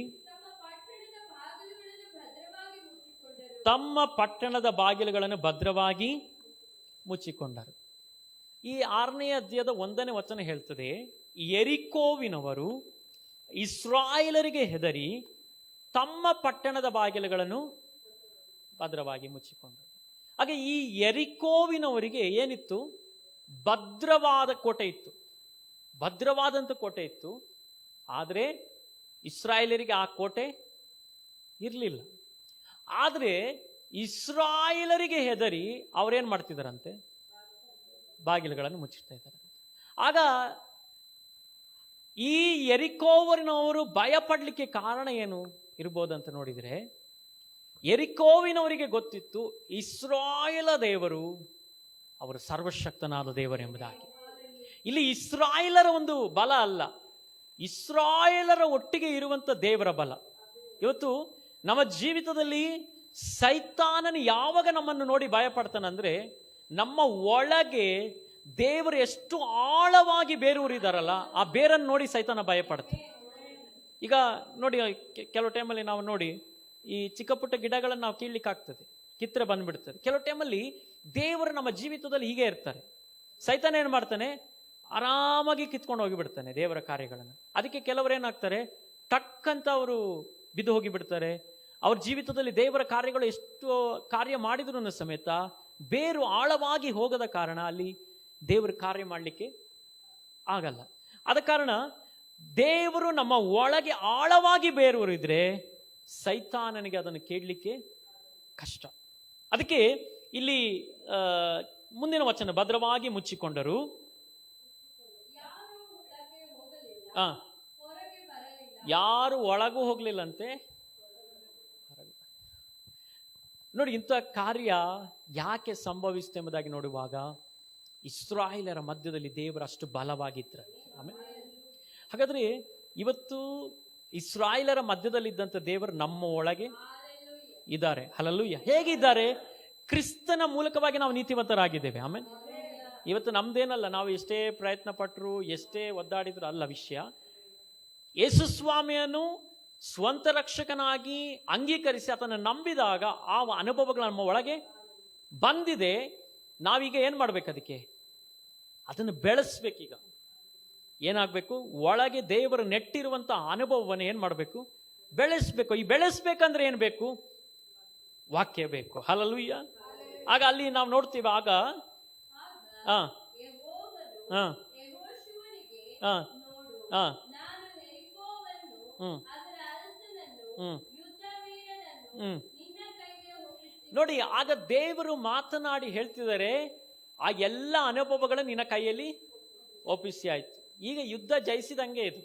ತಮ್ಮ ಪಟ್ಟಣದ ಬಾಗಿಲುಗಳನ್ನು ಭದ್ರವಾಗಿ ಮುಚ್ಚಿಕೊಂಡರು. ಈ 6ನೇ ಅಧ್ಯಾಯದ 1ನೇ ವಚನ ಹೇಳ್ತದೆ, ಯೆರಿಕೋವಿನವರು ಇಸ್ರಾಯೇಲರಿಗೆ ಹೆದರಿ ತಮ್ಮ ಪಟ್ಟಣದ ಬಾಗಿಲುಗಳನ್ನು ಭದ್ರವಾಗಿ ಮುಚ್ಚಿಕೊಂಡರು. ಹಾಗೆ ಈ ಯೆರಿಕೋವಿನವರಿಗೆ ಏನಿತ್ತು? ಭದ್ರವಾದ ಕೋಟೆ ಇತ್ತು, ಭದ್ರವಾದಂಥ ಕೋಟೆ ಇತ್ತು. ಆದರೆ ಇಸ್ರಾಯೇಲರಿಗೆ ಆ ಕೋಟೆ ಇರಲಿಲ್ಲ. ಆದರೆ ಇಸ್ರಾಯೇಲರಿಗೆ ಹೆದರಿ ಅವರೇನು ಮಾಡ್ತಿದ್ದಾರಂತೆ? ಬಾಗಿಲುಗಳನ್ನು ಮುಚ್ಚಿಡ್ತಾ ಇದ್ದಾರೆ. ಆಗ ಈ ಯೆರಿಕೋವಿನವರು ಭಯ ಪಡಲಿಕ್ಕೆ ಕಾರಣ ಏನು ಇರ್ಬೋದಂತ ನೋಡಿದರೆ, ಯೆರಿಕೋವಿನವರಿಗೆ ಗೊತ್ತಿತ್ತು ಇಸ್ರಾಯೇಲ ದೇವರು ಅವರು ಸರ್ವಶಕ್ತನಾದ ದೇವರೆಂಬುದಾಗಿ. ಇಲ್ಲಿ ಇಸ್ರಾಯೇಲರ ಒಂದು ಬಲ ಅಲ್ಲ, ಇಸ್ರಾಯೇಲರ ಒಟ್ಟಿಗೆ ಇರುವಂಥ ದೇವರ ಬಲ. ಇವತ್ತು ನಮ್ಮ ಜೀವಿತದಲ್ಲಿ ಸೈತಾನನು ಯಾವಾಗ ನಮ್ಮನ್ನು ನೋಡಿ ಭಯ ಪಡ್ತಾನಂದ್ರೆ, ನಮ್ಮ ಒಳಗೆ ದೇವರು ಎಷ್ಟು ಆಳವಾಗಿ ಬೇರೂರಿದಾರಲ್ಲ ಆ ಬೇರನ್ನು ನೋಡಿ ಸೈತಾನ ಭಯ ಪಡ್ತಾನೆ. ಈಗ ನೋಡಿ, ಕೆಲವು ಟೈಮಲ್ಲಿ ನಾವು ನೋಡಿ ಈ ಚಿಕ್ಕ ಪುಟ್ಟ ಗಿಡಗಳನ್ನು ನಾವು ಕೀಳ್ಲಿಕ್ಕಾಗ್ತದೆ, ಕಿತ್ತರೆ ಬಂದ್ಬಿಡ್ತದೆ. ಕೆಲವು ಟೈಮಲ್ಲಿ ದೇವರು ನಮ್ಮ ಜೀವಿತದಲ್ಲಿ ಹೀಗೆ ಇರ್ತಾರೆ. ಸೈತಾನ ಏನು ಮಾಡ್ತಾನೆ? ಆರಾಮಾಗಿ ಕಿತ್ಕೊಂಡು ಹೋಗಿಬಿಡ್ತಾನೆ ದೇವರ ಕಾರ್ಯಗಳನ್ನು. ಅದಕ್ಕೆ ಕೆಲವರು ಏನಾಗ್ತಾರೆ, ಟಕ್ಕಂತ ಅವರು ಬಿದ್ದು ಹೋಗಿಬಿಡ್ತಾರೆ. ಅವ್ರ ಜೀವಿತದಲ್ಲಿ ದೇವರ ಕಾರ್ಯಗಳು ಎಷ್ಟು ಕಾರ್ಯ ಮಾಡಿದ್ರು ಸಮೇತ ಬೇರು ಆಳವಾಗಿ ಹೋಗದ ಕಾರಣ ಅಲ್ಲಿ ದೇವರ ಕಾರ್ಯ ಮಾಡಲಿಕ್ಕೆ ಆಗಲ್ಲ. ಆದ ಕಾರಣ ದೇವರು ನಮ್ಮ ಒಳಗೆ ಆಳವಾಗಿ ಬೇರೂರಿದ್ರೆ ಸೈತಾನನಿಗೆ ಅದನ್ನು ಕೇಳಲಿಕ್ಕೆ ಕಷ್ಟ. ಅದಕ್ಕೆ ಇಲ್ಲಿ ಮುಂದಿನ ವಚನ, ಭದ್ರವಾಗಿ ಮುಚ್ಚಿಕೊಂಡರು. ಯಾರು ಒಳಗೂ ಹೋಗ್ಲಿಲ್ಲಂತೆ. ನೋಡಿ, ಇಂಥ ಕಾರ್ಯ ಯಾಕೆ ಸಂಭವಿಸಿತು ಎಂಬುದಾಗಿ ನೋಡುವಾಗ ಇಸ್ರಾಯೇಲರ ಮಧ್ಯದಲ್ಲಿ ದೇವರು ಅಷ್ಟು ಬಲವಾಗಿದ್ರು. ಆಮೇಲೆ ಹಾಗಾದ್ರೆ ಇವತ್ತು ಇಸ್ರಾಯೇಲರ ಮಧ್ಯದಲ್ಲಿದ್ದಂಥ ದೇವರು ನಮ್ಮ ಒಳಗೆ ಇದ್ದಾರೆ. ಹಲ್ಲೆಲೂಯಾ. ಹೇಗಿದ್ದಾರೆ? ಕ್ರಿಸ್ತನ ಮೂಲಕವಾಗಿ ನಾವು ನೀತಿವಂತರಾಗಿದ್ದೇವೆ. ಆಮೇಲೆ ಇವತ್ತು ನಮ್ದೇನಲ್ಲ, ನಾವು ಎಷ್ಟೇ ಪ್ರಯತ್ನ ಪಟ್ಟರು, ಎಷ್ಟೇ ಒದ್ದಾಡಿದ್ರು ಅಲ್ಲ ವಿಷಯ. ಯೇಸು ಸ್ವಾಮಿಯನ್ನು ಸ್ವಂತ ರಕ್ಷಕನಾಗಿ ಅಂಗೀಕರಿಸಿ ಆತನ ನಂಬಿದಾಗ ಆ ಅನುಭವಗಳು ನಮ್ಮ ಒಳಗೆ ಬಂದಿದೆ. ನಾವೀಗ ಏನ್ ಮಾಡ್ಬೇಕು? ಅದಕ್ಕೆ ಅದನ್ನು ಬೆಳೆಸ್ಬೇಕೀಗ. ಏನಾಗಬೇಕು? ಒಳಗೆ ದೇವರು ನೆಟ್ಟಿರುವಂತ ಅನುಭವವನ್ನು ಏನ್ ಮಾಡಬೇಕು? ಬೆಳೆಸ್ಬೇಕು. ಈ ಬೆಳೆಸ್ಬೇಕಂದ್ರೆ ಏನ್ ಬೇಕು? ವಾಕ್ಯ ಬೇಕು. ಹಲ್ಲೆಲೂಯಾ. ಆಗ ಅಲ್ಲಿ ನಾವು ನೋಡ್ತೀವಿ, ಆಗ ಹಾ ಹಾ ಹಾ ಹಾ ನೋಡಿ, ಆಗ ದೇವರು ಮಾತನಾಡಿ ಹೇಳ್ತಿದ್ದಾರೆ, ಆ ಎಲ್ಲ ಅನುಭವಗಳು ನಿನ್ನ ಕೈಯಲ್ಲಿ ಒಪ್ಪಿಸಿ ಆಯ್ತು. ಈಗ ಯುದ್ಧ ಜಯಿಸಿದಂಗೆ ಇದು.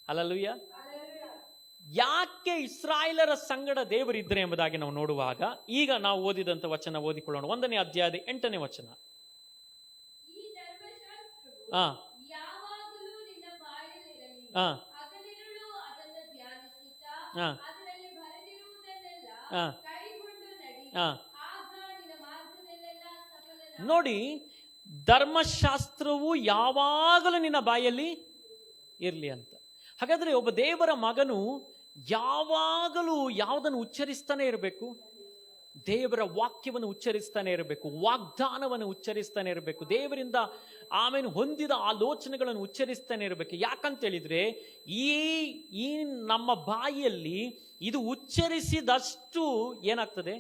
ಹಲ್ಲೆಲೂಯಾ. ಯಾಕೆ ಇಸ್ರಾಯೇಲರ ಸಂಗಡ ದೇವರಿದ್ರೆ ಎಂಬುದಾಗಿ ನಾವು ನೋಡುವಾಗ, ಈಗ ನಾವು ಓದಿದಂತ ವಚನ ಓದಿಕೊಳ್ಳೋಣ. 1ನೇ ಅಧ್ಯಾಯದ 8ನೇ ವಚನ. ಹಾ ಹಾ ಹಾ ಹಾ ಹಾ. ನೋಡಿ, ಧರ್ಮಶಾಸ್ತ್ರವು ಯಾವಾಗಲೂ ನಿನ್ನ ಬಾಯಲ್ಲಿ ಇರಲಿ ಅಂತ. ಹಾಗಾದ್ರೆ ಒಬ್ಬ ದೇವರ ಮಗನು ಯಾವಾಗಲೂ ಯಾವುದನ್ನು ಉಚ್ಚರಿಸ್ತಾನೆ ಇರಬೇಕು? ದೇವರ ವಾಕ್ಯವನ್ನು ಉಚ್ಚರಿಸ್ತಾನೆ ಇರಬೇಕು, ವಾಗ್ದಾನವನ್ನು ಉಚ್ಚರಿಸ್ತಾನೆ ಇರಬೇಕು, ದೇವರಿಂದ ಆಮೇಲೆ ಹೊಂದಿದ ಆಲೋಚನೆಗಳನ್ನು ಉಚ್ಚರಿಸ್ತಾನೆ ಇರಬೇಕು. ಯಾಕಂತೇಳಿದ್ರೆ ಈ ನಮ್ಮ ಬಾಯಿಯಲ್ಲಿ ಇದು ಉಚ್ಚರಿಸಿದಷ್ಟು ಏನಾಗ್ತದೆ?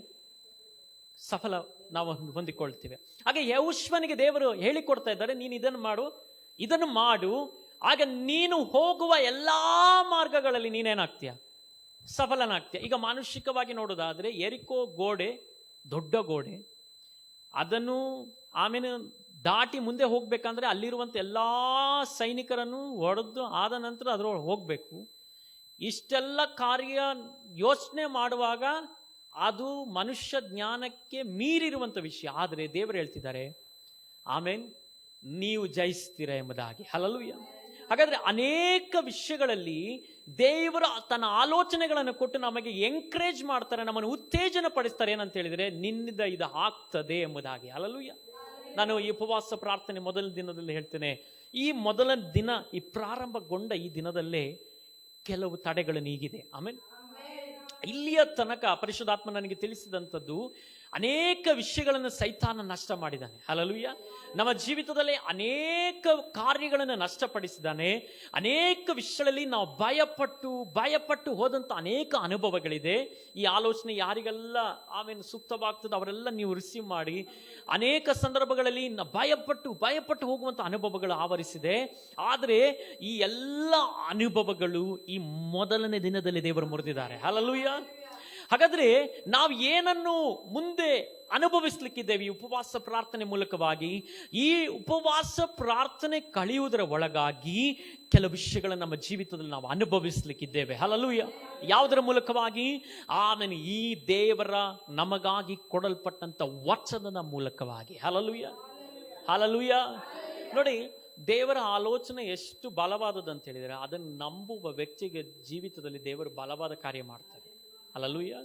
ಸಫಲ ನಾವು ಹೊಂದಿಕೊಳ್ತೇವೆ. ಹಾಗೆ ಯೆಹೋಶುವನಿಗೆ ದೇವರು ಹೇಳಿಕೊಡ್ತಾ ಇದ್ದಾರೆ, ನೀನು ಇದನ್ನು ಮಾಡು, ಆಗ ನೀನು ಹೋಗುವ ಎಲ್ಲಾ ಮಾರ್ಗಗಳಲ್ಲಿ ನೀನೇನಾಗ್ತೀಯ? ಸಫಲನಾಗ್ತೀಯ. ಈಗ ಮಾನುಷಿಕವಾಗಿ ನೋಡೋದಾದ್ರೆ, ಎರಿಕೋ ಗೋಡೆ ದೊಡ್ಡ ಗೋಡೆ, ಅದನ್ನು ಆಮೇಲೆ ದಾಟಿ ಮುಂದೆ ಹೋಗ್ಬೇಕಂದ್ರೆ ಅಲ್ಲಿರುವಂತ ಎಲ್ಲಾ ಸೈನಿಕರನ್ನು ಹೊಡೆದು ಆದ ನಂತರ ಅದರೊಳಗೆ ಹೋಗ್ಬೇಕು. ಇಷ್ಟೆಲ್ಲ ಕಾರ್ಯ ಯೋಚನೆ ಮಾಡುವಾಗ ಅದು ಮನುಷ್ಯ ಜ್ಞಾನಕ್ಕೆ ಮೀರಿರುವಂತ ವಿಷಯ. ಆದರೆ ದೇವರು ಹೇಳ್ತಿದ್ದಾರೆ, ಆಮೇನ್ ನೀವು ಜಯಿಸ್ತೀರ ಎಂಬುದಾಗಿ. ಹಲ್ಲೆಲೂಯಾ. ಹಾಗಾದ್ರೆ ಅನೇಕ ವಿಷಯಗಳಲ್ಲಿ ದೇವರು ತನ್ನ ಆಲೋಚನೆಗಳನ್ನು ಕೊಟ್ಟು ನಮಗೆ ಎಂಕರೇಜ್ ಮಾಡ್ತಾರೆ, ನಮ್ಮನ್ನು ಉತ್ತೇಜನ ಪಡಿಸ್ತಾರೆ. ಏನಂತ ಹೇಳಿದ್ರೆ, ನಿನ್ನಿಂದ ಇದು ಆಗ್ತದೆ ಎಂಬುದಾಗಿ. ಹಲ್ಲೆಲೂಯಾ. ನಾನು ಈ ಉಪವಾಸ ಪ್ರಾರ್ಥನೆ ಮೊದಲ ದಿನದಲ್ಲಿ ಹೇಳ್ತೇನೆ, ಈ ಮೊದಲ ದಿನ, ಈ ಪ್ರಾರಂಭಗೊಂಡ ಈ ದಿನದಲ್ಲೇ ಕೆಲವು ತಡೆಗಳು ನೀಗಿದೆ. ಆಮೇಲೆ ಇಲ್ಲಿಯ ತನಕ ಪರಿಶುದ್ಧಾತ್ಮ ನನಗೆ ತಿಳಿಸಿದಂಥದ್ದು, ಅನೇಕ ವಿಷಯಗಳನ್ನು ಸೈತಾನ ನಷ್ಟ ಮಾಡಿದ್ದಾನೆ. ಹಲ್ಲೆಲೂಯಾ. ನಮ್ಮ ಜೀವಿತದಲ್ಲಿ ಅನೇಕ ಕಾರ್ಯಗಳನ್ನು ನಷ್ಟಪಡಿಸಿದ್ದಾನೆ. ಅನೇಕ ವಿಷಯಗಳಲ್ಲಿ ನಾವು ಭಯಪಟ್ಟು ಹೋದಂತ ಅನೇಕ ಅನುಭವಗಳಿದೆ. ಈ ಆಲೋಚನೆ ಯಾರಿಗೆಲ್ಲ ಆಮೇಲೆ ಸೂಕ್ತವಾಗ್ತದೆ ಅವರೆಲ್ಲ ನೀವು ರಿಸೀವ್ ಮಾಡಿ. ಅನೇಕ ಸಂದರ್ಭಗಳಲ್ಲಿ ಭಯಪಟ್ಟು ಹೋಗುವಂತ ಅನುಭವಗಳು ಆವರಿಸಿದೆ. ಆದರೆ ಈ ಎಲ್ಲ ಅನುಭವಗಳು ಈ ಮೊದಲನೇ ದಿನದಲ್ಲಿ ದೇವರು ಮುರಿದಿದ್ದಾರೆ. ಹಲ್ಲೆಲೂಯಾ. ಹಾಗಾದ್ರೆ ನಾವು ಏನನ್ನು ಮುಂದೆ ಅನುಭವಿಸ್ಲಿಕ್ಕಿದ್ದೇವೆ ಈ ಉಪವಾಸ ಪ್ರಾರ್ಥನೆ ಮೂಲಕವಾಗಿ? ಈ ಉಪವಾಸ ಪ್ರಾರ್ಥನೆ ಕಳೆಯುವುದರ ಒಳಗಾಗಿ ಕೆಲವು ವಿಷಯಗಳನ್ನು ನಮ್ಮ ಜೀವಿತದಲ್ಲಿ ನಾವು ಅನುಭವಿಸ್ಲಿಕ್ಕಿದ್ದೇವೆ. ಹಲ್ಲೆಲೂಯಾ. ಯಾವುದರ ಮೂಲಕವಾಗಿ? ಆಮೇಲೆ ಈ ದೇವರ ನಮಗಾಗಿ ಕೊಡಲ್ಪಟ್ಟಂತ ವಚನದ ಮೂಲಕವಾಗಿ. ಹಲ್ಲೆಲೂಯಾ. ಹಲ್ಲೆಲೂಯಾ. ನೋಡಿ, ದೇವರ ಆಲೋಚನೆ ಎಷ್ಟು ಬಲವಾದದ್ದು ಅಂತ ಹೇಳಿದರೆ, ಅದನ್ನು ನಂಬುವ ವ್ಯಕ್ತಿಗೆ ಜೀವಿತದಲ್ಲಿ ದೇವರು ಬಲವಾದ ಕಾರ್ಯ ಮಾಡ್ತಾರೆ. ಹಲ್ಲೆಲೂಯಾ.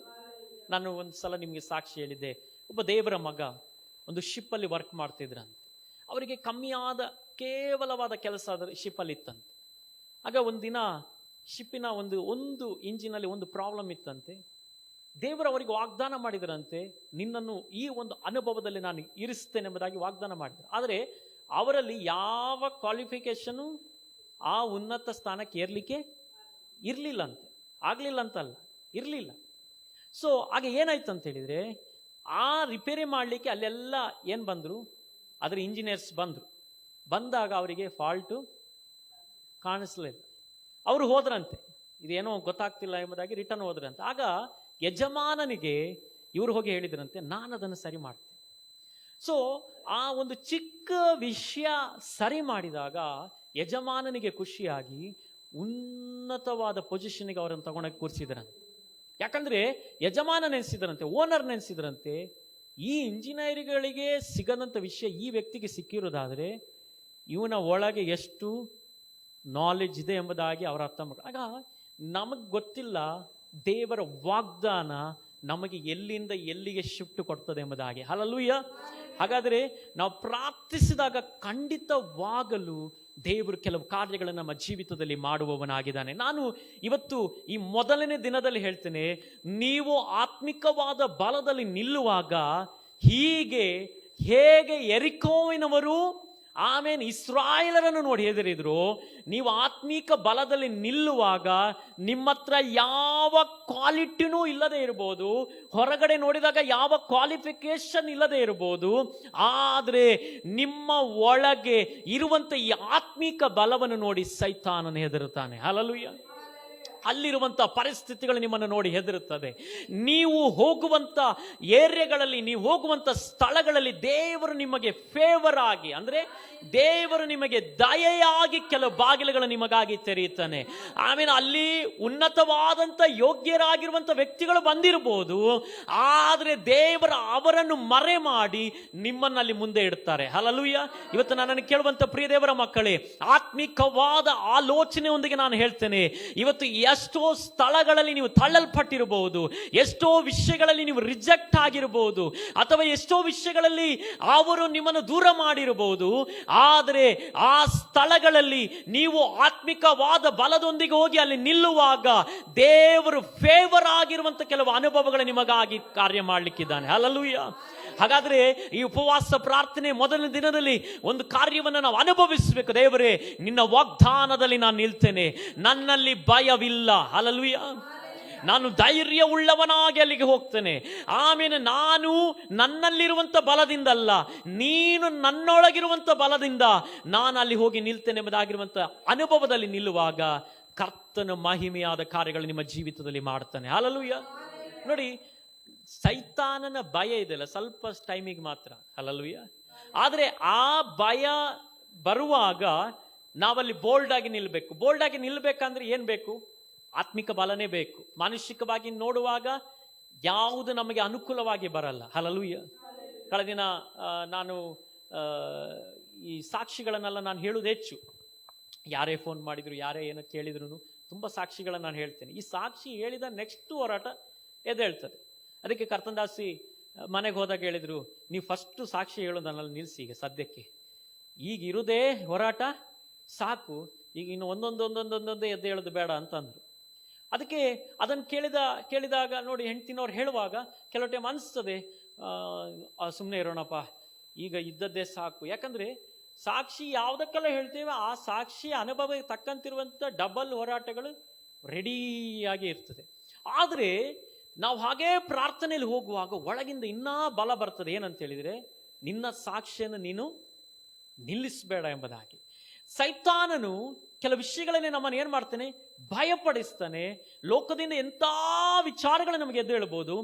ನಾನು ಒಂದ್ಸಲ ನಿಮಗೆ ಸಾಕ್ಷಿ ಹೇಳಿದ್ದೆ, ಒಬ್ಬ ದೇವರ ಮಗ ಒಂದು ಶಿಪ್ಪಲ್ಲಿ ವರ್ಕ್ ಮಾಡ್ತಿದ್ರಂತೆ. ಅವರಿಗೆ ಕಮ್ಮಿಯಾದ ಕೇವಲವಾದ ಕೆಲಸ ಶಿಪ್ಪಲ್ಲಿ ಇತ್ತಂತೆ. ಆಗ ಒಂದಿನ ಶಿಪ್ಪಿನ ಒಂದು ಇಂಜಿನಲ್ಲಿ ಒಂದು ಪ್ರಾಬ್ಲಮ್ ಇತ್ತಂತೆ. ದೇವರು ಅವರಿಗೆ ವಾಗ್ದಾನ ಮಾಡಿದರಂತೆ, ನಿನ್ನನ್ನು ಈ ಒಂದು ಅನುಭವದಲ್ಲಿ ನಾನು ಇರಿಸ್ತೇನೆ ಎಂಬುದಾಗಿ ವಾಗ್ದಾನ ಮಾಡಿದ್ರು. ಆದರೆ ಅವರಲ್ಲಿ ಯಾವ ಕ್ವಾಲಿಫಿಕೇಶನು ಆ ಉನ್ನತ ಸ್ಥಾನಕ್ಕೆ ಏರ್ಲಿಕ್ಕೆ ಇರಲಿಲ್ಲ ಅಂತೆ. ಆಗ್ಲಿಲ್ಲ ಅಂತಲ್ಲ, ಇರಲಿಲ್ಲ. ಸೊ ಆಗ ಏನಾಯ್ತು ಅಂತ ಹೇಳಿದ್ರೆ, ಆ ರಿಪೇರಿ ಮಾಡಲಿಕ್ಕೆ ಅಲ್ಲೆಲ್ಲ ಏನು ಬಂದರು, ಅದರ ಇಂಜಿನಿಯರ್ಸ್ ಬಂದಾಗ ಅವರಿಗೆ ಫಾಲ್ಟು ಕಾಣಿಸ್ಲಿಲ್ಲ. ಅವರು ಹೋದ್ರಂತೆ, ಇದೇನೋ ಗೊತ್ತಾಗ್ತಿಲ್ಲ ಎಂಬುದಾಗಿ ರಿಟರ್ನ್ ಹೋದ್ರಂತೆ. ಆಗ ಯಜಮಾನನಿಗೆ ಇವರು ಹೋಗಿ ಹೇಳಿದ್ರಂತೆ, ನಾನು ಅದನ್ನು ಸರಿ ಮಾಡ್ತೇನೆ. ಸೊ ಆ ಒಂದು ಚಿಕ್ಕ ವಿಷಯ ಸರಿ ಮಾಡಿದಾಗ ಯಜಮಾನನಿಗೆ ಖುಷಿಯಾಗಿ ಉನ್ನತವಾದ ಪೊಸಿಷನ್ಗೆ ಅವರನ್ನು ತಗೊಂಡೋಗಿ ಕೂರಿಸಿದ್ರಂತೆ. ಯಾಕಂದ್ರೆ ಯಜಮಾನ ನೆನೆಸಿದ್ರಂತೆ, ಓನರ್ ನೆನೆಸಿದ್ರಂತೆ, ಈ ಇಂಜಿನಿಯರ್ಗಳಿಗೆ ಸಿಗದಂತ ವಿಷಯ ಈ ವ್ಯಕ್ತಿಗೆ ಸಿಕ್ಕಿರೋದಾದ್ರೆ ಇವನ ಒಳಗೆ ಎಷ್ಟು ನಾಲೆಜ್ ಇದೆ ಎಂಬುದಾಗಿ ಅವರ ಅರ್ಥ ಆಗ ನಮಗೆ ಗೊತ್ತಿಲ್ಲ ದೇವರ ವಾಗ್ದಾನ ನಮಗೆ ಎಲ್ಲಿಂದ ಎಲ್ಲಿಗೆ ಶಿಫ್ಟ್ ಕೊಡ್ತದೆ ಎಂಬುದಾಗಿ. ಹಲ್ಲೆಲೂಯಾ. ಹಾಗಾದರೆ ನಾವು ಪ್ರಾರ್ಥಿಸಿದಾಗ ಖಂಡಿತವಾಗಲು ದೇವರು ಕೆಲವು ಕಾರ್ಯಗಳನ್ನು ನಮ್ಮ ಜೀವಿತದಲ್ಲಿ ಮಾಡುವವನಾಗಿದ್ದಾನೆ. ನಾನು ಇವತ್ತು ಈ ಮೊದಲನೇ ದಿನದಲ್ಲಿ ಹೇಳ್ತೇನೆ, ನೀವು ಆತ್ಮಿಕವಾದ ಬಲದಲ್ಲಿ ನಿಲ್ಲುವಾಗ ಹೇಗೆ ಎರಿಕೋವಿನವರು ಆಮೇಲೆ ಇಸ್ರಾಯೇಲರನ್ನು ನೋಡಿ ಹೆದರಿದ್ರು, ನೀವು ಆತ್ಮೀಕ ಬಲದಲ್ಲಿ ನಿಲ್ಲುವಾಗ ನಿಮ್ಮ ಹತ್ರ ಯಾವ ಕ್ವಾಲಿಟಿನೂ ಇಲ್ಲದೆ ಇರ್ಬೋದು, ಹೊರಗಡೆ ನೋಡಿದಾಗ ಯಾವ ಕ್ವಾಲಿಫಿಕೇಶನ್ ಇಲ್ಲದೆ ಇರ್ಬೋದು, ಆದರೆ ನಿಮ್ಮ ಒಳಗೆ ಇರುವಂತ ಈ ಆತ್ಮೀಕ ಬಲವನ್ನು ನೋಡಿ ಸೈತಾನನು ಹೆದರುತ್ತಾನೆ. ಹಲ್ಲೆಲೂಯಾ. ಅಲ್ಲಿರುವಂಥ ಪರಿಸ್ಥಿತಿಗಳು ನಿಮ್ಮನ್ನು ನೋಡಿ ಹೆದರುತ್ತದೆ. ನೀವು ಹೋಗುವಂಥ ಏರಿಯಾಗಳಲ್ಲಿ, ನೀವು ಹೋಗುವಂಥ ಸ್ಥಳಗಳಲ್ಲಿ ದೇವರು ನಿಮಗೆ ಫೇವರ್ ಆಗಿ, ಅಂದರೆ ದೇವರು ನಿಮಗೆ ದಯೆಯಾಗಿ ಕೆಲವು ಬಾಗಿಲುಗಳು ನಿಮಗಾಗಿ ತೆರೆಯುತ್ತಾನೆ. ಆಮೇಲೆ ಅಲ್ಲಿ ಉನ್ನತವಾದಂಥ ಯೋಗ್ಯರಾಗಿರುವಂಥ ವ್ಯಕ್ತಿಗಳು ಬಂದಿರಬಹುದು, ಆದರೆ ದೇವರ ಅವರನ್ನು ಮರೆ ಮಾಡಿ ನಿಮ್ಮನ್ನಲ್ಲಿ ಮುಂದೆ ಇಡ್ತಾರೆ. ಹಲ್ಲೆಲೂಯಾ. ಇವತ್ತು ನನ್ನನ್ನು ಕೇಳುವಂಥ ಪ್ರಿಯ ದೇವರ ಮಕ್ಕಳೇ, ಆತ್ಮಿಕವಾದ ಆಲೋಚನೆಯೊಂದಿಗೆ ನಾನು ಹೇಳ್ತೇನೆ, ಇವತ್ತು ಎಷ್ಟೋ ಸ್ಥಳಗಳಲ್ಲಿ ನೀವು ತಳ್ಳಲ್ಪಟ್ಟಿರಬಹುದು, ಎಷ್ಟೋ ವಿಷಯಗಳಲ್ಲಿ ನೀವು ರಿಜೆಕ್ಟ್ ಆಗಿರಬಹುದು, ಅಥವಾ ಎಷ್ಟೋ ವಿಷಯಗಳಲ್ಲಿ ಅವರು ನಿಮ್ಮನ್ನು ದೂರ ಮಾಡಿರಬಹುದು. ಆದರೆ ಆ ಸ್ಥಳಗಳಲ್ಲಿ ನೀವು ಆತ್ಮಿಕವಾದ ಬಲದೊಂದಿಗೆ ಹೋಗಿ ಅಲ್ಲಿ ನಿಲ್ಲುವಾಗ ದೇವರು ಫೇವರ್ ಆಗಿರುವಂತ ಕೆಲವು ಅನುಭವಗಳು ನಿಮಗಾಗಿ ಕಾರ್ಯ ಮಾಡಲಿಕ್ಕಿದ್ದಾನೆ. ಹಲ್ಲೆಲೂಯಾ. ಹಾಗಾದ್ರೆ ಈ ಉಪವಾಸ ಪ್ರಾರ್ಥನೆ ಮೊದಲನೇ ದಿನದಲ್ಲಿ ಒಂದು ಕಾರ್ಯವನ್ನು ನಾವು ಅನುಭವಿಸಬೇಕು. ದೇವರೇ, ನಿನ್ನ ವಾಗ್ದಾನದಲ್ಲಿ ನಾನು ನಿಲ್ತೇನೆ, ನನ್ನಲ್ಲಿ ಭಯವಿಲ್ಲ. ಹಲ್ಲೆಲೂಯಾ. ನಾನು ಧೈರ್ಯ ಉಳ್ಳವನಾಗಿ ಅಲ್ಲಿಗೆ ಹೋಗ್ತೇನೆ. ಆಮೇಲೆ ನಾನು ನನ್ನಲ್ಲಿರುವಂಥ ಬಲದಿಂದಲ್ಲ, ನೀನು ನನ್ನೊಳಗಿರುವಂಥ ಬಲದಿಂದ ನಾನು ಅಲ್ಲಿ ಹೋಗಿ ನಿಲ್ತೇನೆ ಎಂಬುದಾಗಿರುವಂಥ ಅನುಭವದಲ್ಲಿ ನಿಲ್ಲುವಾಗ ಕರ್ತನ ಮಹಿಮೆಯಾದ ಕಾರ್ಯಗಳು ನಿಮ್ಮ ಜೀವಿತದಲ್ಲಿ ಮಾಡ್ತಾನೆ. ಹಲ್ಲೆಲೂಯಾ. ನೋಡಿ, ಸೈತಾನನ ಭಯ ಇದೆಯಲ್ಲ ಸ್ವಲ್ಪ ಟೈಮಿಗೆ ಮಾತ್ರ. ಹಲ್ಲೆಲೂಯಾ. ಆದರೆ ಆ ಭಯ ಬರುವಾಗ ನಾವಲ್ಲಿ ಬೋಲ್ಡ್ ಆಗಿ ನಿಲ್ಲಬೇಕು. ಬೋಲ್ಡ್ ಆಗಿ ನಿಲ್ಲಬೇಕಂದ್ರೆ ಏನು ಬೇಕು? ಆತ್ಮಿಕ ಬಲನೇ ಬೇಕು. ಮಾನಸಿಕವಾಗಿ ನೋಡುವಾಗ ಯಾವುದು ನಮಗೆ ಅನುಕೂಲವಾಗಿ ಬರಲ್ಲ. ಹಲ್ಲೆಲೂಯಾ. ಕಳೆದ ದಿನ ನಾನು ಈ ಸಾಕ್ಷಿಗಳನ್ನೆಲ್ಲ ನಾನು ಹೇಳುವುದು ಹೆಚ್ಚು. ಯಾರೇ ಫೋನ್ ಮಾಡಿದ್ರು, ಯಾರೇ ಏನೋ ಕೇಳಿದ್ರು ತುಂಬ ಸಾಕ್ಷಿಗಳನ್ನು ನಾನು ಹೇಳ್ತೇನೆ. ಈ ಸಾಕ್ಷಿ ಹೇಳಿದ ನೆಕ್ಸ್ಟ್ ಹೋರಾಟ ಎದ್ದೇಳ್ತದೆ. ಅದಕ್ಕೆ ಕರ್ತನದಾಸಿ ಮನೆಗೆ ಹೋದಾಗ ಹೇಳಿದ್ರು, ನೀವು ಫಸ್ಟು ಸಾಕ್ಷಿ ಹೇಳೋದನ್ನೆಲ್ಲ ನಿಲ್ಲಿಸಿ, ಈಗ ಸದ್ಯಕ್ಕೆ ಈಗ ಇರುವುದೇ ಹೋರಾಟ ಸಾಕು, ಈಗ ಇನ್ನು ಒಂದೊಂದೊಂದೊಂದೊಂದೊಂದೇ ಎದ್ದು ಹೇಳೋದು ಬೇಡ ಅಂತಂದ್ರು. ಅದಕ್ಕೆ ಅದನ್ನು ಕೇಳಿದಾಗ ನೋಡಿ, ಹೆಂಡ್ತಿನವ್ರು ಹೇಳುವಾಗ ಕೆಲವು ಟೈಮ್ ಅನಿಸ್ತದೆ, ಸುಮ್ಮನೆ ಇರೋಣಪ್ಪ, ಈಗ ಇದ್ದದ್ದೇ ಸಾಕು. ಯಾಕಂದರೆ ಸಾಕ್ಷಿ ಯಾವುದಕ್ಕೆಲ್ಲ ಹೇಳ್ತೇವೆ ಆ ಸಾಕ್ಷಿ ಅನುಭವಕ್ಕೆ ತಕ್ಕಂತಿರುವಂಥ ಡಬಲ್ ಹೋರಾಟಗಳು ರೆಡಿಯಾಗಿ ಇರ್ತದೆ. ಆದರೆ ನಾವು ಹಾಗೇ ಪ್ರಾರ್ಥನೆಯಲ್ಲಿ ಹೋಗುವಾಗ ಒಳಗಿಂದ ಇನ್ನೂ ಬಲ ಬರ್ತದೆ. ಏನಂತ ಹೇಳಿದರೆ, ನಿನ್ನ ಸಾಕ್ಷಿಯನ್ನು ನೀನು ನಿಲ್ಲಿಸಬೇಡ ಎಂಬುದಾಗಿ. ಸೈತಾನನು ಕೆಲವು ವಿಷಯಗಳನ್ನೇ ನಮ್ಮನ್ನು ಏನು ಮಾಡ್ತಾನೆ, ಭಯಪಡಿಸ್ತಾನೆ. ಲೋಕದಿಂದ ಎಂಥ ವಿಚಾರಗಳು ನಮಗೆ ಎದ್ದು ಹೇಳ್ಬೋದು.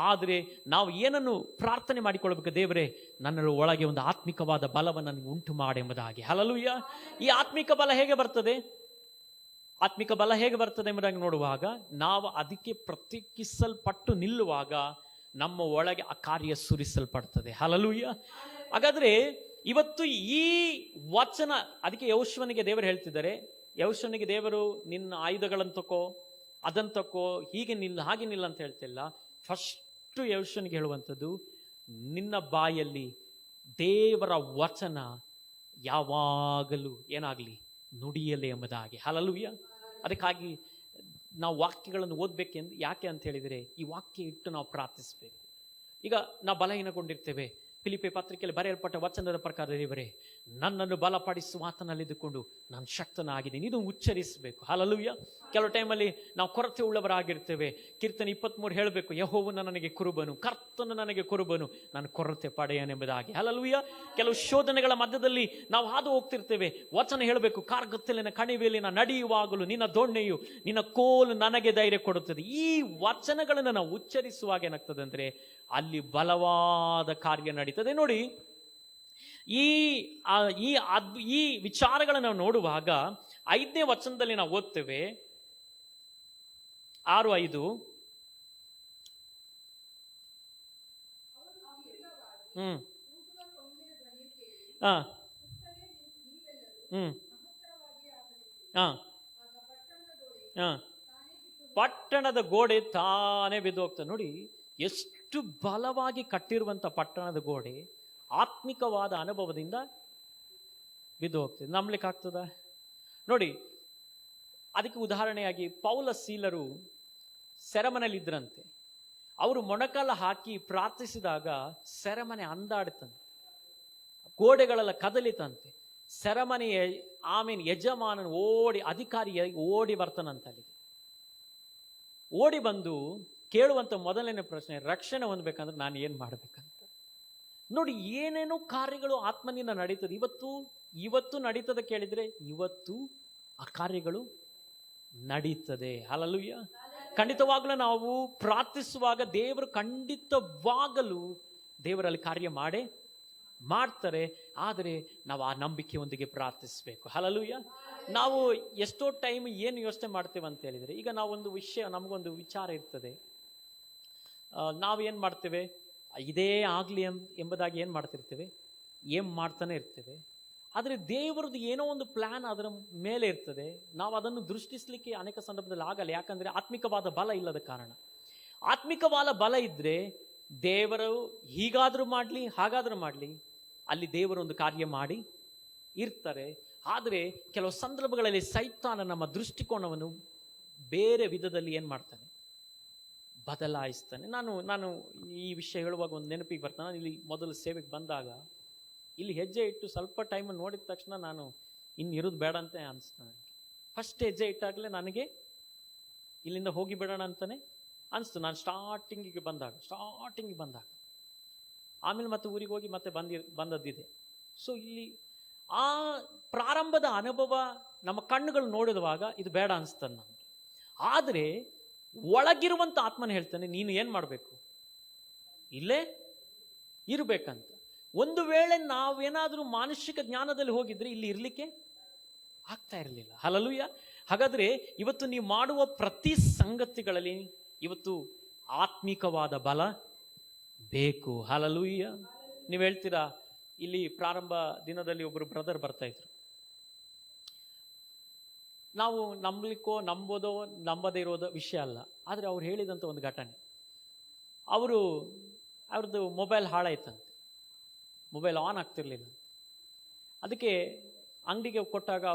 ಆದರೆ ನಾವು ಏನನ್ನು ಪ್ರಾರ್ಥನೆ ಮಾಡಿಕೊಳ್ಬೇಕು, ದೇವರೇ ನನ್ನ ಒಳಗೆ ಒಂದು ಆತ್ಮಿಕವಾದ ಬಲವನ್ನು ನನಗೆ ಉಂಟು ಮಾಡಿ ಎಂಬುದಾಗಿ. ಹಲ್ಲೆಲೂಯಾ. ಈ ಆತ್ಮಿಕ ಬಲ ಹೇಗೆ ಬರ್ತದೆ? ಆತ್ಮಿಕ ಬಲ ಹೇಗೆ ಬರ್ತದೆ ಎಂಬುದಾಗಿ ನೋಡುವಾಗ ನಾವು ಅದಕ್ಕೆ ಪ್ರತ್ಯೇಕಿಸಲ್ಪಟ್ಟು ನಿಲ್ಲುವಾಗ ನಮ್ಮ ಒಳಗೆ ಆ ಕಾರ್ಯ ಸುರಿಸಲ್ಪಡ್ತದೆ. ಹಲ್ಲೆಲೂಯಾ. ಹಾಗಾದ್ರೆ ಇವತ್ತು ಈ ವಚನ, ಅದಕ್ಕೆ ಯೆಹೋಶುವನಿಗೆ ದೇವರು ಹೇಳ್ತಿದ್ದಾರೆ, ಯೆಹೋಶುವನಿಗೆ ದೇವರು ನಿನ್ನ ಆಯುಧಗಳನ್ನು ತಕೋ, ಅದನ್ನು ತಕೋ, ಹೀಗೆ ನಿಲ್ಲ ಹಾಗೆ ನಿಲ್ಲ ಅಂತ ಹೇಳ್ತಿಲ್ಲ. ಫಸ್ಟು ಯೆಹೋಶುವನಿಗೆ ಹೇಳುವಂಥದ್ದು, ನಿನ್ನ ಬಾಯಲ್ಲಿ ದೇವರ ವಚನ ಯಾವಾಗಲೂ ಏನಾಗಲಿ ನುಡಿಯಲಿ ಎಂಬುದಾಗಿ. ಹಲ್ಲೆಲೂಯಾ. ಅದಕ್ಕಾಗಿ ನಾವು ವಾಕ್ಯಗಳನ್ನು ಓದಬೇಕೆಂದು ಯಾಕೆ ಅಂತ ಹೇಳಿದರೆ, ಈ ವಾಕ್ಯ ಇಟ್ಟು ನಾವು ಪ್ರಾರ್ಥಿಸಬೇಕು. ಈಗ ನಾವು ಬಲಹೀನಗೊಂಡಿರ್ತೇವೆ. ಫಿಲಿಪ್ಪಿ ಪತ್ರಿಕೆಯಲ್ಲಿ ಬರೆಯಲ್ಪಟ್ಟ ವಚನದ ಪ್ರಕಾರ, ದೇವರೇ ನನ್ನನ್ನು ಬಲಪಡಿಸುವ ಆತನಲ್ಲಿದ್ದುಕೊಂಡು ನಾನು ಶಕ್ತನಾಗಿದ್ದೀನಿ, ಇದು ಉಚ್ಚರಿಸಬೇಕು. ಹಲ್ಲೆಲೂಯಾ. ಕೆಲವು ಟೈಮಲ್ಲಿ ನಾವು ಕೊರತೆ ಉಳ್ಳವರಾಗಿರ್ತೇವೆ. ಕೀರ್ತನೆ 23 ಹೇಳಬೇಕು, ಯೆಹೋವನು ನನಗೆ ಕುರುಬನು, ಕರ್ತನು ನನಗೆ ಕುರುಬನು, ನಾನು ಕೊರತೆ ಪಡೆಯನೆಂಬುದಾಗಿ. ಹಲ್ಲೆಲೂಯಾ. ಕೆಲವು ಶೋಧನೆಗಳ ಮಧ್ಯದಲ್ಲಿ ನಾವು ಹಾದು ಹೋಗ್ತಿರ್ತೇವೆ. ವಚನ ಹೇಳಬೇಕು, ಕಾರ್ಗತ್ತಲಿನ ಕಣಿವೆಯಲ್ಲಿ ನಡೆಯುವಾಗಲೂ ನಿನ್ನ ದೊಣ್ಣೆಯು ನಿನ್ನ ಕೋಲು ನನಗೆ ಧೈರ್ಯ ಕೊಡುತ್ತದೆ. ಈ ವಚನಗಳನ್ನು ನಾವು ಉಚ್ಚರಿಸುವಾಗ ಏನಾಗ್ತದೆ ಅಂದರೆ ಅಲ್ಲಿ ಬಲವಾದ ಕಾರ್ಯ ನಡೀತದೆ. ನೋಡಿ, ಈ ವಿಚಾರಗಳನ್ನು ನಾವು ನೋಡುವಾಗ 5ನೇ ವಚನದಲ್ಲಿ ನಾವು ಓದ್ತೇವೆ, 6:5. ಪಟ್ಟಣದ ಗೋಡೆ ತಾನೇ ಬಿದ್ದು ಹೋಗ್ತದೆ. ನೋಡಿ, ಎಷ್ಟು ಬಲವಾಗಿ ಕಟ್ಟಿರುವಂಥ ಪಟ್ಟಣದ ಗೋಡೆ ಆತ್ಮಿಕವಾದ ಅನುಭವದಿಂದ ಬಿದ್ದು ಹೋಗ್ತದೆ. ನಂಬಲಿಕ್ಕೆ ಆಗ್ತದ? ನೋಡಿ, ಅದಕ್ಕೆ ಉದಾಹರಣೆಯಾಗಿ ಪೌಲ ಸೀಲರು ಸೆರೆಮನೆಯಲ್ಲಿ ಇದ್ರಂತೆ. ಅವರು ಮೊಣಕಾಲ ಹಾಕಿ ಪ್ರಾರ್ಥಿಸಿದಾಗ ಸೆರೆಮನೆ ಅಂದಾಡ್ತಂತೆ, ಗೋಡೆಗಳೆಲ್ಲ ಕದಲಿತಂತೆ. ಸೆರೆಮನೆಯ ಆಮೇಲೆ ಯಜಮಾನನು ಅಧಿಕಾರಿ ಓಡಿ ಬರ್ತಾನಂತ. ಅಲ್ಲಿಗೆ ಓಡಿ ಬಂದು ಕೇಳುವಂತ ಮೊದಲನೇ ಪ್ರಶ್ನೆ, ರಕ್ಷಣೆ ಹೊಂದಬೇಕಂದ್ರೆ ನಾನು ಏನ್ ಮಾಡ್ಬೇಕಂತ. ನೋಡಿ, ಏನೇನೋ ಕಾರ್ಯಗಳು ಆತ್ಮನಿಂದ ನಡೀತದೆ. ಇವತ್ತು ನಡೀತದೆ ಕೇಳಿದ್ರೆ ಇವತ್ತು ಆ ಕಾರ್ಯಗಳು ನಡೀತದೆ. ಹಲ್ಲೆಲೂಯಾ. ಖಂಡಿತವಾಗಲೂ ನಾವು ಪ್ರಾರ್ಥಿಸುವಾಗ ದೇವರು ಖಂಡಿತವಾಗಲೂ ದೇವರಲ್ಲಿ ಕಾರ್ಯ ಮಾಡ್ತಾರೆ. ಆದರೆ ನಾವು ಆ ನಂಬಿಕೆಯೊಂದಿಗೆ ಪ್ರಾರ್ಥಿಸಬೇಕು. ಹಲ್ಲೆಲೂಯಾ. ನಾವು ಎಷ್ಟೋ ಟೈಮ್ ಏನು ಯೋಚನೆ ಮಾಡ್ತೇವೆ ಅಂತ ಹೇಳಿದ್ರೆ, ಈಗ ನಾವೊಂದು ವಿಷಯ, ನಮಗೊಂದು ವಿಚಾರ ಇರ್ತದೆ, ನಾವೇನು ಮಾಡ್ತೇವೆ, ಇದೇ ಆಗಲಿ ಎಂಬುದಾಗಿ ಏನು ಮಾಡ್ತಿರ್ತೇವೆ, ಮಾಡ್ತಾನೆ ಇರ್ತೇವೆ. ಆದರೆ ದೇವರದ್ದು ಏನೋ ಒಂದು ಪ್ಲಾನ್ ಅದರ ಮೇಲೆ ಇರ್ತದೆ. ನಾವು ಅದನ್ನು ದೃಷ್ಟಿಸಲಿಕ್ಕೆ ಅನೇಕ ಸಂದರ್ಭದಲ್ಲಿ ಆಗಲ್ಲ. ಯಾಕಂದರೆ ಆತ್ಮಿಕವಾದ ಬಲ ಇಲ್ಲದ ಕಾರಣ. ಆತ್ಮಿಕವಾದ ಬಲ ಇದ್ದರೆ ದೇವರು ಹೀಗಾದರೂ ಮಾಡಲಿ ಹಾಗಾದರೂ ಮಾಡಲಿ ಅಲ್ಲಿ ದೇವರೊಂದು ಕಾರ್ಯ ಮಾಡಿ ಇರ್ತಾರೆ. ಆದರೆ ಕೆಲವು ಸಂದರ್ಭಗಳಲ್ಲಿ ಸೈತಾನ ನಮ್ಮ ದೃಷ್ಟಿಕೋನವನ್ನು ಬೇರೆ ವಿಧದಲ್ಲಿ ಏನು ಮಾಡ್ತಾನೆ, ಬದಲಾಯಿಸ್ತಾನೆ. ನಾನು ಈ ವಿಷಯ ಹೇಳುವಾಗ ಒಂದು ನೆನಪಿಗೆ ಬರ್ತಾನೆ. ಇಲ್ಲಿ ಮೊದಲು ಸೇವೆಗೆ ಬಂದಾಗ ಇಲ್ಲಿ ಹೆಜ್ಜೆ ಇಟ್ಟು ಸ್ವಲ್ಪ ಟೈಮ್ ನೋಡಿದ ತಕ್ಷಣ ನಾನು ಇನ್ನಿರೋದು ಬೇಡ ಅಂತ ಅನಿಸ್ತು ನನಗೆ. ಫಸ್ಟ್ ಹೆಜ್ಜೆ ಇಟ್ಟಾಗಲೇ ನನಗೆ ಇಲ್ಲಿಂದ ಹೋಗಿ ಬಿಡೋಣ ಅಂತಾನೆ ಅನಿಸ್ತು. ನಾನು ಸ್ಟಾರ್ಟಿಂಗಿಗೆ ಬಂದಾಗ ಆಮೇಲೆ ಮತ್ತೆ ಊರಿಗೆ ಹೋಗಿ ಮತ್ತೆ ಬಂದದ್ದಿದೆ. ಸೊ ಇಲ್ಲಿ ಆ ಪ್ರಾರಂಭದ ಅನುಭವ ನಮ್ಮ ಕಣ್ಣುಗಳು ನೋಡಿರುವಾಗ ಇದು ಬೇಡ ಅನಿಸ್ತದೆ ನಮಗೆ. ಆದರೆ ಒಳಗಿರುವಂಥ ಆತ್ಮನ ಹೇಳ್ತಾನೆ, ನೀನು ಏನು ಮಾಡಬೇಕು, ಇಲ್ಲೇ ಇರಬೇಕಂತ. ಒಂದು ವೇಳೆ ನಾವೇನಾದರೂ ಮಾನಸಿಕ ಜ್ಞಾನದಲ್ಲಿ ಹೋಗಿದ್ರೆ ಇಲ್ಲಿ ಇರಲಿಕ್ಕೆ ಆಗ್ತಾ ಇರಲಿಲ್ಲ. ಹಲ್ಲೆಲೂಯಾ. ಹಾಗಾದ್ರೆ ಇವತ್ತು ನೀವು ಮಾಡುವ ಪ್ರತಿ ಸಂಗತಿಗಳಲ್ಲಿ ಇವತ್ತು ಆತ್ಮಿಕವಾದ ಬಲ ಬೇಕು. ಹಲ್ಲೆಲೂಯಾ. ನೀವು ಹೇಳ್ತೀರಾ, ಇಲ್ಲಿ ಪ್ರಾರಂಭ ದಿನದಲ್ಲಿ ಒಬ್ಬರು ಬ್ರದರ್ ಬರ್ತಾ ಇದ್ರು. ನಾವು ನಂಬೋದೋ ನಂಬದೇ ಇರೋದೋ ವಿಷಯ ಅಲ್ಲ, ಆದರೆ ಅವ್ರು ಹೇಳಿದಂಥ ಒಂದು ಘಟನೆ. ಅವ್ರದ್ದು ಮೊಬೈಲ್ ಹಾಳಾಯ್ತಂತೆ, ಮೊಬೈಲ್ ಆನ್ ಆಗ್ತಿರ್ಲಿಲ್ಲ. ಅದಕ್ಕೆ ಅಂಗಡಿಗೆ ಕೊಟ್ಟಾಗ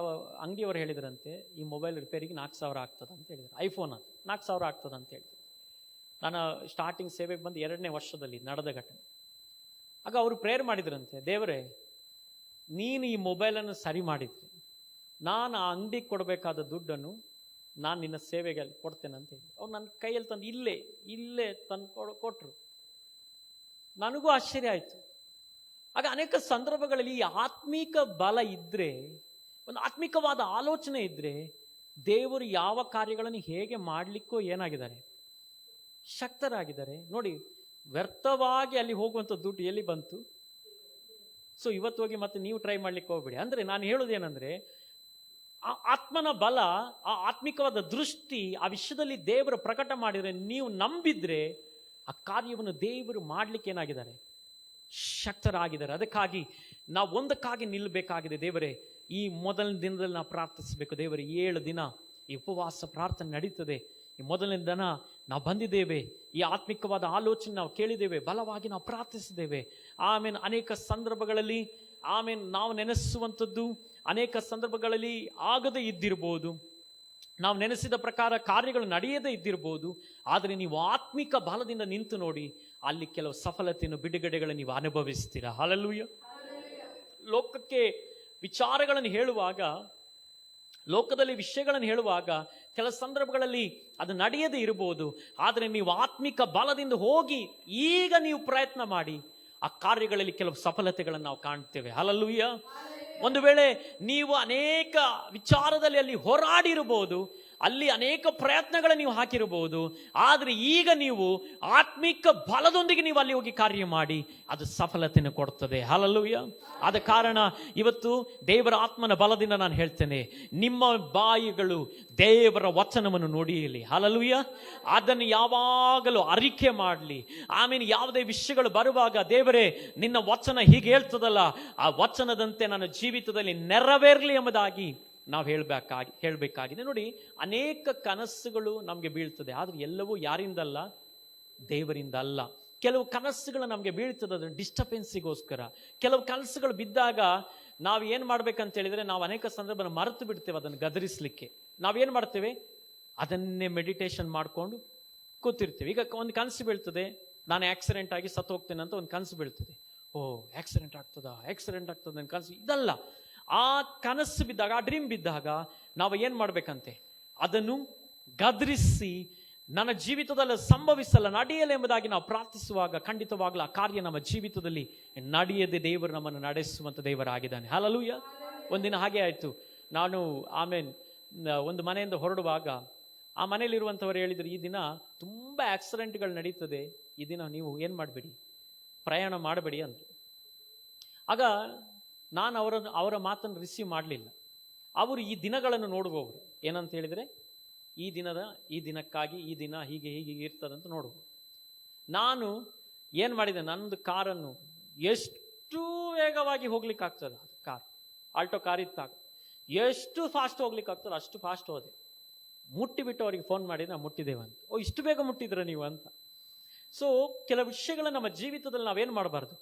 ಅಂಗಡಿಯವರು ಹೇಳಿದ್ರಂತೆ, ಈ ಮೊಬೈಲ್ ರಿಪೇರಿಗೆ 4,000 ಆಗ್ತದೆ ಅಂತ ಹೇಳಿದ್ರು. ಐಫೋನ್ ಅದು 4,000 ಆಗ್ತದೆ ಅಂತ ಹೇಳಿದ್ರು. ನಾನು ಸ್ಟಾರ್ಟಿಂಗ್ ಸೇವೆಗೆ ಬಂದು 2ನೇ ವರ್ಷದಲ್ಲಿ ನಡೆದ ಘಟನೆ. ಆಗ ಅವರು ಪ್ರೇಯರ್ ಮಾಡಿದ್ರಂತೆ, ದೇವರೇ ನೀನು ಈ ಮೊಬೈಲನ್ನು ಸರಿ ಮಾಡಿದ್ರಿ, ನಾನು ಆ ಅಂಗಡಿಗೆ ಕೊಡಬೇಕಾದ ದುಡ್ಡನ್ನು ನಾನು ನಿನ್ನ ಸೇವೆಗೆ ಕೊಡ್ತೇನೆ ಅಂತ ಹೇಳಿ ಅವ್ರು ನನ್ನ ಕೈಯಲ್ಲಿ ತಂದು ಇಲ್ಲೇ ತಂದು ಕೊಟ್ಟರು. ನನಗೂ ಆಶ್ಚರ್ಯ ಆಯಿತು. ಆಗ ಅನೇಕ ಸಂದರ್ಭಗಳಲ್ಲಿ ಈ ಆತ್ಮಿಕ ಬಲ ಇದ್ದರೆ, ಒಂದು ಆತ್ಮಿಕವಾದ ಆಲೋಚನೆ ಇದ್ದರೆ, ದೇವರು ಯಾವ ಕಾರ್ಯಗಳನ್ನು ಹೇಗೆ ಮಾಡಲಿಕ್ಕೂ ಏನಾಗಿದ್ದಾರೆ, ಶಕ್ತರಾಗಿದ್ದಾರೆ. ನೋಡಿ, ವ್ಯರ್ಥವಾಗಿ ಅಲ್ಲಿ ಹೋಗುವಂಥ ದುಡ್ಡು ಎಲ್ಲಿ ಬಂತು? ಸೊ ಇವತ್ತು ಹೋಗಿ ಮತ್ತೆ ನೀವು ಟ್ರೈ ಮಾಡ್ಲಿಕ್ಕೆ ಹೋಗ್ಬೇಡಿ. ಅಂದರೆ ನಾನು ಹೇಳೋದೇನೆಂದರೆ, ಆ ಆತ್ಮನ ಬಲ, ಆ ಆತ್ಮಿಕವಾದ ದೃಷ್ಟಿ ಆ ವಿಷಯದಲ್ಲಿ ದೇವರು ಪ್ರಕಟ ಮಾಡಿದರೆ, ನೀವು ನಂಬಿದ್ರೆ ಆ ಕಾರ್ಯವನ್ನು ದೇವರು ಮಾಡಲಿಕ್ಕೆ ಏನಾಗಿದ್ದಾರೆ, ಶಕ್ತರಾಗಿದ್ದಾರೆ. ಅದಕ್ಕಾಗಿ ನಾವು ಒಂದಕ್ಕಾಗಿ ನಿಲ್ಲಬೇಕಾಗಿದೆ. ದೇವರೇ, ಈ ಮೊದಲನೇ ದಿನದಲ್ಲಿ ನಾವು ಪ್ರಾರ್ಥಿಸಬೇಕು. ದೇವರೇ, 7 ದಿನ ಈ ಉಪವಾಸ ಪ್ರಾರ್ಥನೆ ನಡೀತದೆ. ಈ ಮೊದಲನೇ ದಿನ ನಾವು ಬಂದಿದ್ದೇವೆ, ಈ ಆತ್ಮಿಕವಾದ ಆಲೋಚನೆ ನಾವು ಕೇಳಿದ್ದೇವೆ, ಬಲವಾಗಿ ನಾವು ಪ್ರಾರ್ಥಿಸಿದ್ದೇವೆ. ಆಮೇಲೆ ಅನೇಕ ಸಂದರ್ಭಗಳಲ್ಲಿ ನಾವು ನೆನೆಸುವಂಥದ್ದು ಅನೇಕ ಸಂದರ್ಭಗಳಲ್ಲಿ ಆಗದೇ ಇದ್ದಿರ್ಬೋದು, ನಾವು ನೆನೆಸಿದ ಪ್ರಕಾರ ಕಾರ್ಯಗಳು ನಡೆಯದೇ ಇದ್ದಿರ್ಬೋದು. ಆದರೆ ನೀವು ಆತ್ಮಿಕ ಬಲದಿಂದ ನಿಂತು ನೋಡಿ, ಅಲ್ಲಿ ಕೆಲವು ಸಫಲತೆಯನ್ನು, ಬಿಡುಗಡೆಗಳನ್ನು ನೀವು ಅನುಭವಿಸ್ತೀರಾ. ಹಲ್ಲೆಲೂಯಾ. ಲೋಕಕ್ಕೆ ವಿಚಾರಗಳನ್ನು ಹೇಳುವಾಗ, ಲೋಕದಲ್ಲಿ ವಿಷಯಗಳನ್ನು ಹೇಳುವಾಗ ಕೆಲವು ಸಂದರ್ಭಗಳಲ್ಲಿ ಅದು ನಡೆಯದೇ ಇರಬಹುದು. ಆದರೆ ನೀವು ಆತ್ಮಿಕ ಬಲದಿಂದ ಹೋಗಿ ಈಗ ನೀವು ಪ್ರಯತ್ನ ಮಾಡಿ, ಆ ಕಾರ್ಯಗಳಲ್ಲಿ ಕೆಲವು ಸಫಲತೆಗಳನ್ನು ನಾವು ಕಾಣ್ತೇವೆ. ಹಲ್ಲೆಲೂಯಾ. ಒಂದು ವೇಳೆ ನೀವು ಅನೇಕ ವಿಚಾರದಲ್ಲಿ ಅಲ್ಲಿ ಹೋರಾಡಿರಬಹುದು, ಅಲ್ಲಿ ಅನೇಕ ಪ್ರಯತ್ನಗಳನ್ನು ನೀವು ಹಾಕಿರಬಹುದು, ಆದರೆ ಈಗ ನೀವು ಆತ್ಮಿಕ ಬಲದೊಂದಿಗೆ ನೀವು ಅಲ್ಲಿ ಹೋಗಿ ಕಾರ್ಯ ಮಾಡಿ, ಅದು ಸಫಲತೆಯನ್ನು ಕೊಡ್ತದೆ. ಹಲ್ಲೆಲೂಯಾ. ಆದ ಕಾರಣ ಇವತ್ತು ದೇವರ ಆತ್ಮನ ಬಲದಿಂದ ನಾನು ಹೇಳ್ತೇನೆ, ನಿಮ್ಮ ಬಾಯಿಗಳು ದೇವರ ವಚನವನ್ನು ನುಡಿಯಲಿ. ಹಲ್ಲೆಲೂಯಾ. ಅದನ್ನು ಯಾವಾಗಲೂ ಅರಿಕೆ ಮಾಡಲಿ. ಆಮೇಲೆ ಯಾವುದೇ ವಿಷಯಗಳು ಬರುವಾಗ, ದೇವರೇ ನಿನ್ನ ವಚನ ಹೀಗೆ ಹೇಳ್ತದಲ್ಲ, ಆ ವಚನದಂತೆ ನನ್ನ ಜೀವಿತದಲ್ಲಿ ನೆರವೇರಲಿ ಎಂಬುದಾಗಿ ನಾವು ಹೇಳಬೇಕಾಗಿದೆ. ನೋಡಿ, ಅನೇಕ ಕನಸುಗಳು ನಮಗೆ ಬೀಳ್ತದೆ, ಆದರೆ ಎಲ್ಲವೂ ಯಾರಿಂದಲ್ಲ, ದೇವರಿಂದ ಅಲ್ಲ. ಕೆಲವು ಕನಸುಗಳು ನಮಗೆ ಬೀಳ್ತದೆ, ಅದು ಡಿಸ್ಟರ್ಬೆನ್ಸಿಗೋಸ್ಕರ. ಕೆಲವು ಕನಸುಗಳು ಬಿದ್ದಾಗ ನಾವು ಏನು ಮಾಡ್ಬೇಕಂತ ಹೇಳಿದ್ರೆ, ನಾವು ಅನೇಕ ಸಂದರ್ಭ ಮರೆತು ಬಿಡ್ತೇವೆ ಅದನ್ನು ಗದರಿಸಲಿಕ್ಕೆ. ನಾವೇನು ಮಾಡ್ತೇವೆ, ಅದನ್ನೇ ಮೆಡಿಟೇಷನ್ ಮಾಡಿಕೊಂಡು ಕೂತಿರ್ತೀವಿ. ಈಗ ಒಂದು ಕನಸು ಬೀಳ್ತದೆ, ನಾನು ಆಕ್ಸಿಡೆಂಟ್ ಆಗಿ ಸತ್ತು ಹೋಗ್ತೇನೆ ಅಂತ ಒಂದು ಕನಸು ಬೀಳ್ತದೆ. ಓ, ಆಕ್ಸಿಡೆಂಟ್ ಆಗ್ತದೆ ನನ್ನ ಕನಸು. ಇದಲ್ಲ, ಆ ಕನಸು ಬಿದ್ದಾಗ, ಆ ಡ್ರೀಮ್ ಬಿದ್ದಾಗ ನಾವು ಏನು ಮಾಡ್ಬೇಕಂತೆ, ಅದನ್ನು ಗದರಿಸಿ ನನ್ನ ಜೀವಿತದಲ್ಲಿ ಸಂಭವಿಸಲ್ಲ, ನಡೆಯಲ್ಲ ಎಂಬುದಾಗಿ ನಾವು ಪ್ರಾರ್ಥಿಸುವಾಗ ಖಂಡಿತವಾಗ್ಲೂ ಆ ಕಾರ್ಯ ನಮ್ಮ ಜೀವಿತದಲ್ಲಿ ನಡೆಯದೆ ದೇವರು ನಮ್ಮನ್ನು ನಡೆಸುವಂತ ದೇವರಾಗಿದ್ದಾನೆ. ಹಲ್ಲೆಲೂಯಾ. ಒಂದಿನ ಹಾಗೆ ಆಯಿತು. ನಾನು ಆಮೇಲೆ ಒಂದು ಮನೆಯಿಂದ ಹೊರಡುವಾಗ ಆ ಮನೆಯಲ್ಲಿರುವಂಥವ್ರು ಹೇಳಿದ್ರು, ಈ ದಿನ ತುಂಬ ಆಕ್ಸಿಡೆಂಟ್ಗಳು ನಡೀತದೆ, ಈ ದಿನ ನೀವು ಏನು ಮಾಡಬೇಡಿ, ಪ್ರಯಾಣ ಮಾಡಬೇಡಿ ಅಂದರು. ಆಗ ನಾನು ಅವರ ಮಾತನ್ನು ರಿಸೀವ್ ಮಾಡಲಿಲ್ಲ. ಅವರು ಈ ದಿನಗಳನ್ನು ನೋಡುವವರು. ಏನಂತ ಹೇಳಿದರೆ, ಈ ದಿನಕ್ಕಾಗಿ ಈ ದಿನ ಹೀಗೆ ಹೀಗೆ ಇರ್ತದಂತ ನೋಡುವ. ನಾನು ಏನು ಮಾಡಿದೆ, ನನ್ನದು ಕಾರನ್ನು ಎಷ್ಟು ವೇಗವಾಗಿ ಹೋಗ್ಲಿಕ್ಕೆ ಆಗ್ತದೆ, ಕಾರ್ ಆಲ್ಟೋ ಕಾರ್ ಇತ್ತಾಗ ಎಷ್ಟು ಫಾಸ್ಟ್ ಹೋಗ್ಲಿಕ್ಕೆ ಆಗ್ತದೆ ಅಷ್ಟು ಫಾಸ್ಟ್ ಹೋದೆ. ಮುಟ್ಟಿಬಿಟ್ಟು ಅವರಿಗೆ ಫೋನ್ ಮಾಡಿ, ನಾವು ಮುಟ್ಟಿದ್ದೇವೆ ಅಂತ. ಓ, ಇಷ್ಟು ಬೇಗ ಮುಟ್ಟಿದ್ರ ನೀವು ಅಂತ. ಸೊ ಕೆಲವು ವಿಷಯಗಳನ್ನ ನಮ್ಮ ಜೀವಿತದಲ್ಲಿ ನಾವೇನು ಮಾಡಬಾರ್ದು,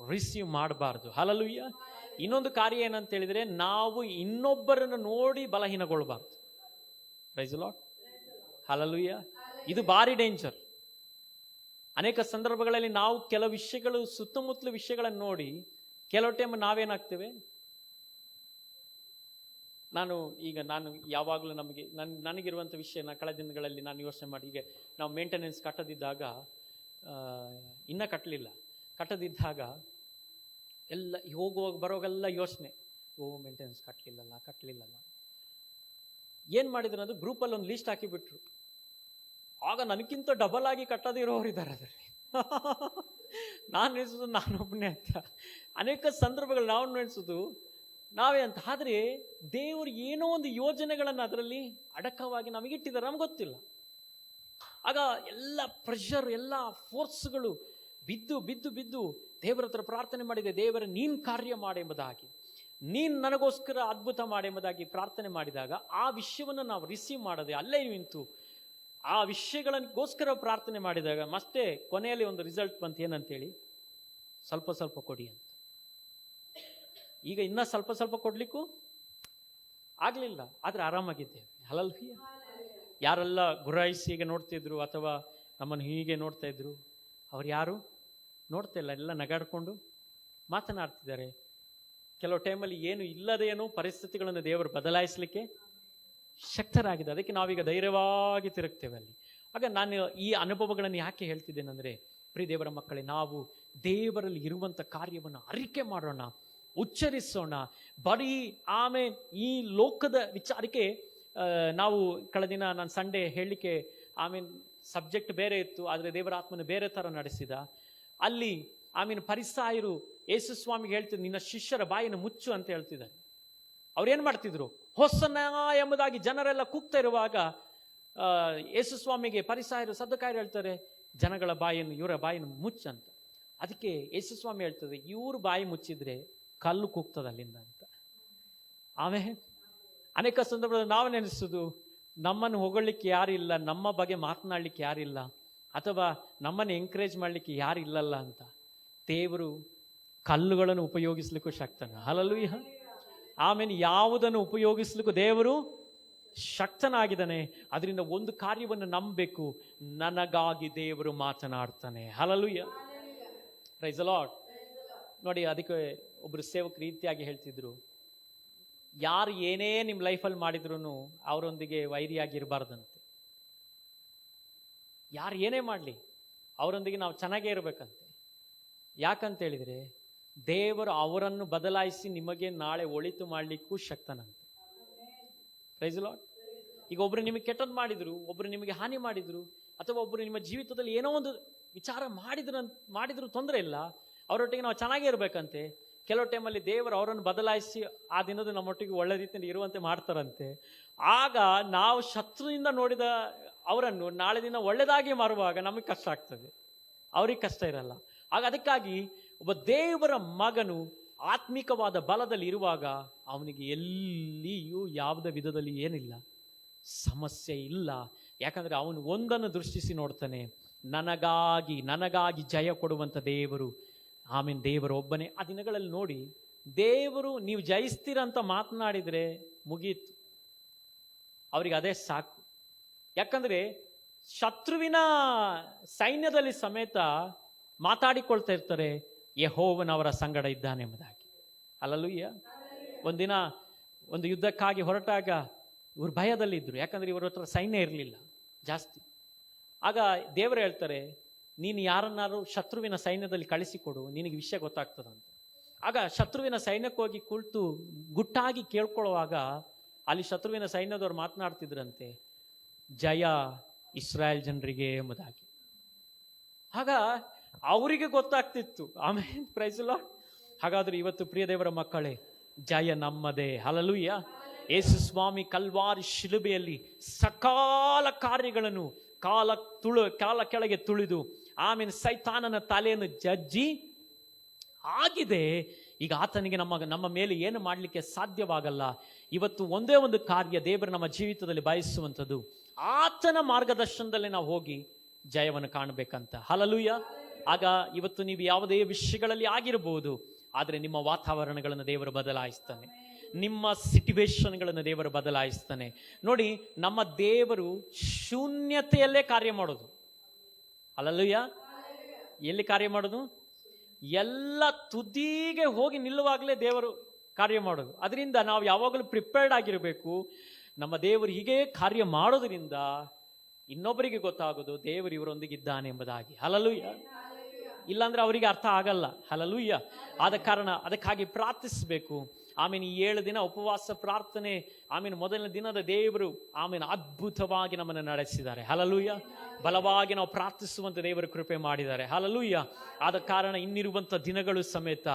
ರಿಸೀವ್ ಮಾಡಬಾರ್ದು. ಹಲ್ಲೆಲೂಯಾ. ಇನ್ನೊಂದು ಕಾರ್ಯ ಏನಂತ ಹೇಳಿದ್ರೆ, ನಾವು ಇನ್ನೊಬ್ಬರನ್ನು ನೋಡಿ ಬಲಹೀನಗೊಳ್ಳಬಾರ್ದು. Praise the Lord. ಹಲ್ಲೆಲೂಯಾ. ಇದು ಭಾರಿ ಡೇಂಜರ್. ಅನೇಕ ಸಂದರ್ಭಗಳಲ್ಲಿ ನಾವು ಕೆಲವು ವಿಷಯಗಳು, ಸುತ್ತಮುತ್ತಲ ವಿಷಯಗಳನ್ನು ನೋಡಿ ಕೆಲವು ಟೈಮ್ ನಾವೇನಾಗ್ತೇವೆ, ನಾನು ಯಾವಾಗಲೂ ನನಗಿರುವಂಥ ವಿಷಯನ ಕಳೆದ ದಿನಗಳಲ್ಲಿ ನಾನು ಯೋಚನೆ ಮಾಡಿ, ಈಗ ನಾವು ಮೇಂಟೆನೆನ್ಸ್ ಕಟ್ಟದಿದ್ದಾಗ, ಇನ್ನೂ ಕಟ್ಟದಿದ್ದಾಗ ಎಲ್ಲ ಹೋಗುವಾಗ ಬರೋವಾಗೆಲ್ಲ ಯೋಚನೆ, ಓ ಮೇಂಟೆನೆನ್ಸ್ ಕಟ್ಟಲಿಲ್ಲಲ್ಲ. ಏನು ಮಾಡಿದ್ರು ಅದು ಗ್ರೂಪಲ್ಲಿ ಒಂದು ಲೀಸ್ಟ್ ಹಾಕಿಬಿಟ್ರು. ಆಗ ನನಗಿಂತ ಡಬಲ್ ಆಗಿ ಕಟ್ಟದಿರೋರು ಇದ್ದಾರೆ ಅದರಲ್ಲಿ. ನಾನು ನೆನೆಸೋದು ನಾನೊಬ್ಬನೇ ಅಂತ. ಅನೇಕ ಸಂದರ್ಭಗಳು ನಾವು ನೆನೆಸೋದು ನಾವೇ ಅಂತ. ಆದರೆ ದೇವರು ಏನೋ ಒಂದು ಯೋಜನೆಗಳನ್ನು ಅದರಲ್ಲಿ ಅಡಕವಾಗಿ ನಮಗಿಟ್ಟಿದ್ದಾರೆ, ನಮ್ಗೆ ಗೊತ್ತಿಲ್ಲ. ಆಗ ಎಲ್ಲ ಪ್ರೆಷರ್, ಎಲ್ಲ ಫೋರ್ಸ್ಗಳು ಬಿದ್ದು ಬಿದ್ದು ಬಿದ್ದು ದೇವರ ಹತ್ರ ಪ್ರಾರ್ಥನೆ ಮಾಡಿದೆ, ದೇವರ ನೀನು ಕಾರ್ಯ ಮಾಡೆಂಬುದಾಗಿ, ನೀನು ನನಗೋಸ್ಕರ ಅದ್ಭುತ ಮಾಡೆಂಬುದಾಗಿ ಪ್ರಾರ್ಥನೆ ಮಾಡಿದಾಗ ಆ ವಿಷಯವನ್ನು ನಾವು ರಿಸೀವ್ ಮಾಡದೆ ಅಲ್ಲೇ ನಿಂತು ಆ ವಿಷಯಗಳಿಗೋಸ್ಕರ ಪ್ರಾರ್ಥನೆ ಮಾಡಿದಾಗ ಮತ್ತೆ ಕೊನೆಯಲ್ಲಿ ಒಂದು ರಿಸಲ್ಟ್ ಬಂತು. ಏನಂತೇಳಿ, ಸ್ವಲ್ಪ ಸ್ವಲ್ಪ ಕೊಡಿ ಅಂತ. ಈಗ ಇನ್ನೂ ಸ್ವಲ್ಪ ಸ್ವಲ್ಪ ಕೊಡ್ಲಿಕ್ಕೂ ಆಗಲಿಲ್ಲ, ಆದರೆ ಆರಾಮಾಗಿದ್ದೇವೆ. ಹಲ್ಲೆಲೂಯಾ. ಯಾರೆಲ್ಲ ಗುರಾಯಿಸಿ ಹೀಗೆ ನೋಡ್ತಿದ್ರು ಅಥವಾ ನಮ್ಮನ್ನು ಹೀಗೆ ನೋಡ್ತಾ ಇದ್ರು, ಅವ್ರು ಯಾರು ನೋಡ್ತಾ ಇಲ್ಲ, ಎಲ್ಲ ನಗಾಡ್ಕೊಂಡು ಮಾತನಾಡ್ತಿದ್ದಾರೆ. ಕೆಲವು ಟೈಮಲ್ಲಿ ಏನು ಇಲ್ಲದೇನೋ ಪರಿಸ್ಥಿತಿಗಳನ್ನು ದೇವರು ಬದಲಾಯಿಸಲಿಕ್ಕೆ ಶಕ್ತರಾಗಿದೆ. ಅದಕ್ಕೆ ನಾವೀಗ ಧೈರ್ಯವಾಗಿ ತಿರುಗ್ತೇವೆ ಅಲ್ಲಿ. ಆಗ ನಾನು ಈ ಅನುಭವಗಳನ್ನು ಯಾಕೆ ಹೇಳ್ತಿದ್ದೇನೆಂದರೆ, ಪ್ರಿಯ ದೇವರ ಮಕ್ಕಳೇ, ನಾವು ದೇವರಲ್ಲಿ ಇರುವಂಥ ಕಾರ್ಯವನ್ನು ಅರಿಕೆ ಮಾಡೋಣ, ಉಚ್ಚರಿಸೋಣ. ಬರೀ ಆಮೇಲೆ ಈ ಲೋಕದ ವಿಚಾರಕ್ಕೆ ನಾವು ಕಳೆದಿನ ನಾನು ಸಂಡೇ ಹೇಳಲಿಕ್ಕೆ ಆಮೇಲೆ ಸಬ್ಜೆಕ್ಟ್ ಬೇರೆ ಇತ್ತು, ಆದರೆ ದೇವರ ಆತ್ಮನ ಬೇರೆ ಥರ ನಡೆಸಿದ. ಅಲ್ಲಿ ಆಮೇಲೆ ಫರಿಸಾಯರು ಯೇಸು ಸ್ವಾಮಿಗೆ ಹೇಳ್ತಿದ್ರು, ನಿನ್ನ ಶಿಷ್ಯರ ಬಾಯಿನ ಮುಚ್ಚು ಅಂತ ಹೇಳ್ತಿದ್ದಾರೆ. ಅವ್ರೇನು ಮಾಡ್ತಿದ್ರು, ಹೊಸನ ಎಂಬುದಾಗಿ ಜನರೆಲ್ಲ ಕೂಗ್ತಾ ಇರುವಾಗ ಯೇಸು ಸ್ವಾಮಿಗೆ ಫರಿಸಾಯರು ಸದ್ದುಕಾಯರು ಹೇಳ್ತಾರೆ, ಜನಗಳ ಬಾಯನ್ನು, ಇವರ ಬಾಯಿನ ಮುಚ್ಚಂತ. ಅದಕ್ಕೆ ಯೇಸು ಸ್ವಾಮಿ ಹೇಳ್ತದೆ, ಇವ್ರ ಬಾಯಿ ಮುಚ್ಚಿದ್ರೆ ಕಲ್ಲು ಕೂಗ್ತದೆ ಅಲ್ಲಿಂದ ಅಂತ. ಆಮೇಲೆ ಅನೇಕ ಸಂದರ್ಭದಲ್ಲಿ ನಾವು ನೆನೆಸೋದು, ನಮ್ಮನ್ನು ಹೊಗಳಲಿಕ್ಕೆ ಯಾರಿಲ್ಲ, ನಮ್ಮ ಬಗ್ಗೆ ಮಾತನಾಡಲಿಕ್ಕೆ ಯಾರಿಲ್ಲ, ಅಥವಾ ನಮ್ಮನ್ನು ಎಂಕರೇಜ್ ಮಾಡಲಿಕ್ಕೆ ಯಾರಿಲ್ಲಲ್ಲ ಅಂತ. ದೇವರು ಕಲ್ಲುಗಳನ್ನು ಉಪಯೋಗಿಸ್ಲಿಕ್ಕೂ ಶಕ್ತನ. ಹಲ್ಲೆಲೂಯಾ. ಆಮೇಲೆ ಯಾವುದನ್ನು ಉಪಯೋಗಿಸ್ಲಿಕ್ಕೂ ದೇವರು ಶಕ್ತನಾಗಿದ್ದಾನೆ. ಅದರಿಂದ ಒಂದು ಕಾರ್ಯವನ್ನು ನಂಬಬೇಕು, ನನಗಾಗಿ ದೇವರು ಮಾತನಾಡ್ತಾನೆ. ಹಲ್ಲೆಲೂಯಾ. Praise the Lord. ನೋಡಿ, ಅದಕ್ಕೆ ಒಬ್ಬರು ಸೇವಕರು ರೀತಿಯಾಗಿ ಹೇಳ್ತಿದ್ರು, ಯಾರು ಏನೇ ನಿಮ್ಮ ಲೈಫಲ್ಲಿ ಮಾಡಿದ್ರು ಅವರೊಂದಿಗೆ ವೈರಿಯಾಗಿರಬಾರ್ದಂತೆ. ಯಾರು ಏನೇ ಮಾಡಲಿ ಅವರೊಂದಿಗೆ ನಾವು ಚೆನ್ನಾಗೇ ಇರಬೇಕಂತೆ. ಯಾಕಂತ ಹೇಳಿದರೆ, ದೇವರು ಅವರನ್ನು ಬದಲಾಯಿಸಿ ನಿಮಗೆ ನಾಳೆ ಒಳಿತು ಮಾಡಲಿಕ್ಕೂ ಶಕ್ತನಂತೆ. Price the lord. ಈಗ ಒಬ್ಬರು ನಿಮಗೆ ಕೆಟ್ಟದ್ದು ಮಾಡಿದ್ರು, ಒಬ್ಬರು ನಿಮಗೆ ಹಾನಿ ಮಾಡಿದ್ರು, ಅಥವಾ ಒಬ್ಬರು ನಿಮ್ಮ ಜೀವಿತದಲ್ಲಿ ಏನೋ ಒಂದು ವಿಚಾರ ಮಾಡಿದ್ರು ತೊಂದರೆ ಇಲ್ಲ, ಅವರೊಟ್ಟಿಗೆ ನಾವು ಚೆನ್ನಾಗೇ ಇರಬೇಕಂತೆ. ಕೆಲವು ಟೈಮಲ್ಲಿ ದೇವರು ಅವರನ್ನು ಬದಲಾಯಿಸಿ ಆ ದಿನದ ನಮ್ಮೊಟ್ಟಿಗೆ ಒಳ್ಳೆ ರೀತಿಯಲ್ಲಿ ಇರುವಂತೆ ಮಾಡ್ತಾರಂತೆ. ಆಗ ನಾವು ಶತ್ರುವಿಂದ ನೋಡಿದ ಅವರನ್ನು ನಾಳೆ ದಿನ ಒಳ್ಳೆದಾಗಿ ಮಾರುವಾಗ ನಮಗೆ ಕಷ್ಟ ಆಗ್ತದೆ, ಅವ್ರಿಗೆ ಕಷ್ಟ ಇರಲ್ಲ. ಆಗ ಅದಕ್ಕಾಗಿ ಒಬ್ಬ ದೇವರ ಮಗನು ಆತ್ಮಿಕವಾದ ಬಲದಲ್ಲಿ ಇರುವಾಗ ಅವನಿಗೆ ಎಲ್ಲಿಯೂ ಯಾವುದೇ ವಿಧದಲ್ಲಿ ಏನಿಲ್ಲ, ಸಮಸ್ಯೆ ಇಲ್ಲ. ಯಾಕಂದರೆ ಅವನು ಒಂದನ್ನು ದೃಷ್ಟಿಸಿ ನೋಡ್ತಾನೆ, ನನಗಾಗಿ ಜಯ ಕೊಡುವಂಥ ದೇವರು, ಆಮೇಲೆ ದೇವರು ಒಬ್ಬನೇ. ಆ ದಿನಗಳಲ್ಲಿ ನೋಡಿ, ದೇವರು ನೀವು ಜಯಿಸ್ತೀರಂತ ಮಾತನಾಡಿದರೆ ಮುಗೀತು, ಅವರಿಗೆ ಅದೇ ಸಾಕು. ಯಾಕಂದ್ರೆ ಶತ್ರುವಿನ ಸೈನ್ಯದಲ್ಲಿ ಸಮೇತ ಮಾತಾಡಿಕೊಳ್ತಾ ಇರ್ತಾರೆ, ಯೆಹೋವನವರ ಸಂಗಡ ಇದ್ದಾನೆ ಎಂಬುದಾಗಿ. ಹಲ್ಲೆಲೂಯಾ. ಒಂದಿನ ಒಂದು ಯುದ್ಧಕ್ಕಾಗಿ ಹೊರಟಾಗ ಇವರು ಭಯದಲ್ಲಿದ್ದರು, ಯಾಕಂದ್ರೆ ಇವರ ಹತ್ರ ಸೈನ್ಯ ಇರಲಿಲ್ಲ ಜಾಸ್ತಿ. ಆಗ ದೇವರು ಹೇಳ್ತಾರೆ, ನೀನು ಯಾರನ್ನಾರು ಶತ್ರುವಿನ ಸೈನ್ಯದಲ್ಲಿ ಕಳಿಸಿಕೊಡು, ನಿನಗೆ ವಿಷಯ ಗೊತ್ತಾಗ್ತದಂತ. ಆಗ ಶತ್ರುವಿನ ಸೈನ್ಯಕ್ಕೆ ಹೋಗಿ ಕುಳಿತು ಗುಟ್ಟಾಗಿ ಕೇಳ್ಕೊಳ್ಳುವಾಗ ಅಲ್ಲಿ ಶತ್ರುವಿನ ಸೈನ್ಯದವ್ರು ಮಾತನಾಡ್ತಿದ್ರಂತೆ, ಜಯ ಇಸ್ರಾಯೇಲ್ ಜನರಿಗೆ ಎಂಬುದಾಗಿ. ಆಗ ಅವರಿಗೆ ಗೊತ್ತಾಗ್ತಿತ್ತು. ಆಮೇಲೆ ಪ್ರೈಸ್ ದಿ ಲಾರ್ಡ್. ಹಾಗಾದ್ರೆ ಇವತ್ತು ಪ್ರಿಯ ದೇವರ ಮಕ್ಕಳೇ, ಜಯ ನಮ್ಮದೇ. ಹಲ್ಲೆಲೂಯಾ. ಯೇಸು ಸ್ವಾಮಿ ಕಲ್ವಾರಿ ಶಿಲುಬೆಯಲ್ಲಿ ಸಕಾಲ ಕಾರ್ಯಗಳನ್ನು ಕಾಲ ಕೆಳಗೆ ತುಳಿದು ಆಮೇಲೆ ಸೈತಾನನ ತಲೆಯನ್ನು ಜಜ್ಜಿ ಆಗಿದೆ. ಈಗ ಆತನಿಗೆ ನಮ್ಮ ಮೇಲೆ ಏನು ಮಾಡಲಿಕ್ಕೆ ಸಾಧ್ಯವಾಗಲ್ಲ. ಇವತ್ತು ಒಂದೇ ಒಂದು ಕಾರ್ಯ ದೇವರು ನಮ್ಮ ಜೀವಿತದಲ್ಲಿ ಬಯಸುವಂಥದ್ದು, ಆತನ ಮಾರ್ಗದರ್ಶನದಲ್ಲಿ ನಾವು ಹೋಗಿ ಜಯವನ್ನು ಕಾಣಬೇಕಂತ. ಹಲ್ಲೆಲೂಯಾ. ಆಗ ಇವತ್ತು ನೀವು ಯಾವುದೇ ವಿಷಯಗಳಲ್ಲಿ ಆಗಿರಬಹುದು, ಆದರೆ ನಿಮ್ಮ ವಾತಾವರಣಗಳನ್ನು ದೇವರು ಬದಲಾಯಿಸ್ತಾನೆ, ನಿಮ್ಮ ಸಿಚುವೇಶನ್ಗಳನ್ನು ದೇವರು ಬದಲಾಯಿಸ್ತಾನೆ. ನೋಡಿ, ನಮ್ಮ ದೇವರು ಶೂನ್ಯತೆಯಲ್ಲೇ ಕಾರ್ಯ ಮಾಡೋದು. ಹಲ್ಲೆಲೂಯಾ. ಎಲ್ಲಿ ಕಾರ್ಯ ಮಾಡೋದು? ಎಲ್ಲ ತುದಿಗೆ ಹೋಗಿ ನಿಲ್ಲುವಾಗಲೇ ದೇವರು ಕಾರ್ಯ ಮಾಡೋದು. ಅದರಿಂದ ನಾವು ಯಾವಾಗಲೂ ಪ್ರಿಪೇರ್ಡ್ ಆಗಿರಬೇಕು. ನಮ್ಮ ದೇವರು ಹೀಗೆ ಕಾರ್ಯ ಮಾಡೋದ್ರಿಂದ ಇನ್ನೊಬ್ಬರಿಗೆ ಗೊತ್ತಾಗೋದು ದೇವರು ಇವರೊಂದಿಗಿದ್ದಾನೆ ಎಂಬುದಾಗಿ. ಹಲ್ಲೆಲೂಯಾ. ಇಲ್ಲಾಂದ್ರೆ ಅವರಿಗೆ ಅರ್ಥ ಆಗಲ್ಲ. ಹಲ್ಲೆಲೂಯಾ. ಆದ ಕಾರಣ ಅದಕ್ಕಾಗಿ ಪ್ರಾರ್ಥಿಸಬೇಕು. ಆಮೇಲೆ ಈ 7 ದಿನ ಉಪವಾಸ ಪ್ರಾರ್ಥನೆ, ಆಮೇಲೆ ಮೊದಲನೇ ದಿನದ ದೇವರು ಆಮೇಲೆ ಅದ್ಭುತವಾಗಿ ನಮ್ಮನ್ನು ನಡೆಸಿದ್ದಾರೆ. ಹಲ್ಲೆಲೂಯಾ. ಬಲವಾಗಿ ನಾವು ಪ್ರಾರ್ಥಿಸುವಂತ ದೇವರು ಕೃಪೆ ಮಾಡಿದ್ದಾರೆ. ಹಲ್ಲೆಲೂಯಾ. ಆದ ಕಾರಣ ಇನ್ನಿರುವಂಥ ದಿನಗಳು ಸಮೇತ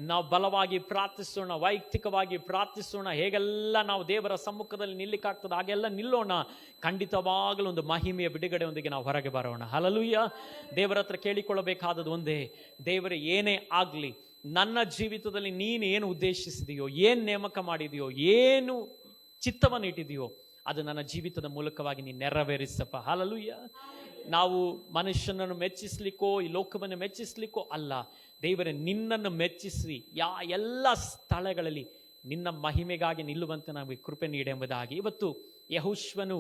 ನಾವು ಬಲವಾಗಿ ಪ್ರಾರ್ಥಿಸೋಣ, ವೈಯಕ್ತಿಕವಾಗಿ ಪ್ರಾರ್ಥಿಸೋಣ. ಹೇಗೆಲ್ಲ ನಾವು ದೇವರ ಸಮ್ಮುಖದಲ್ಲಿ ನಿಲ್ಲಿಕ್ಕಾಗ್ತದೆ ಹಾಗೆಲ್ಲ ನಿಲ್ಲೋಣ. ಖಂಡಿತವಾಗಲೂ ಒಂದು ಮಹಿಮೆಯ ಬಿಡುಗಡೆಯೊಂದಿಗೆ ನಾವು ಹೊರಗೆ ಬರೋಣ. ಹಲ್ಲೆಲೂಯಾ. ದೇವರ ಹತ್ರ ಕೇಳಿಕೊಳ್ಳಬೇಕಾದದ್ದು ಒಂದೇ, ದೇವರೇ ಏನೇ ಆಗಲಿ, ನನ್ನ ಜೀವಿತದಲ್ಲಿ ನೀನು ಏನು ಉದ್ದೇಶಿಸಿದೆಯೋ, ಏನು ನೇಮಕ ಮಾಡಿದೆಯೋ, ಏನು ಚಿತ್ತವನ್ನು ಇಟ್ಟಿದೆಯೋ ಅದು ನನ್ನ ಜೀವಿತದ ಮೂಲಕವಾಗಿ ನೀನು ನೆರವೇರಿಸಪ್ಪ. ಹಲ್ಲೆಲೂಯಾ. ನಾವು ಮನುಷ್ಯನನ್ನು ಮೆಚ್ಚಿಸ್ಲಿಕ್ಕೋ ಈ ಲೋಕವನ್ನು ಮೆಚ್ಚಿಸ್ಲಿಕ್ಕೋ ಅಲ್ಲ, ದೇವರೇ ನಿನ್ನನ್ನು ಮೆಚ್ಚಿಸಿ ಎಲ್ಲ ಸ್ಥಳಗಳಲ್ಲಿ ನಿನ್ನ ಮಹಿಮೆಗಾಗಿ ನಿಲ್ಲುವಂತೆ ನಮಗೆ ಕೃಪೆ ನೀಡೆಂಬುದಾಗಿ. ಇವತ್ತು ಯೆಹೋಶುವನು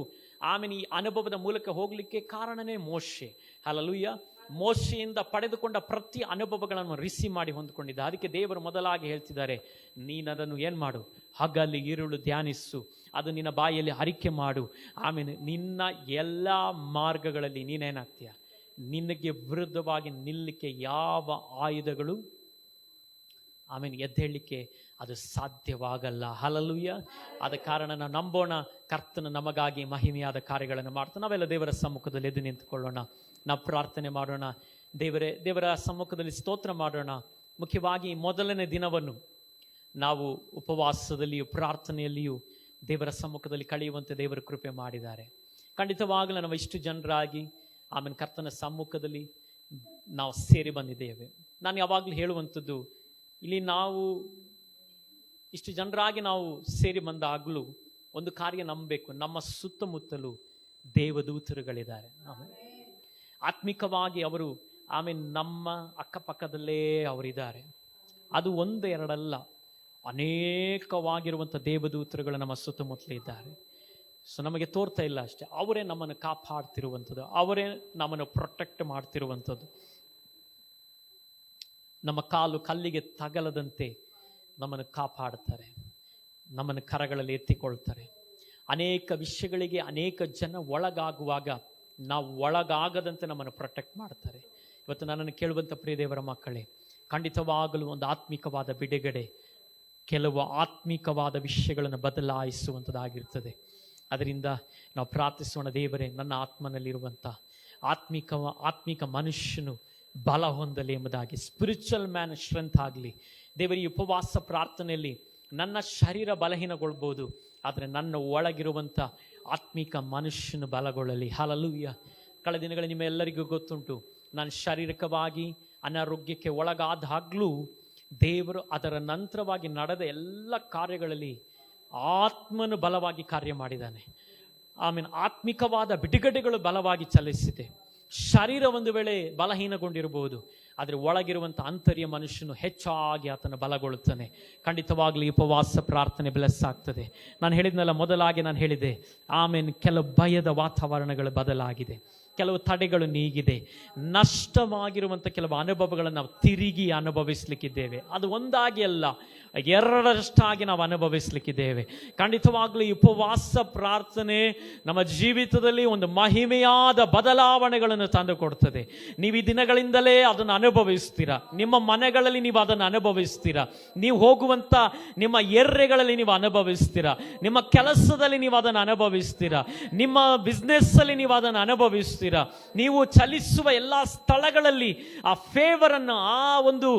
ಆಮೇಲೆ ಈ ಅನುಭವದ ಮೂಲಕ ಹೋಗ್ಲಿಕ್ಕೆ ಕಾರಣನೇ ಮೋಶೆ. ಹಲ್ಲೆಲೂಯಾ. ಮೋಶೆಯಿಂದ ಪಡೆದುಕೊಂಡ ಪ್ರತಿ ಅನುಭವಗಳನ್ನು ರಿಸೀವ್ ಮಾಡಿ ಹೊಂದ್ಕೊಂಡಿದ್ದ. ಅದಕ್ಕೆ ದೇವರು ಮೊದಲಾಗಿ ಹೇಳ್ತಿದ್ದಾರೆ, ನೀನು ಅದನ್ನು ಏನು ಮಾಡು, ಹಗಲು ಇರುಳು ಧ್ಯಾನಿಸು, ಅದು ನಿನ್ನ ಬಾಯಲ್ಲಿ ಅರಿಕೆ ಮಾಡು. ಆಮೇಲೆ ನಿನ್ನ ಎಲ್ಲ ಮಾರ್ಗಗಳಲ್ಲಿ ನೀನೇನಾಗ್ತೀಯ, ನಿನಗೆ ವಿರುದ್ಧವಾಗಿ ನಿಲ್ಲಕ್ಕೆ ಯಾವ ಆಯುಧಗಳು ಆಮೇಲೆ ಎದ್ದೇಳಲಿಕ್ಕೆ ಅದು ಸಾಧ್ಯವಾಗಲ್ಲ. ಹಲ್ಲೆಲೂಯಾ. ಆದ ಕಾರಣ ನಾವು ನಂಬೋಣ, ಕರ್ತನು ನಮಗಾಗಿ ಮಹಿಮೆಯಾದ ಕಾರ್ಯಗಳನ್ನು ಮಾಡ್ತಾನೆ. ನಾವೆಲ್ಲ ದೇವರ ಸಮ್ಮುಖದಲ್ಲಿ ಎದ್ದು ನಿಂತುಕೊಳ್ಳೋಣ, ನಾವು ಪ್ರಾರ್ಥನೆ ಮಾಡೋಣ. ದೇವರ ಸಮ್ಮುಖದಲ್ಲಿ ಸ್ತೋತ್ರ ಮಾಡೋಣ. ಮುಖ್ಯವಾಗಿ ಮೊದಲನೇ ದಿನವನ್ನು ನಾವು ಉಪವಾಸದಲ್ಲಿಯೂ ಪ್ರಾರ್ಥನೆಯಲ್ಲಿಯೂ ದೇವರ ಸಮ್ಮುಖದಲ್ಲಿ ಕಳೆಯುವಂತೆ ದೇವರ ಕೃಪೆ ಮಾಡಿದ್ದಾರೆ. ಖಂಡಿತವಾಗಲೂ ನಾವು ಇಷ್ಟು ಜನರಾಗಿ ಆಮೇಲೆ ಕರ್ತನ ಸಮ್ಮುಖದಲ್ಲಿ ನಾವು ಸೇರಿ ಬಂದಿದ್ದೇವೆ. ನಾನು ಯಾವಾಗಲೂ ಹೇಳುವಂಥದ್ದು, ಇಲ್ಲಿ ನಾವು ಇಷ್ಟು ಜನರಾಗಿ ನಾವು ಸೇರಿ ಬಂದಾಗಲೂ ಒಂದು ಕಾರ್ಯ ನಂಬಬೇಕು, ನಮ್ಮ ಸುತ್ತಮುತ್ತಲೂ ದೇವದೂತರುಗಳಿದ್ದಾರೆ. ಆತ್ಮಿಕವಾಗಿ ಅವರು ಆಮೇಲೆ ನಮ್ಮ ಅಕ್ಕಪಕ್ಕದಲ್ಲೇ ಅವರಿದ್ದಾರೆ. ಅದು ಒಂದು ಎರಡಲ್ಲ, ಅನೇಕವಾಗಿರುವಂಥ ದೇವದೂತರುಗಳು ನಮ್ಮ ಸುತ್ತಮುತ್ತಲೇ ಇದ್ದಾರೆ. ಸೊ ನಮಗೆ ತೋರ್ತಾ ಇಲ್ಲ ಅಷ್ಟೇ, ಅವರೇ ನಮ್ಮನ್ನು ಕಾಪಾಡ್ತಿರುವಂಥದ್ದು, ಅವರೇ ನಮ್ಮನ್ನು ಪ್ರೊಟೆಕ್ಟ್ ಮಾಡ್ತಿರುವಂಥದ್ದು. ನಮ್ಮ ಕಾಲು ಕಲ್ಲಿಗೆ ತಗಲದಂತೆ ನಮ್ಮನ್ನು ಕಾಪಾಡ್ತಾರೆ, ನಮ್ಮನ್ನು ಕರಗಳಲ್ಲಿ ಎತ್ತಿಕೊಳ್ತಾರೆ. ಅನೇಕ ವಿಷಯಗಳಿಗೆ ಅನೇಕ ಜನ ಒಳಗಾಗುವಾಗ ನಾವು ಒಳಗಾಗದಂತೆ ನಮ್ಮನ್ನು ಪ್ರೊಟೆಕ್ಟ್ ಮಾಡ್ತಾರೆ. ಇವತ್ತು ನನ್ನನ್ನು ಕೇಳುವಂಥ ಪ್ರಿಯ ದೇವರ ಮಕ್ಕಳೇ, ಖಂಡಿತವಾಗಲೂ ಒಂದು ಆತ್ಮಿಕವಾದ ಬಿಡುಗಡೆ, ಕೆಲವು ಆತ್ಮಿಕವಾದ ವಿಷಯಗಳನ್ನು ಬದಲಾಯಿಸುವಂಥದ್ದಾಗಿರ್ತದೆ. ಅದರಿಂದ ನಾವು ಪ್ರಾರ್ಥಿಸೋಣ, ದೇವರೇ ನನ್ನ ಆತ್ಮನಲ್ಲಿರುವಂಥ ಆತ್ಮಿಕ ಮನುಷ್ಯನು ಬಲ ಹೊಂದಲಿ ಎಂಬುದಾಗಿ, ಸ್ಪಿರಿಚುವಲ್ ಮ್ಯಾನ್ ಸ್ಟ್ರೆಂತ್ ಆಗಲಿ. ದೇವರ ಈ ಉಪವಾಸ ಪ್ರಾರ್ಥನೆಯಲ್ಲಿ ನನ್ನ ಶರೀರ ಬಲಹೀನಗೊಳ್ಬೋದು, ಆದರೆ ನನ್ನ ಒಳಗಿರುವಂಥ ಆತ್ಮಿಕ ಮನುಷ್ಯನು ಬಲಗೊಳ್ಳಲಿ. ಹಲ್ಲೆಲೂಯಾ. ಕಳೆದ ದಿನಗಳು ನಿಮ್ಮೆಲ್ಲರಿಗೂ ಗೊತ್ತುಂಟು, ನಾನು ಶಾರೀರಿಕವಾಗಿ ಅನಾರೋಗ್ಯಕ್ಕೆ ಒಳಗಾದಾಗಲೂ ದೇವರು ಅದರ ನಂತರವಾಗಿ ನಡೆದ ಎಲ್ಲ ಕಾರ್ಯಗಳಲ್ಲಿ ಆತ್ಮನು ಬಲವಾಗಿ ಕಾರ್ಯ ಮಾಡಿದ್ದಾನೆ. ಆಮೇಲೆ ಆತ್ಮಿಕವಾದ ಬಿಡುಗಡೆಗಳು ಬಲವಾಗಿ ಚಲಿಸಿದೆ. ಶರೀರ ಒಂದು ವೇಳೆ ಬಲಹೀನಗೊಂಡಿರಬಹುದು, ಆದರೆ ಒಳಗಿರುವಂಥ ಆಂತರ್ಯ ಮನುಷ್ಯನು ಹೆಚ್ಚಾಗಿ ಆತನ ಬಲಗೊಳ್ಳುತ್ತಾನೆ. ಖಂಡಿತವಾಗ್ಲಿ ಉಪವಾಸ ಪ್ರಾರ್ಥನೆ ಬ್ಲೆಸ್ ಆಗ್ತದೆ. ನಾನು ಹೇಳಿದ್ನಲ್ಲ, ಮೊದಲಾಗಿ ನಾನು ಹೇಳಿದೆ, ಆಮೇಲೆ ಕೆಲವು ಭಯದ ವಾತಾವರಣಗಳು ಬದಲಾಗಿದೆ, ಕೆಲವು ತಡೆಗಳು ನೀಗಿದೆ, ನಷ್ಟವಾಗಿರುವಂಥ ಕೆಲವು ಅನುಭವಗಳನ್ನು ನಾವು ತಿರುಗಿ ಅನುಭವಿಸ್ಲಿಕ್ಕಿದ್ದೇವೆ. ಅದು ಒಂದಾಗಿ ಅಲ್ಲ, ಎರಡರಷ್ಟಾಗಿ ನಾವು ಅನುಭವಿಸ್ಲಿಕ್ಕಿದ್ದೇವೆ. ಖಂಡಿತವಾಗ್ಲೂ ಈ ಉಪವಾಸ ಪ್ರಾರ್ಥನೆ ನಮ್ಮ ಜೀವಿತದಲ್ಲಿ ಒಂದು ಮಹಿಮೆಯಾದ ಬದಲಾವಣೆಗಳನ್ನು ತಂದು ಕೊಡ್ತದೆ. ನೀವು ಈ ದಿನಗಳಿಂದಲೇ ಅದನ್ನು ಅನುಭವಿಸ್ತೀರಾ, ನಿಮ್ಮ ಮನೆಗಳಲ್ಲಿ ನೀವು ಅದನ್ನು ಅನುಭವಿಸ್ತೀರಾ, ನೀವು ಹೋಗುವಂಥ ನಿಮ್ಮ ಎರ್ರೆಗಳಲ್ಲಿ ನೀವು ಅನುಭವಿಸ್ತೀರಾ, ನಿಮ್ಮ ಕೆಲಸದಲ್ಲಿ ನೀವು ಅದನ್ನು ಅನುಭವಿಸ್ತೀರಾ, ನಿಮ್ಮ ಬಿಸ್ನೆಸ್ಸಲ್ಲಿ ನೀವು ಅದನ್ನು ಅನುಭವಿಸ್ತೀರಾ, ನೀವು ಚಲಿಸುವ ಎಲ್ಲ ಸ್ಥಳಗಳಲ್ಲಿ ಆ ಫೇವರನ್ನು, ಆ ಒಂದು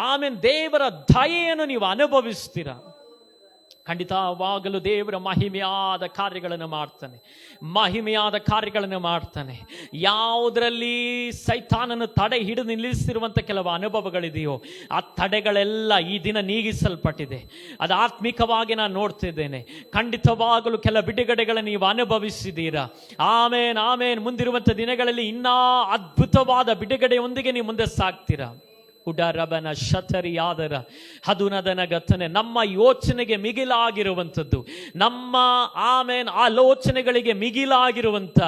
ಆಮೇಲೆ ದೇವರ ದಯೆಯನ್ನು ನೀವು ಅನುಭವಿಸ್ತೀರಾ. ಖಂಡಿತವಾಗಲೂ ದೇವರ ಮಹಿಮೆಯಾದ ಕಾರ್ಯಗಳನ್ನು ಮಾಡ್ತಾನೆ. ಯಾವುದರಲ್ಲಿ ಸೈತಾನನು ತಡೆ ಹಿಡಿದು ನಿಲ್ಲಿಸಿರುವಂಥ ಕೆಲವು ಅನುಭವಗಳಿದೆಯೋ ಆ ತಡೆಗಳೆಲ್ಲ ಈ ದಿನ ನೀಗಿಸಲ್ಪಟ್ಟಿದೆ. ಅದು ಆತ್ಮಿಕವಾಗಿ ನಾನು ನೋಡ್ತಿದ್ದೇನೆ. ಖಂಡಿತವಾಗಲೂ ಕೆಲ ಬಿಡುಗಡೆಗಳನ್ನು ನೀವು ಅನುಭವಿಸಿದ್ದೀರಾ. ಆಮೇನ್. ಮುಂದಿರುವಂಥ ದಿನಗಳಲ್ಲಿ ಇನ್ನೂ ಅದ್ಭುತವಾದ ಬಿಡುಗಡೆಯೊಂದಿಗೆ ನೀವು ಮುಂದೆ ಸಾಗ್ತೀರಾ. ಉಡರಬನ ಶತರಿಯಾದರ ಹದುನದನ ಗತನೆ. ನಮ್ಮ ಯೋಚನೆಗೆ ಮಿಗಿಲಾಗಿರುವಂಥದ್ದು, ನಮ್ಮ ಆಲೋಚನೆಗಳಿಗೆ ಮಿಗಿಲಾಗಿರುವಂಥ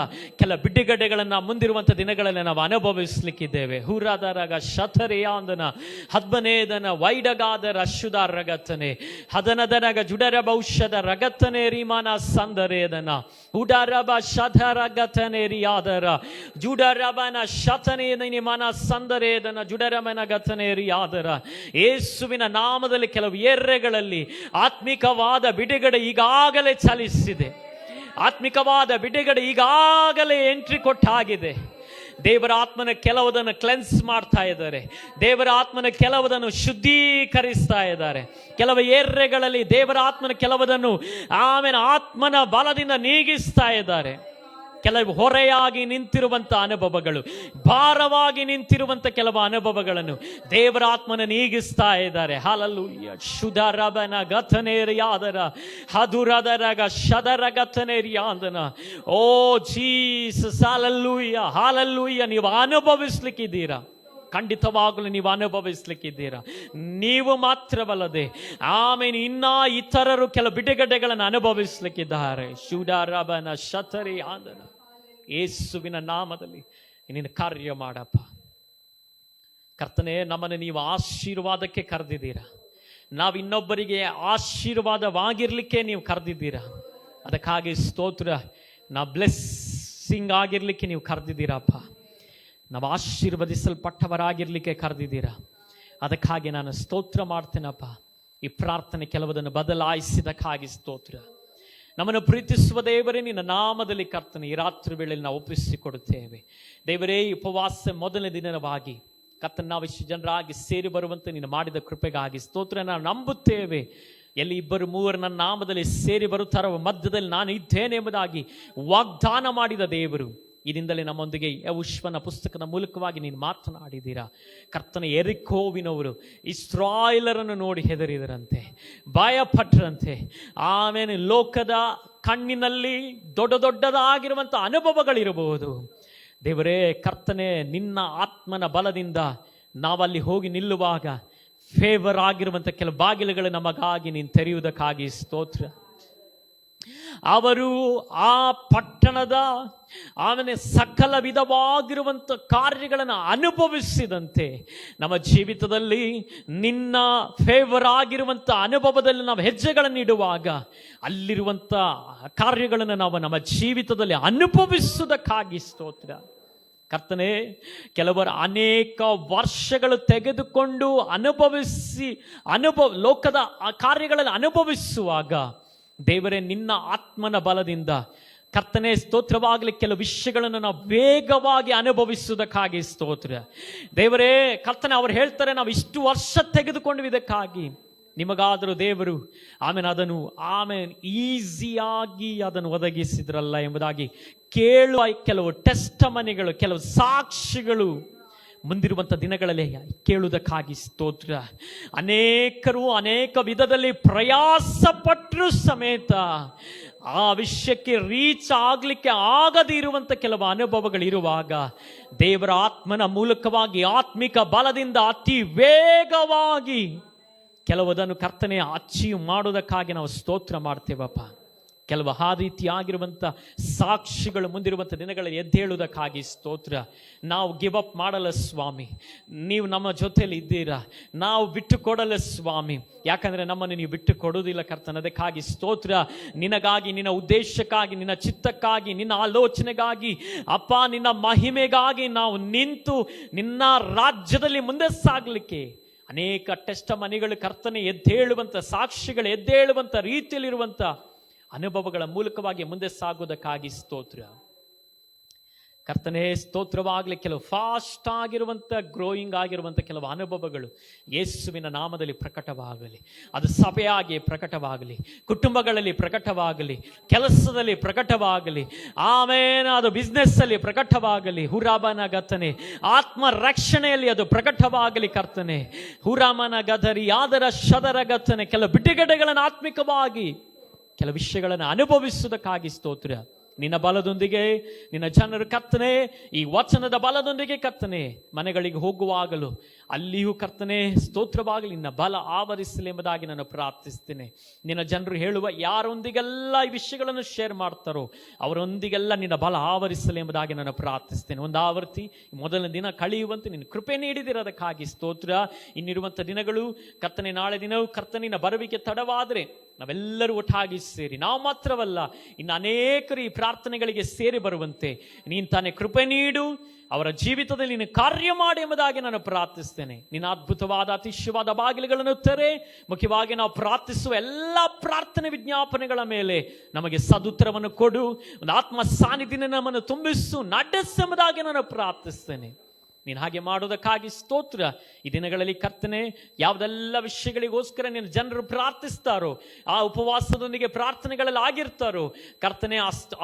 ಕೆಲ ಬಿಡುಗಡೆಗಳನ್ನು ಮುಂದಿರುವಂಥ ದಿನಗಳಲ್ಲಿ ನಾವು ಅನುಭವಿಸ್ಲಿಕ್ಕಿದ್ದೇವೆ. ಹುರದರಗ ಶತರಿಯಾಂದನ ಹದ್ಬನೇದನ ವೈಡಗಾದರ ಅಶುಧಾರ ರಗತನೆ ಹದನದನಗ ಜುಡರ ಭವಿಷ್ಯದ ರಗತನೆ ರಿಮಾನ ಸಂದರೇದನ ಉಡರಬ ಶಧರಗತನೆ ರಿಯಾದರ ಜುಡರಬನ ಶತನೇ ನಿಮನ ಸಂದರೇದನ ಜುಡರಮನ ಗತ ಯೇಸುವಿನ ನಾಮದಲ್ಲಿ ಕೆಲವು ಎರ್ರೆಗಳಲ್ಲಿ ಆತ್ಮಿಕವಾದ ಬಿಡುಗಡೆ ಈಗಾಗಲೇ ಚಲಿಸಿದೆ. ಆತ್ಮಿಕವಾದ ಬಿಡುಗಡೆ ಈಗಾಗಲೇ ಎಂಟ್ರಿ ಕೊಟ್ಟಾಗಿದೆ. ದೇವರ ಆತ್ಮನ ಕೆಲವುದನ್ನು ಕ್ಲೆನ್ಸ್ ಮಾಡ್ತಾ ಇದ್ದಾರೆ. ದೇವರ ಆತ್ಮನ ಕೆಲವುದನ್ನು ಶುದ್ಧೀಕರಿಸ್ತಾ ಇದ್ದಾರೆ. ಕೆಲವು ಎರ್ರೆಗಳಲ್ಲಿ ದೇವರ ಆತ್ಮನ ಕೆಲವುದನ್ನು ಆತ್ಮನ ಬಲದಿಂದ ನೀಗಿಸ್ತಾ ಇದ್ದಾರೆ. ಕೆಲವು ಹೊರೆಯಾಗಿ ನಿಂತಿರುವಂಥ ಅನುಭವಗಳು, ಭಾರವಾಗಿ ನಿಂತಿರುವಂಥ ಕೆಲವು ಅನುಭವಗಳನ್ನು ದೇವರ ಆತ್ಮನ ನೀಗಿಸ್ತಾ ಇದ್ದಾರೆ. ಹಲ್ಲೆಲೂಯಾ. ಶುಧರಬನ ಗತನೇರಿಯಾದರ ಹದುರದರಗ ಶದರ ಗತನೇರಿಯಾದನ. ಓ ಜೀಸಸ್, ಹಲ್ಲೆಲೂಯಾ. ನೀವು ಅನುಭವಿಸ್ಲಿಕ್ಕಿದ್ದೀರಾ. ಖಂಡಿತವಾಗಲೂ ನೀವು ಅನುಭವಿಸ್ಲಿಕ್ಕಿದ್ದೀರಾ. ನೀವು ಮಾತ್ರವಲ್ಲದೆ ಇನ್ನ ಇತರರು ಕೆಲವು ಬಿಡುಗಡೆಗಳನ್ನು ಅನುಭವಿಸ್ಲಿಕ್ಕಿದ್ದಾರೆ. ಶುಡರಬನ ಶತರಿ ಆದನ. ಯೇಸುವಿನ ನಾಮದಲ್ಲಿ ನಿನ್ನ ಕಾರ್ಯ ಮಾಡಪ್ಪ. ಕರ್ತನೇ, ನಮ್ಮನ್ನು ನೀವು ಆಶೀರ್ವಾದಕ್ಕೆ ಕರೆದಿದ್ದೀರಾ. ನಾವು ಇನ್ನೊಬ್ಬರಿಗೆ ಆಶೀರ್ವಾದವಾಗಿರ್ಲಿಕ್ಕೆ ನೀವು ಕರೆದಿದ್ದೀರಾ. ಅದಕ್ಕಾಗಿ ಸ್ತೋತ್ರ. ನಾವು ಬ್ಲೆಸ್ಸಿಂಗ್ ಆಗಿರ್ಲಿಕ್ಕೆ ನೀವು ಕರೆದಿದ್ದೀರಪ್ಪ. ನಾವು ಆಶೀರ್ವದಿಸಲ್ಪಟ್ಟವರಾಗಿರ್ಲಿಕ್ಕೆ ಕರೆದಿದ್ದೀರಾ. ಅದಕ್ಕಾಗಿ ನಾನು ಸ್ತೋತ್ರ ಮಾಡ್ತೇನಪ್ಪ. ಈ ಪ್ರಾರ್ಥನೆ ಕೆಲವುದನ್ನು ಬದಲಾಯಿಸಿದಕ್ಕಾಗಿ ಸ್ತೋತ್ರ. ನಮ್ಮನ್ನು ಪ್ರೀತಿಸುವ ದೇವರೇ, ನಿನ್ನ ನಾಮದಲ್ಲಿ ಕರ್ತನೆ ಈ ರಾತ್ರಿ ವೇಳೆಯಲ್ಲಿ ನಾವು ಒಪ್ಪಿಸಿಕೊಡುತ್ತೇವೆ. ದೇವರೇ, ಈ ಉಪವಾಸ ಮೊದಲನೇ ದಿನವಾಗಿ ಕರ್ತನ ನಾವು ಇಷ್ಟು ಜನರಾಗಿ ಸೇರಿ ಬರುವಂತೆ ನೀನು ಮಾಡಿದ ಕೃಪೆಗಾಗಿ ಸ್ತೋತ್ರ. ನಾವು ನಂಬುತ್ತೇವೆ, ಎಲ್ಲಿ ಇಬ್ಬರು ಮೂವರು ನನ್ನ ನಾಮದಲ್ಲಿ ಸೇರಿ ಬರುತ್ತಾರೋ ಮಧ್ಯದಲ್ಲಿ ನಾನು ಇದ್ದೇನೆ ಎಂಬುದಾಗಿ ವಾಗ್ದಾನ ಮಾಡಿದ ದೇವರು ಇದರಿಂದಲೇ ನಮ್ಮೊಂದಿಗೆ ಯೆಹೋಶುವನ ಪುಸ್ತಕದ ಮೂಲಕವಾಗಿ ನೀನು ಮಾತನಾಡಿದ್ದೀರಾ. ಕರ್ತನ ಯೆರಿಕೋವಿನವರು ಇಸ್ರಾಯೇಲರನ್ನು ನೋಡಿ ಹೆದರಿದರಂತೆ, ಭಯಪಟ್ಟರಂತೆ. ಆಮೇಲೆ ಲೋಕದ ಕಣ್ಣಿನಲ್ಲಿ ದೊಡ್ಡದಾಗಿರುವಂಥ ಅನುಭವಗಳಿರಬಹುದು. ದೇವರೇ ಕರ್ತನೆ, ನಿನ್ನ ಆತ್ಮನ ಬಲದಿಂದ ನಾವಲ್ಲಿ ಹೋಗಿ ನಿಲ್ಲುವಾಗ ಫೇವರ್ ಆಗಿರುವಂಥ ಕೆಲವು ಬಾಗಿಲುಗಳು ನಮಗಾಗಿ ನೀನು ತೆರೆಯುವುದಕ್ಕಾಗಿ ಸ್ತೋತ್ರ. ಅವರು ಆ ಪಟ್ಟಣದ ಸಕಲ ವಿಧವಾಗಿರುವಂಥ ಕಾರ್ಯಗಳನ್ನು ಅನುಭವಿಸಿದಂತೆ ನಮ್ಮ ಜೀವಿತದಲ್ಲಿ ನಿನ್ನ ಫೇವರ್ ಆಗಿರುವಂಥ ಅನುಭವದಲ್ಲಿ ನಾವು ಹೆಜ್ಜೆಗಳನ್ನು ಇಡುವಾಗ ಅಲ್ಲಿರುವಂಥ ಕಾರ್ಯಗಳನ್ನು ನಾವು ನಮ್ಮ ಜೀವಿತದಲ್ಲಿ ಅನುಭವಿಸುವುದಕ್ಕಾಗಿ ಸ್ತೋತ್ರ. ಕರ್ತನೇ, ಕೆಲವರು ಅನೇಕ ವರ್ಷಗಳು ತೆಗೆದುಕೊಂಡು ಲೋಕದ ಕಾರ್ಯಗಳನ್ನು ಅನುಭವಿಸುವಾಗ ದೇವರೇ ನಿನ್ನ ಆತ್ಮನ ಬಲದಿಂದ ಕರ್ತನೇ ಸ್ತೋತ್ರವಾಗಲಿ ಕೆಲವು ವಿಷಯಗಳನ್ನು ನಾವು ವೇಗವಾಗಿ ಅನುಭವಿಸುವುದಕ್ಕಾಗಿ ಸ್ತೋತ್ರ. ದೇವರೇ ಕರ್ತನೆ, ಅವ್ರು ಹೇಳ್ತಾರೆ ನಾವು ಇಷ್ಟು ವರ್ಷ ತೆಗೆದುಕೊಂಡು ಇದಕ್ಕಾಗಿ, ನಿಮಗಾದರೂ ದೇವರು ಅದನ್ನು ಈಸಿಯಾಗಿ ಅದನ್ನು ಒದಗಿಸಿದ್ರಲ್ಲ ಎಂಬುದಾಗಿ ಕೇಳುವ ಕೆಲವು ಟೆಸ್ಟಮನಿಗಳು, ಕೆಲವು ಸಾಕ್ಷಿಗಳು ಮುಂದಿರುವಂಥ ದಿನಗಳಲ್ಲಿ ಕೇಳುವುದಕ್ಕಾಗಿ ಸ್ತೋತ್ರ. ಅನೇಕರು ಅನೇಕ ವಿಧದಲ್ಲಿ ಪ್ರಯಾಸ ಪಟ್ಟರು ಸಮೇತ ಆ ವಿಷಯಕ್ಕೆ ರೀಚ್ ಆಗ್ಲಿಕ್ಕೆ ಆಗದೇ ಇರುವಂತ ಕೆಲವು ಅನುಭವಗಳಿರುವಾಗ ದೇವರ ಆತ್ಮನ ಮೂಲಕವಾಗಿ ಆತ್ಮಿಕ ಬಲದಿಂದ ಅತಿ ವೇಗವಾಗಿ ಕೆಲವುದನ್ನು ಕರ್ತನೆ ಅಚೀವ್ ಮಾಡೋದಕ್ಕಾಗಿ ನಾವು ಸ್ತೋತ್ರ ಮಾಡ್ತೇವಪ್ಪ. ಕೆಲವು ಆ ರೀತಿಯಾಗಿರುವಂಥ ಸಾಕ್ಷಿಗಳು ಮುಂದಿರುವಂಥ ದಿನಗಳಲ್ಲಿ ಎದ್ದೇಳುವುದಕ್ಕಾಗಿ ಸ್ತೋತ್ರ. ನಾವು ಗಿವ್ ಅಪ್ ಮಾಡಲ್ಲ ಸ್ವಾಮಿ, ನೀವು ನಮ್ಮ ಜೊತೆಯಲ್ಲಿ ಇದ್ದೀರಾ. ನಾವು ಬಿಟ್ಟು ಕೊಡಲ್ಲ ಸ್ವಾಮಿ, ಯಾಕಂದರೆ ನಮ್ಮನ್ನು ನೀವು ಬಿಟ್ಟು ಕೊಡುವುದಿಲ್ಲ ಕರ್ತನ. ಅದಕ್ಕಾಗಿ ಸ್ತೋತ್ರ. ನಿನಗಾಗಿ, ನಿನ್ನ ಉದ್ದೇಶಕ್ಕಾಗಿ, ನಿನ್ನ ಚಿತ್ತಕ್ಕಾಗಿ, ನಿನ್ನ ಆಲೋಚನೆಗಾಗಿ ಅಪ್ಪ, ನಿನ್ನ ಮಹಿಮೆಗಾಗಿ ನಾವು ನಿಂತು ನಿನ್ನ ರಾಜ್ಯದಲ್ಲಿ ಮುಂದೆ ಸಾಗಲಿಕ್ಕೆ ಅನೇಕ ಟೆಸ್ಟ್ ಮನೆಗಳು ಕರ್ತನೆ ಎದ್ದೇಳುವಂಥ ಸಾಕ್ಷಿಗಳು ಎದ್ದೇಳುವಂಥ ರೀತಿಯಲ್ಲಿರುವಂಥ ಅನುಭವಗಳ ಮೂಲಕವಾಗಿ ಮುಂದೆ ಸಾಗುವುದಕ್ಕಾಗಿ ಸ್ತೋತ್ರ ಕರ್ತನೇ. ಸ್ತೋತ್ರವಾಗಲಿ. ಕೆಲವು ಫಾಸ್ಟ್ ಆಗಿರುವಂಥ ಗ್ರೋಯಿಂಗ್ ಆಗಿರುವಂಥ ಕೆಲವು ಅನುಭವಗಳು ಯೇಸುವಿನ ನಾಮದಲ್ಲಿ ಪ್ರಕಟವಾಗಲಿ. ಅದು ಸಭೆಯಾಗಿ ಪ್ರಕಟವಾಗಲಿ, ಕುಟುಂಬಗಳಲ್ಲಿ ಪ್ರಕಟವಾಗಲಿ, ಕೆಲಸದಲ್ಲಿ ಪ್ರಕಟವಾಗಲಿ, ಆಮೇಲೆ ಅದು ಬಿಸ್ನೆಸ್ಸಲ್ಲಿ ಪ್ರಕಟವಾಗಲಿ. ಹುರಾಬನ ಗತನೆ ಆತ್ಮ ರಕ್ಷಣೆಯಲ್ಲಿ ಅದು ಪ್ರಕಟವಾಗಲಿ ಕರ್ತನೆ. ಹುರಾಮನ ಗದರಿ ಆದರ ಶದರ ಗತನೆ ಕೆಲವು ಬಿಡುಗಡೆಗಳನ್ನು ಆತ್ಮಿಕವಾಗಿ ಕೆಲವು ವಿಷಯಗಳನ್ನು ಅನುಭವಿಸುವುದಕ್ಕಾಗಿ ಸ್ತೋತ್ರ. ನಿನ್ನ ಬಲದೊಂದಿಗೆ ನಿನ್ನ ಜನರು ಕರ್ತನೆ, ಈ ವಚನದ ಬಲದೊಂದಿಗೆ ಕರ್ತನೆ ಮನೆಗಳಿಗೆ ಹೋಗುವಾಗಲೂ ಅಲ್ಲಿಯೂ ಕರ್ತನೆ ಸ್ತೋತ್ರವಾಗಲಿ, ನಿನ್ನ ಬಲ ಆವರಿಸಲಿ ಎಂಬುದಾಗಿ ನಾನು ಪ್ರಾರ್ಥಿಸ್ತೇನೆ. ನಿನ್ನ ಜನರು ಹೇಳುವ ಯಾರೊಂದಿಗೆಲ್ಲ ಈ ವಿಷಯಗಳನ್ನು ಶೇರ್ ಮಾಡ್ತಾರೋ ಅವರೊಂದಿಗೆಲ್ಲ ನಿನ್ನ ಬಲ ಆವರಿಸಲಿ ಎಂಬುದಾಗಿ ನಾನು ಪ್ರಾರ್ಥಿಸ್ತೇನೆ. ಒಂದು ಆವರ್ತಿ ಮೊದಲನೇ ದಿನ ಕಳೆಯುವಂತೆ ನಿನ್ನ ಕೃಪೆ ನೀಡಿದಿರೋದಕ್ಕಾಗಿ ಸ್ತೋತ್ರ. ಇನ್ನಿರುವಂಥ ದಿನಗಳು ಕರ್ತನೆ, ನಾಳೆ ದಿನವೂ ಕರ್ತನಿನ ಬರುವಿಕೆ ತಡವಾದರೆ ನಾವೆಲ್ಲರೂ ಒಟ್ಟಾಗಿ ಸೇರಿ, ನಾವು ಮಾತ್ರವಲ್ಲ ಇನ್ನು ಅನೇಕರು ಈ ಪ್ರಾರ್ಥನೆಗಳಿಗೆ ಸೇರಿ ಬರುವಂತೆ ನೀನು ತಾನೇ ಕೃಪೆ ನೀಡು, ಅವರ ಜೀವಿತದಲ್ಲಿ ನೀನು ಕಾರ್ಯ ಮಾಡಿ ಎಂಬುದಾಗಿ ನಾನು ಪ್ರಾರ್ಥಿಸ್ತೇನೆ. ನಿನ್ನ ಅದ್ಭುತವಾದ ಅತಿಶಯವಾದ ಬಾಗಿಲುಗಳನ್ನು ತೆರೆ. ಮುಖ್ಯವಾಗಿ ನಾವು ಪ್ರಾರ್ಥಿಸುವ ಎಲ್ಲ ಪ್ರಾರ್ಥನೆ ವಿಜ್ಞಾಪನೆಗಳ ಮೇಲೆ ನಮಗೆ ಸದುತ್ತರವನ್ನು ಕೊಡು. ಒಂದು ಆತ್ಮ ಸಾನ್ನಿಧ್ಯ ನಮ್ಮನ್ನು ತುಂಬಿಸು, ನಡೆಸೆಂಬುದಾಗಿ ನಾನು ಪ್ರಾರ್ಥಿಸ್ತೇನೆ. ನೀನು ಹಾಗೆ ಮಾಡೋದಕ್ಕಾಗಿ ಸ್ತೋತ್ರ. ಈ ದಿನಗಳಲ್ಲಿ ಕರ್ತನೆ, ಯಾವುದೆಲ್ಲ ವಿಷಯಗಳಿಗೋಸ್ಕರ ನಿನ್ನ ಜನರು ಪ್ರಾರ್ಥಿಸ್ತಾರೋ, ಆ ಉಪವಾಸದೊಂದಿಗೆ ಪ್ರಾರ್ಥನೆಗಳಲ್ಲಿ ಆಗಿರ್ತಾರೋ ಕರ್ತನೆ,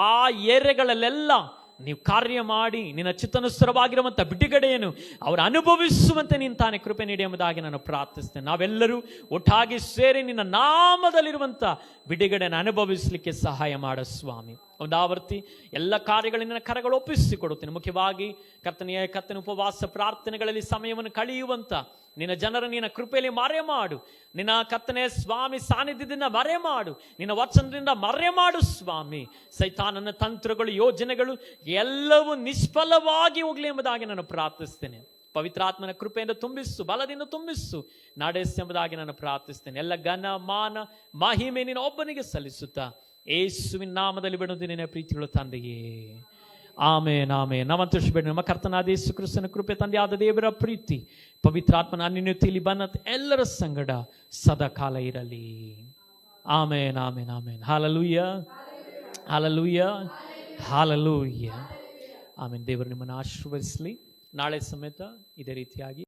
ಆ ಏರಿಯಾಗಳಲ್ಲೆಲ್ಲ ನೀವು ಕಾರ್ಯ ಮಾಡಿ ನಿನ್ನ ಚಿತ್ತಾನುಸಾರವಾಗಿರುವಂಥ ಬಿಡುಗಡೆಯನ್ನು ಅವರು ಅನುಭವಿಸುವಂತೆ ನೀನು ತಾನೇ ಕೃಪೆ ನೀಡಿ ಎಂಬುದಾಗಿ ನಾನು ಪ್ರಾರ್ಥಿಸ್ತೇನೆ. ನಾವೆಲ್ಲರೂ ಒಟ್ಟಾಗಿ ಸೇರಿ ನಿನ್ನ ನಾಮದಲ್ಲಿರುವಂಥ ಬಿಡುಗಡೆಯನ್ನು ಅನುಭವಿಸಲಿಕ್ಕೆ ಸಹಾಯ ಮಾಡ ಸ್ವಾಮಿ. ಒಂದು ಆವರ್ತಿ ಎಲ್ಲ ಕಾರ್ಯಗಳಿಂದ ಕರಗಳು ಒಪ್ಪಿಸಿಕೊಡುತ್ತೇನೆ. ಮುಖ್ಯವಾಗಿ ಕರ್ತನ ಉಪವಾಸ ಪ್ರಾರ್ಥನೆಗಳಲ್ಲಿ ಸಮಯವನ್ನು ಕಳೆಯುವಂಥ ನಿನ್ನ ಜನರು ನಿನ್ನ ಕೃಪೆಯಲ್ಲಿ ಮರೆ ಮಾಡು. ನಿನ್ನ ಕರ್ತನೆ ಸ್ವಾಮಿ ಸಾನ್ನಿಧ್ಯದಿಂದ ಮರೆ ಮಾಡು, ನಿನ್ನ ವಚನದಿಂದ ಮರೆ ಮಾಡು ಸ್ವಾಮಿ. ಸೈತಾನನ ತಂತ್ರಗಳು, ಯೋಜನೆಗಳು ಎಲ್ಲವೂ ನಿಷ್ಫಲವಾಗಿ ಹೋಗಲಿ ಎಂಬುದಾಗಿ ನಾನು ಪ್ರಾರ್ಥಿಸ್ತೇನೆ. ಪವಿತ್ರಾತ್ಮನ ಕೃಪೆಯಿಂದ ತುಂಬಿಸು, ಬಲದಿಂದ ತುಂಬಿಸು, ನಡೆಸು ಎಂಬುದಾಗಿ ನಾನು ಪ್ರಾರ್ಥಿಸ್ತೇನೆ. ಎಲ್ಲ ಘನ ಮಾನ ಮಹಿಮೆ ನಿನ್ನ ಒಬ್ಬನಿಗೆ ಸಲ್ಲಿಸುತ್ತಾ ಯೇಸುವಿನ ನಾಮದಲ್ಲಿ ಬಿಡುವುದು ನಿನ್ನ ಪ್ರೀತಿಗಳು ತಂದೆಯೇ. ಆಮೇನ್ ಆಮೇನ್. ನಾವಂತರಿಸಬೇಡ ನಮ್ಮ ಕರ್ತನಾದ ಯೇಸು ಕ್ರಿಸ್ತನ ಕೃಪೆ, ತಂದೆಯಾದ ದೇವರ ಪ್ರೀತಿ, ಪವಿತ್ರಾತ್ಮನ ಅನ್ಯೋನ್ಯತೆಯಲ್ಲಿ ಬಂದ ಎಲ್ಲರ ಸಂಗಡ ಸದಾ ಕಾಲ ಇರಲಿ. ಆಮೇನ್ ಆಮೇನ್ ಆಮೇನ್. ಹಾಲೆಲೂಯ ಹಾಲೆಲೂಯ ಹಾಲೆಲೂಯ ಆಮೇನ್. ದೇವರು ನಿಮ್ಮನ್ನು ಆಶೀರ್ವದಿಸಲಿ. ನಾಳೆ ಸಮೇತ ಇದೇ ರೀತಿಯಾಗಿ